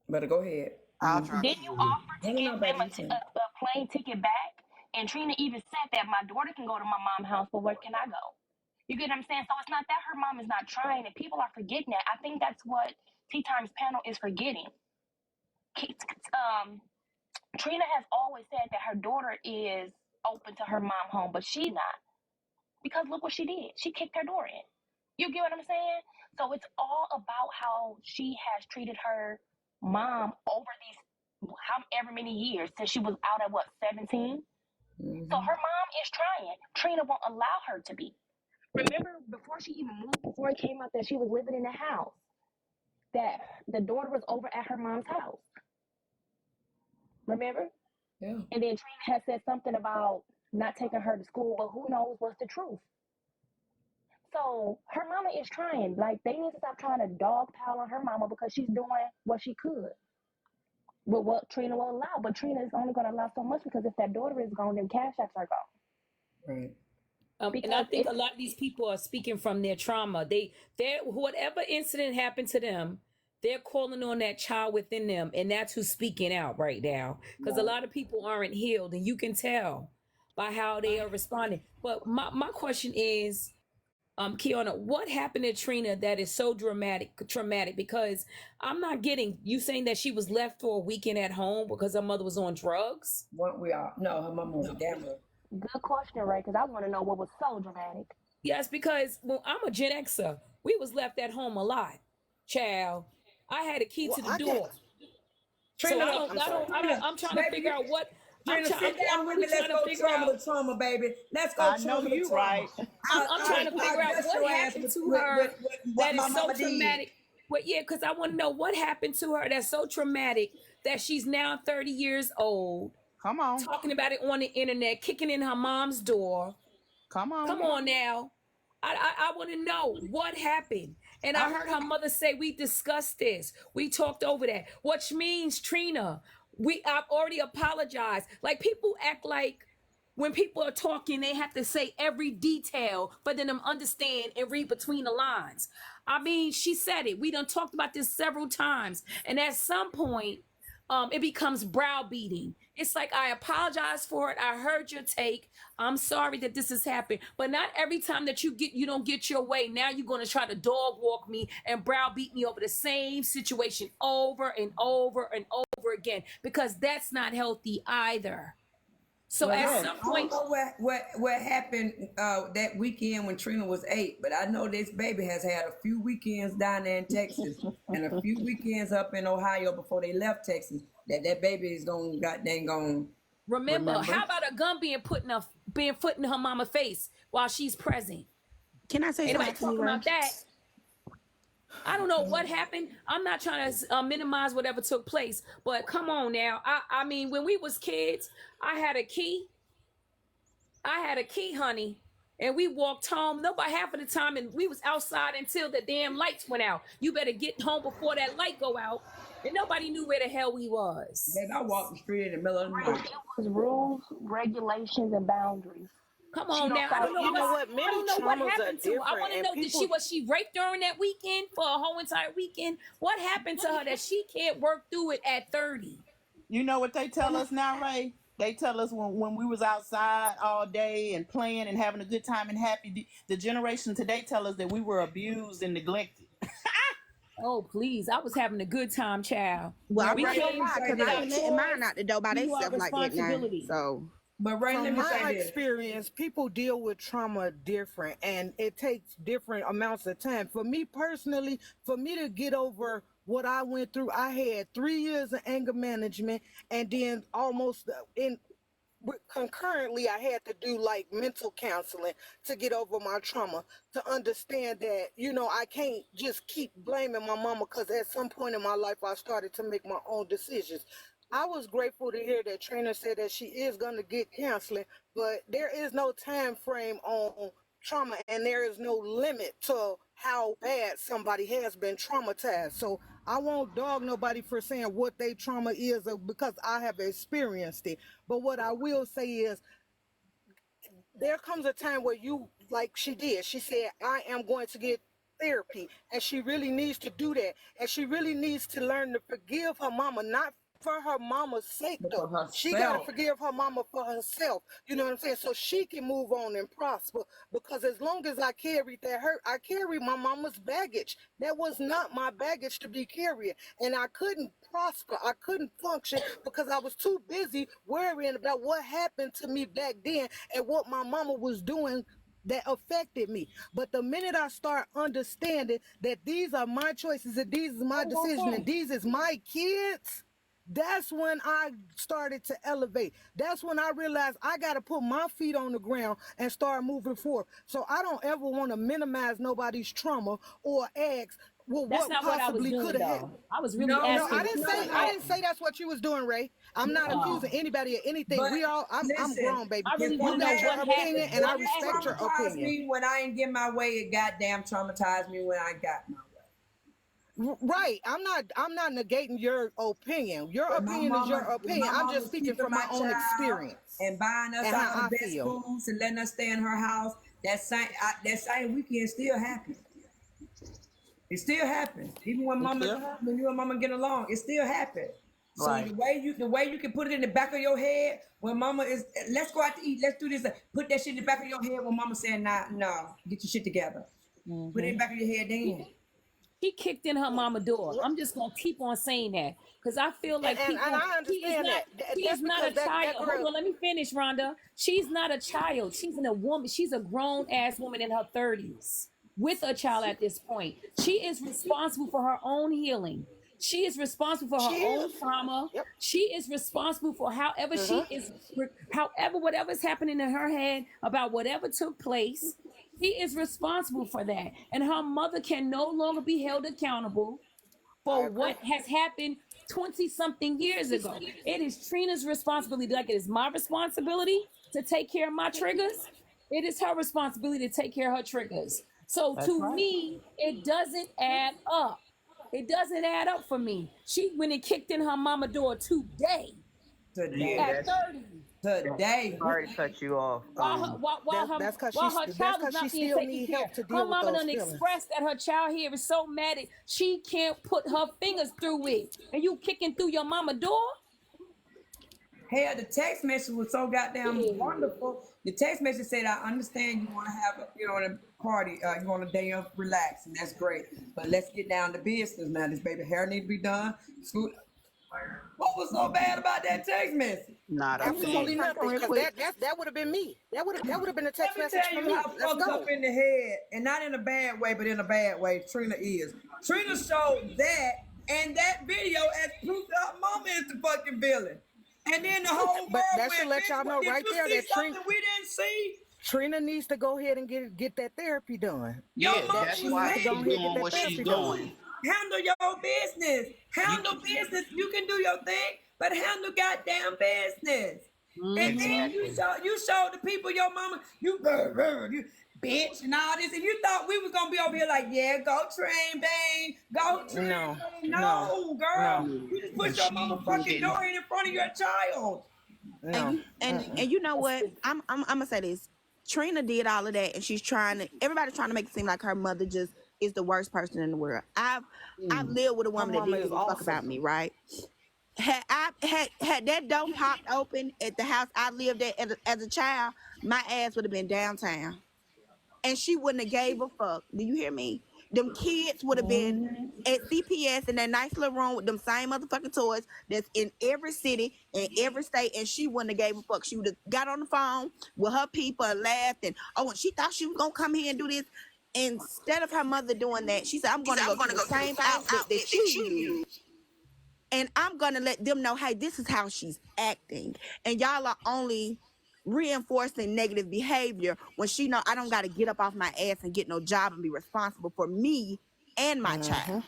Better go ahead. Then you offered to give them a plane ticket back, and Trina even said that my daughter can go to my mom's house, but where can I go? You get what I'm saying? So it's not that her mom is not trying, and people are forgetting that. I think that's what Tea Times panel is forgetting. Trina has always said that her daughter is open to her mom home, but she's not. Because look what she did. She kicked her door in. You get what I'm saying? So it's all about how she has treated her mom over these however many years since she was out at what, 17? So her mom is trying. Trina won't allow her to be. Remember, before she even moved, before it came out that she was living in the house, that the daughter was over at her mom's house. Remember? Yeah. And then Trina had said something about not taking her to school, but who knows what's the truth. So her mama is trying. Like, they need to stop trying to dogpile on her mama because she's doing what she could with what Trina will allow. But Trina is only going to allow so much because if that daughter is gone, then cash apps are gone. Right. And I think a lot of these people are speaking from their trauma. They whatever incident happened to them, they're calling on that child within them, and that's who's speaking out right now. Because a lot of people aren't healed, and you can tell by how they are responding. But my question is, Keyonna, what happened to Trina that is so traumatic? Because I'm not getting you saying that she was left for a weekend at home because her mother was on drugs. No, her mama was a gambler. Good question, Ray, because I want to know what was so dramatic. Yes, because I'm a Gen Xer. We was left at home a lot. Child, I had a key to the door. Trina, I'm trying to figure out what. Trina, sit down with me. Let's go trauma to trauma, baby. Let's go trauma to trauma. Right. I'm trying to figure out what happened to her that is so traumatic. Well, yeah, because I want to know what happened to her that's so traumatic that she's now 30 years old. Come on. Talking about it on the internet, kicking in her mom's door. Come on now. I want to know what happened. And I heard her mother say, we discussed this. We talked over that. Which means, Trina, I've already apologized. Like, people act like when people are talking, they have to say every detail for them to understand and read between the lines. I mean, she said it. We done talked about this several times. And at some point, it becomes browbeating. It's like, I apologize for it. I heard your take. I'm sorry that this has happened. But not every time that you don't get your way, now you're going to try to dog walk me and browbeat me over the same situation over and over and over again, because that's not healthy either. So at some point, I don't know what happened that weekend when Trina was 8, but I know this baby has had a few weekends down there in Texas and a few weekends up in Ohio before they left Texas. That baby is going remember. How about a gun being put in her mama's face while she's present? Can I say Anybody something talking about that? I don't know what happened. I'm not trying to minimize whatever took place, but come on now. I mean, when we was kids, I had a key, honey, and we walked home. Nobody half of the time, and we was outside until the damn lights went out. You better get home before that light go out, and nobody knew where the hell we was. Then I walked the street in the middle of the night. It was rules, regulations, and boundaries. Come on now. I don't know what happened to her. I want to know, was she raped during that weekend for a whole entire weekend? What happened to her that she can't work through it at 30? You know what they tell us now, Ray? They tell us when we was outside all day and playing and having a good time and happy. The generation today tell us that we were abused and neglected. Oh, please. I was having a good time, child. Well, I We won't came lie, because with I our ain't letting mine chores. out the door by You are themselves like that now. responsibility. So, But Ray, let From me my say this. experience, people deal with trauma different, and it takes different amounts of time. For me personally, for me to get over what I went through, I had 3 years of anger management, and then almost in concurrently I had to do like mental counseling to get over my trauma, to understand that I can't just keep blaming my mama, because at some point in my life I started to make my own decisions. I was grateful to hear that Trina said that she is going to get counseling, but there is no time frame on trauma, and there is no limit to how bad somebody has been traumatized. So I won't dog nobody for saying what their trauma is, because I have experienced it. But what I will say is, there comes a time where you, like she did, she said, I am going to get therapy, and she really needs to do that, and she really needs to learn to forgive her mama, not for her mama's sake though. She got to forgive her mama for herself, you know what I'm saying, so she can move on and prosper. Because as long as I carried that hurt, I carried my mama's baggage. That was not my baggage to be carrying, and I couldn't prosper, I couldn't function, because I was too busy worrying about what happened to me back then and what my mama was doing that affected me. But the minute I start understanding that these are my choices and these is my decision and these is my kids, that's when I started to elevate. That's when I realized I got to put my feet on the ground and start moving forward. So I don't ever want to minimize nobody's trauma or ask, well, That's what not what I was possibly doing, could have though. happened. I was really No, asking. I didn't say that's what you was doing, Ray. I'm not accusing anybody of anything. But I'm listen, grown, baby. I really You want to know got your what opinion, happened. and I What respect your happened? traumatized opinion. me when I ain't get my way. It goddamn traumatized me when I got my way. Right. I'm not negating your opinion. Your When opinion is your opinion. my I'm mama just was speaking keeping from my my own child experience and buying us and all how the I best feel. foods and letting us stay in her house, that same weekend still happened. It still happens. Even when when you and mama get along, it still happens. So Right. the way you can put it in the back of your head when mama is, let's go out to eat, let's do this, put that shit in the back of your head when mama saying, nah, no, get your shit together. Put it in the back of your head then. She kicked in her mama door. I'm just gonna keep on saying that because I feel like And people. I She is understand not. that. She is That's not a because that child. Hold girl. on, let me finish, Rhonda. She's not a child. She's a woman. She's a grown ass woman in her 30s with a child at this point. She is responsible for her own healing. She is responsible for her own trauma. Yep. She is responsible for however Uh-huh. she is, however whatever's happening in her head about whatever took place. She is responsible for that. And her mother can no longer be held accountable for what has happened 20 something years ago. It is Trina's responsibility, like it is my responsibility to take care of my triggers. It is her responsibility to take care of her triggers. So That's to right. me, it doesn't add up. It doesn't add up for me. She went and kicked in her mama door today at 30. Today. Sorry to cut you off. That's While her child is because she not being still taken need care help to of. Her deal with mama those done feelings. expressed that her child here is so mad at she can't put her fingers through it. And you kicking through your mama door? Hell, the text message was so goddamn wonderful. The text message said, I understand you want to have a party, you want to damn relax, and that's great. But let's get down to business now. This baby hair need to be done. What was so bad about that text message? Not a Absolutely thing. nothing, because that would have been me. That would have been a text Let me message tell for you me. how Let's fucked go. up in the head, and not in a bad way, but in a bad way. Trina is. Trina showed that and that video as proof that her mama is the fucking villain. And then the whole world But that should went, let bitch, y'all know did right you there see that something we didn't see? Trina needs to go ahead and get that therapy done. Your Yes, mama that's was why Go she's ahead and get doing that what she's therapy done. doing. Handle your business. Handle business. You can do your thing, but handle goddamn business. And then you show the people your mama, you bitch and all this, and you thought we was gonna be over here like, yeah, go train, bang, go train. No, girl. You just push your mama fucking door in front of your child. And you know what? I'm gonna say this. Trina did all of that, and everybody's trying to make it seem like her mother just is the worst person in the world. I've lived with a woman that didn't give a fuck about me, right? Had that door popped open at the house I lived at as a child, my ass would have been downtown, and she wouldn't have gave a fuck. Do you hear me? Them kids would have been at CPS in that nice little room with them same motherfucking toys that's in every city and every state, and she wouldn't have gave a fuck. She would have got on the phone with her people and laughed, and and she thought she was gonna come here and do this. Instead of her mother doing that, she said, "I'm gonna go to the same outfit that you use, and I'm gonna let them know, hey, this is how she's acting, and y'all are only reinforcing negative behavior when she know I don't got to get up off my ass and get no job and be responsible for me and my child."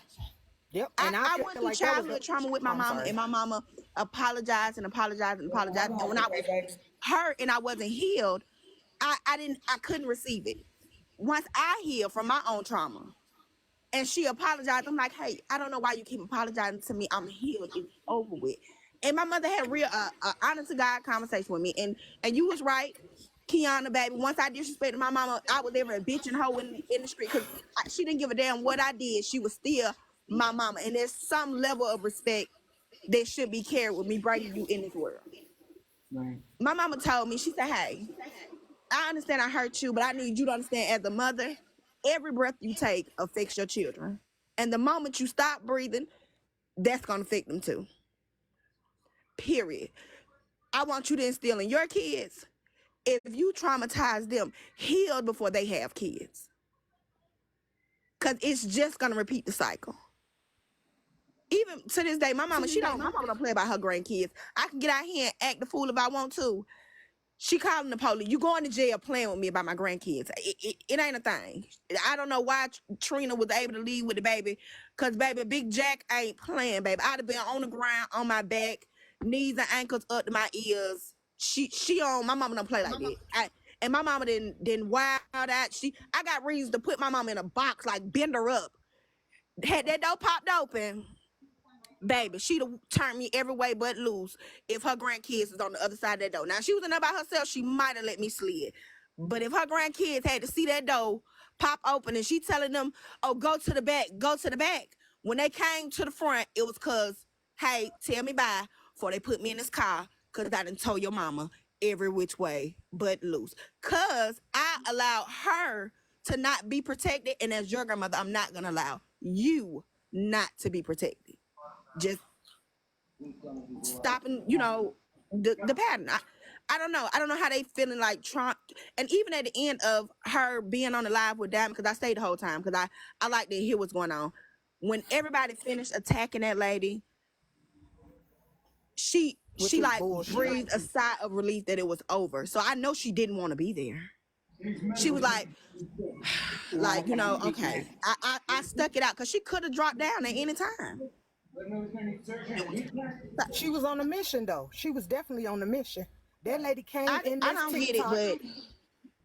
Yep. And I went through like that was childhood trauma with my I'm mama, sorry. and my mama apologized and apologized and apologized. And when I was hurt and I wasn't healed, I couldn't receive it. Once I healed from my own trauma, and she apologized, I'm like, hey, I don't know why you keep apologizing to me. I'm healed. It's over with. And my mother had a real honest to God conversation with me. And you was right, Keyonna, baby. Once I disrespected my mama, I was ever a bitch and hoe in the street because she didn't give a damn what I did. She was still my mama. And there's some level of respect that should be carried with me bringing you in this world. Right. My mama told me, she said, hey, I understand I hurt you, but I need you to understand as a mother, every breath you take affects your children. And the moment you stop breathing, that's going to affect them too. Period. I want you to instill in your kids, if you traumatize them, heal before they have kids. Because it's just going to repeat the cycle. Even to this day, my mama don't play about her grandkids. I can get out here and act the fool if I want to. She calling the police. You going to jail playing with me about my grandkids. It ain't a thing. I don't know why Trina was able to leave with the baby. Because, baby, Big Jack ain't playing, baby. I'd have been on the ground, on my back, knees and ankles up to my ears. She on, my mama don't play like that. And my mama didn't wild out. I got reasons to put my mama in a box, like bend her up. Had that door popped open, baby, she'd have turned me every way but loose if her grandkids was on the other side of that door. Now, if she was in there by herself, she might have let me slid. But if her grandkids had to see that door pop open and she telling them, oh, go to the back, go to the back. When they came to the front, it was because, hey, tell me bye before they put me in this car because I done told your mama every which way but loose. Because I allowed her to not be protected. And as your grandmother, I'm not going to allow you not to be protected. Just stopping, the pattern. I don't know. I don't know how they feeling like Trump. And even at the end of her being on the live with Diamond, because I stayed the whole time because I like to hear what's going on. When everybody finished attacking that lady, she like breathed a sigh of relief that it was over. So I know she didn't want to be there. She was like, okay. I stuck it out because she could have dropped down at any time. She was on a mission, though. She was definitely on a mission. That lady came in this I don't TikTok. get it,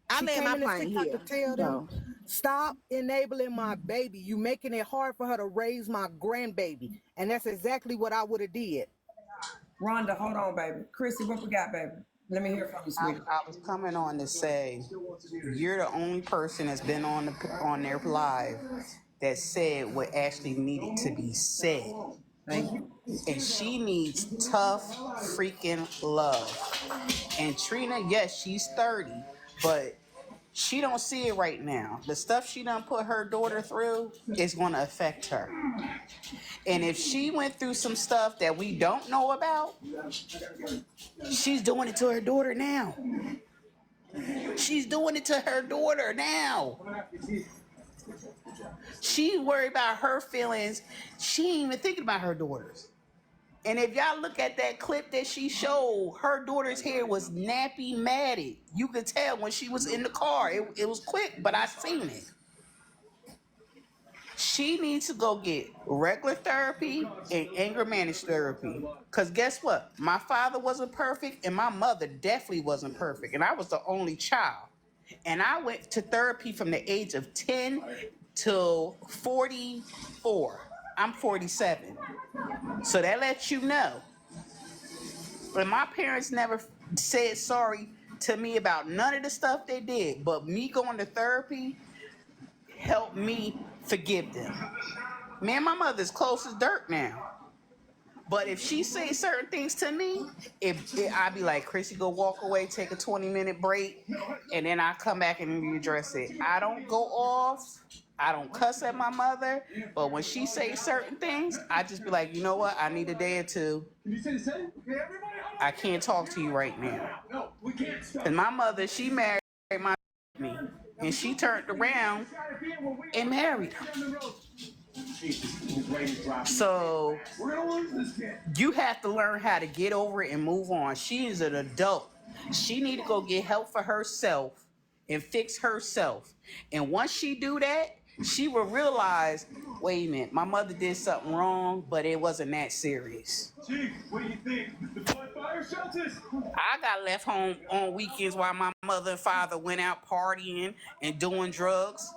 but I let my plane TikTok here. to tell them, stop enabling my baby. You making it hard for her to raise my grandbaby. And that's exactly what I would have did. Rhonda, hold on, baby. Chrissy, what we got, baby? Let me hear from you, sweetie. I was coming on to say, you're the only person that's been on their live that said what actually needed to be said. Thank you. And she needs tough freaking love. And Trina, yes, she's 30, but she don't see it right now. The stuff she done put her daughter through is going to affect her. And if she went through some stuff that we don't know about, she's doing it to her daughter now. She's doing it to her daughter now. She worried about her feelings. She ain't even thinking about her daughters. And if y'all look at that clip that she showed, her daughter's hair was nappy matted. You could tell when she was in the car. It was quick, but I seen it. She needs to go get regular therapy and anger management therapy. Because guess what? My father wasn't perfect, and my mother definitely wasn't perfect. And I was the only child. And I went to therapy from the age of 10 till 44. I'm 47. So that lets you know. But my parents never said sorry to me about none of the stuff they did. But me going to therapy helped me forgive them. Me and my mother's close as dirt now. But if she say certain things to me, I'd be like, Chrissy, go walk away, take a 20-minute break, and then I come back and readdress it. I don't go off. I don't cuss at my mother, but when she say certain things, I just be like, you know what? I need a day or two. I can't talk to you right now. And my mother, she married me, and she turned around and married him. So you have to learn how to get over it and move on. She is an adult. She need to go get help for herself and fix herself. And once she do that, she will realize, wait a minute, my mother did something wrong, but it wasn't that serious. Chief, what do you think? Deploy fire shelters? I got left home on weekends while my mother and father went out partying and doing drugs.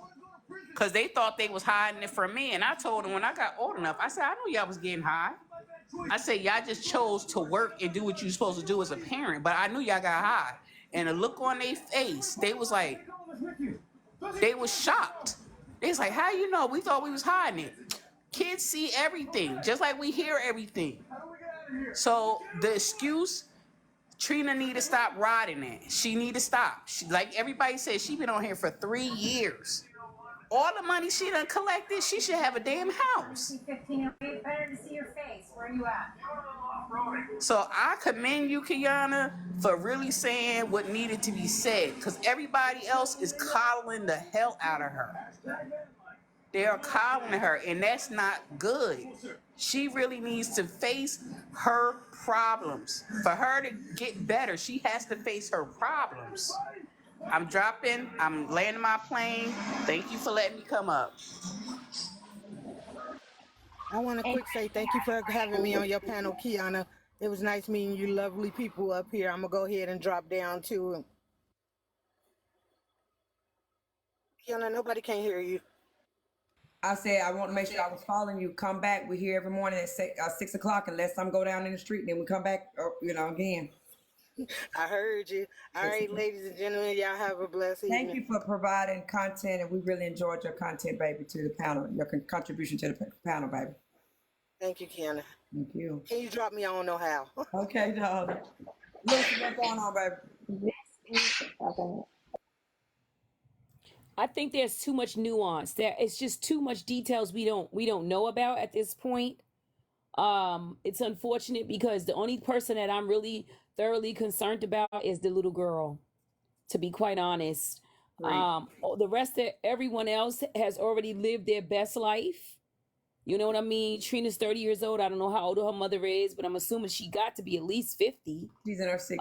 Because they thought they was hiding it from me. And I told them when I got old enough, I said, I knew y'all was getting high. I said, y'all just chose to work and do what you're supposed to do as a parent. But I knew y'all got high. And the look on their face, they was like, they was shocked. They was like, how you know? We thought we was hiding it. Kids see everything, just like we hear everything. So the excuse, Trina need to stop riding it. She need to stop. She, like everybody said, she been on here for 3 years. All the money she done collected, she should have a damn house. 15 better to see your face. Where are you at? So I commend you, Keyonna, for really saying what needed to be said, because everybody else is coddling the hell out of her. They are coddling her, and that's not good. She really needs to face her problems. For her to get better, she has to face her problems. I'm dropping. I'm landing my plane. Thank you for letting me come up. I want to quick say thank you for having me on your panel, Keyonna. It was nice meeting you lovely people up here. I'm going to go ahead and drop down too. Keyonna, nobody can hear you. I said I want to make sure I was following you. Come back. We're here every morning at 6 o'clock unless I'm go down in the street. Then we come back, again. I heard you. All right, ladies and gentlemen, y'all have a blessed evening. Thank you for providing content, and we really enjoyed your content, baby, to the panel, your contribution to the panel, baby. Thank you, Keyonna. Thank you. Can you drop me? I don't know how. Okay, darling. Listen, what's going on, baby? I think there's too much nuance. It's just too much details we don't know about at this point. It's unfortunate because the only person that I'm really thoroughly concerned about is the little girl, to be quite honest. Right. The rest of everyone else has already lived their best life. You know what I mean? Trina's 30 years old. I don't know how old her mother is, but I'm assuming she got to be at least 50. She's in her 60s. She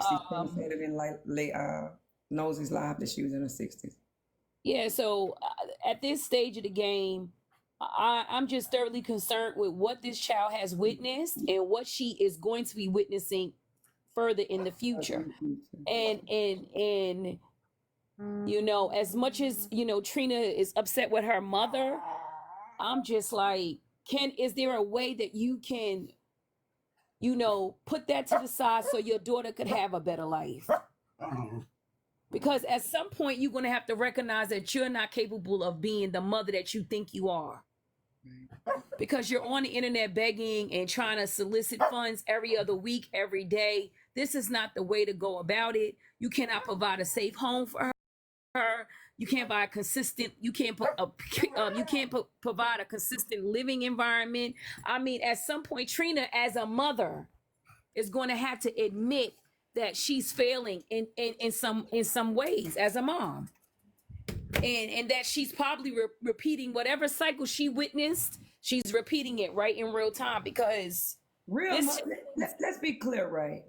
said it in Nosey's live that she was in her 60s. Yeah, so at this stage of the game, I'm just thoroughly concerned with what this child has witnessed and what she is going to be witnessing further in the future. And you know, as much as, you know, Trina is upset with her mother, I'm just like, is there a way that you can, you know, put that to the side so your daughter could have a better life? Because at some point you're going to have to recognize that you're not capable of being the mother that you think you are. Because you're on the internet begging and trying to solicit funds every other week, every day. This is not the way to go about it. You cannot provide a safe home for her. You can't provide provide a consistent living environment. I mean, at some point, Trina, as a mother, is going to have to admit that she's failing in some ways as a mom, and that she's probably repeating whatever cycle she witnessed. She's repeating it right in real time because let's be clear, right?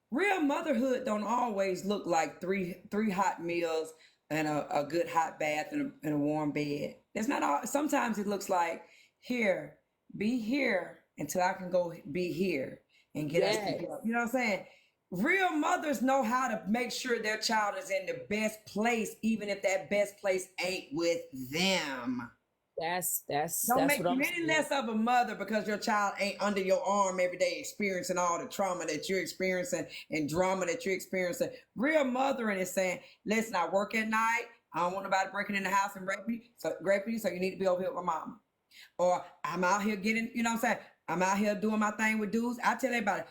Real motherhood don't always look like three hot meals and a good hot bath and a warm bed. That's not all. Sometimes it looks like, be here until I can go be here and get us together. You know what I'm saying? Real mothers know how to make sure their child is in the best place, even if that best place ain't with them. Don't make you any less of a mother because your child ain't under your arm every day experiencing all the trauma that you're experiencing and drama that you're experiencing. Real mothering is saying, listen, I work at night. I don't want nobody breaking in the house and raping you, so you need to be over here with my mama. Or I'm out here getting, you know what I'm saying? I'm out here doing my thing with dudes. I tell everybody,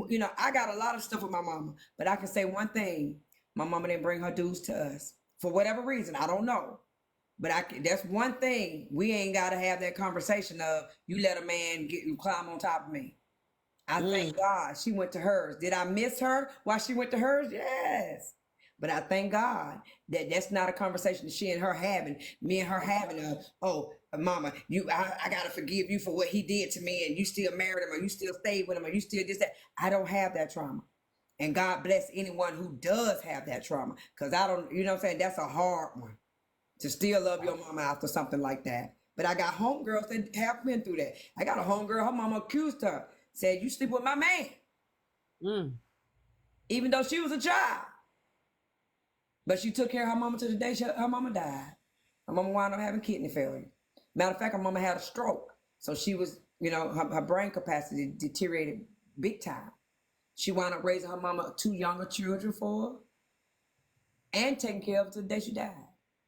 you know, I got a lot of stuff with my mama, but I can say one thing: my mama didn't bring her dudes to us for whatever reason. I don't know, but that's one thing we ain't got to have that conversation of you let a man get you climb on top of me. I thank God she went to hers. Did I miss her while she went to hers? Yes. But I thank God that that's not a conversation that she and her having, me and her having oh, mama, I gotta forgive you for what he did to me and you still married him or you still stayed with him or you still this, that. I don't have that trauma. And God bless anyone who does have that trauma. Cause I don't, you know what I'm saying? That's a hard one to still love your mama after something like that. But I got homegirls that have been through that. I got a homegirl, her mama accused her, said, you sleep with my man. Even though she was a child. But she took care of her mama to the day her mama died. Her mama wound up having kidney failure. Matter of fact, her mama had a stroke. So she was, you know, her brain capacity deteriorated big time. She wound up raising her mama 2 younger children for her and taking care of her to the day she died.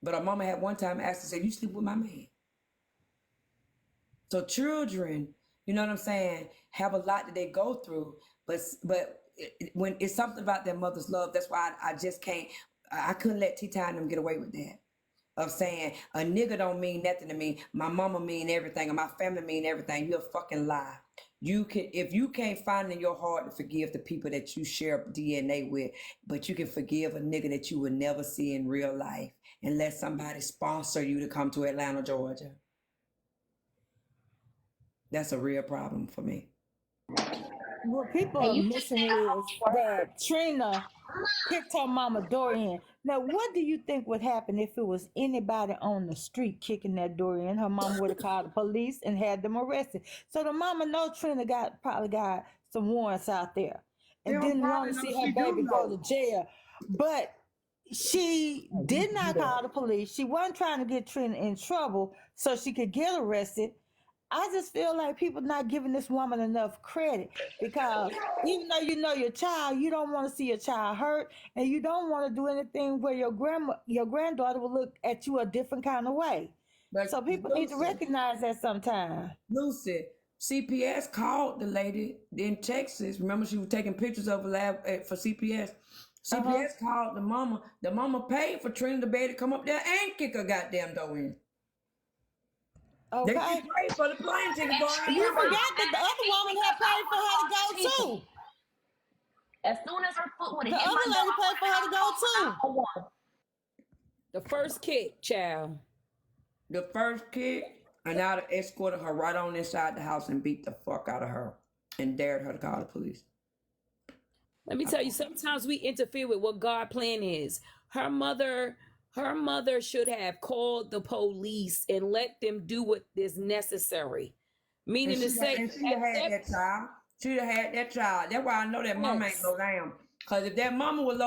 But her mama had one time asked her, said, you sleep with my man. So children, you know what I'm saying, have a lot that they go through, but when it's something about their mother's love, that's why I just can't, I couldn't let T-Ty and them get away with that. Of saying a nigga don't mean nothing to me, my mama mean everything, or my family mean everything. You're a fucking lie. You can, if you can't find it in your heart to forgive the people that you share DNA with, but you can forgive a nigga that you would never see in real life and let somebody sponsor you to come to Atlanta, Georgia. That's a real problem for me. What people are missing is that Trina kicked her mama door in. Now, what do you think would happen if it was anybody on the street kicking that door in? Her mama would have called the police and had them arrested. So the mama know Trina probably got some warrants out there and didn't want to see her baby go to jail. But she did not call the police. She wasn't trying to get Trina in trouble so she could get arrested. I just feel like people not giving this woman enough credit because even though you know your child, you don't want to see your child hurt, and you don't want to do anything where your granddaughter will look at you a different kind of way. But so people need to recognize that sometimes. Lucy, CPS called the lady in Texas. Remember, she was taking pictures of her lab for CPS. CPS called the mama. The mama paid for Trina the baby to come up there and kick her goddamn door in. Okay. They should pay for the plane ticket. You forgot that the other woman had paid for her to go too. As soon as her foot would have hit the other lady paid for her to go too. The first kick, child. The first kick, and now they escorted her right on inside the house and beat the fuck out of her and dared her to call the police. Let me tell you, sometimes we interfere with what God's plan is. Her mother should have called the police and let them do what is necessary. Meaning to say, she'd have had that child. She'd have had that child. That's why I know that mama ain't low down. Because if that mama was low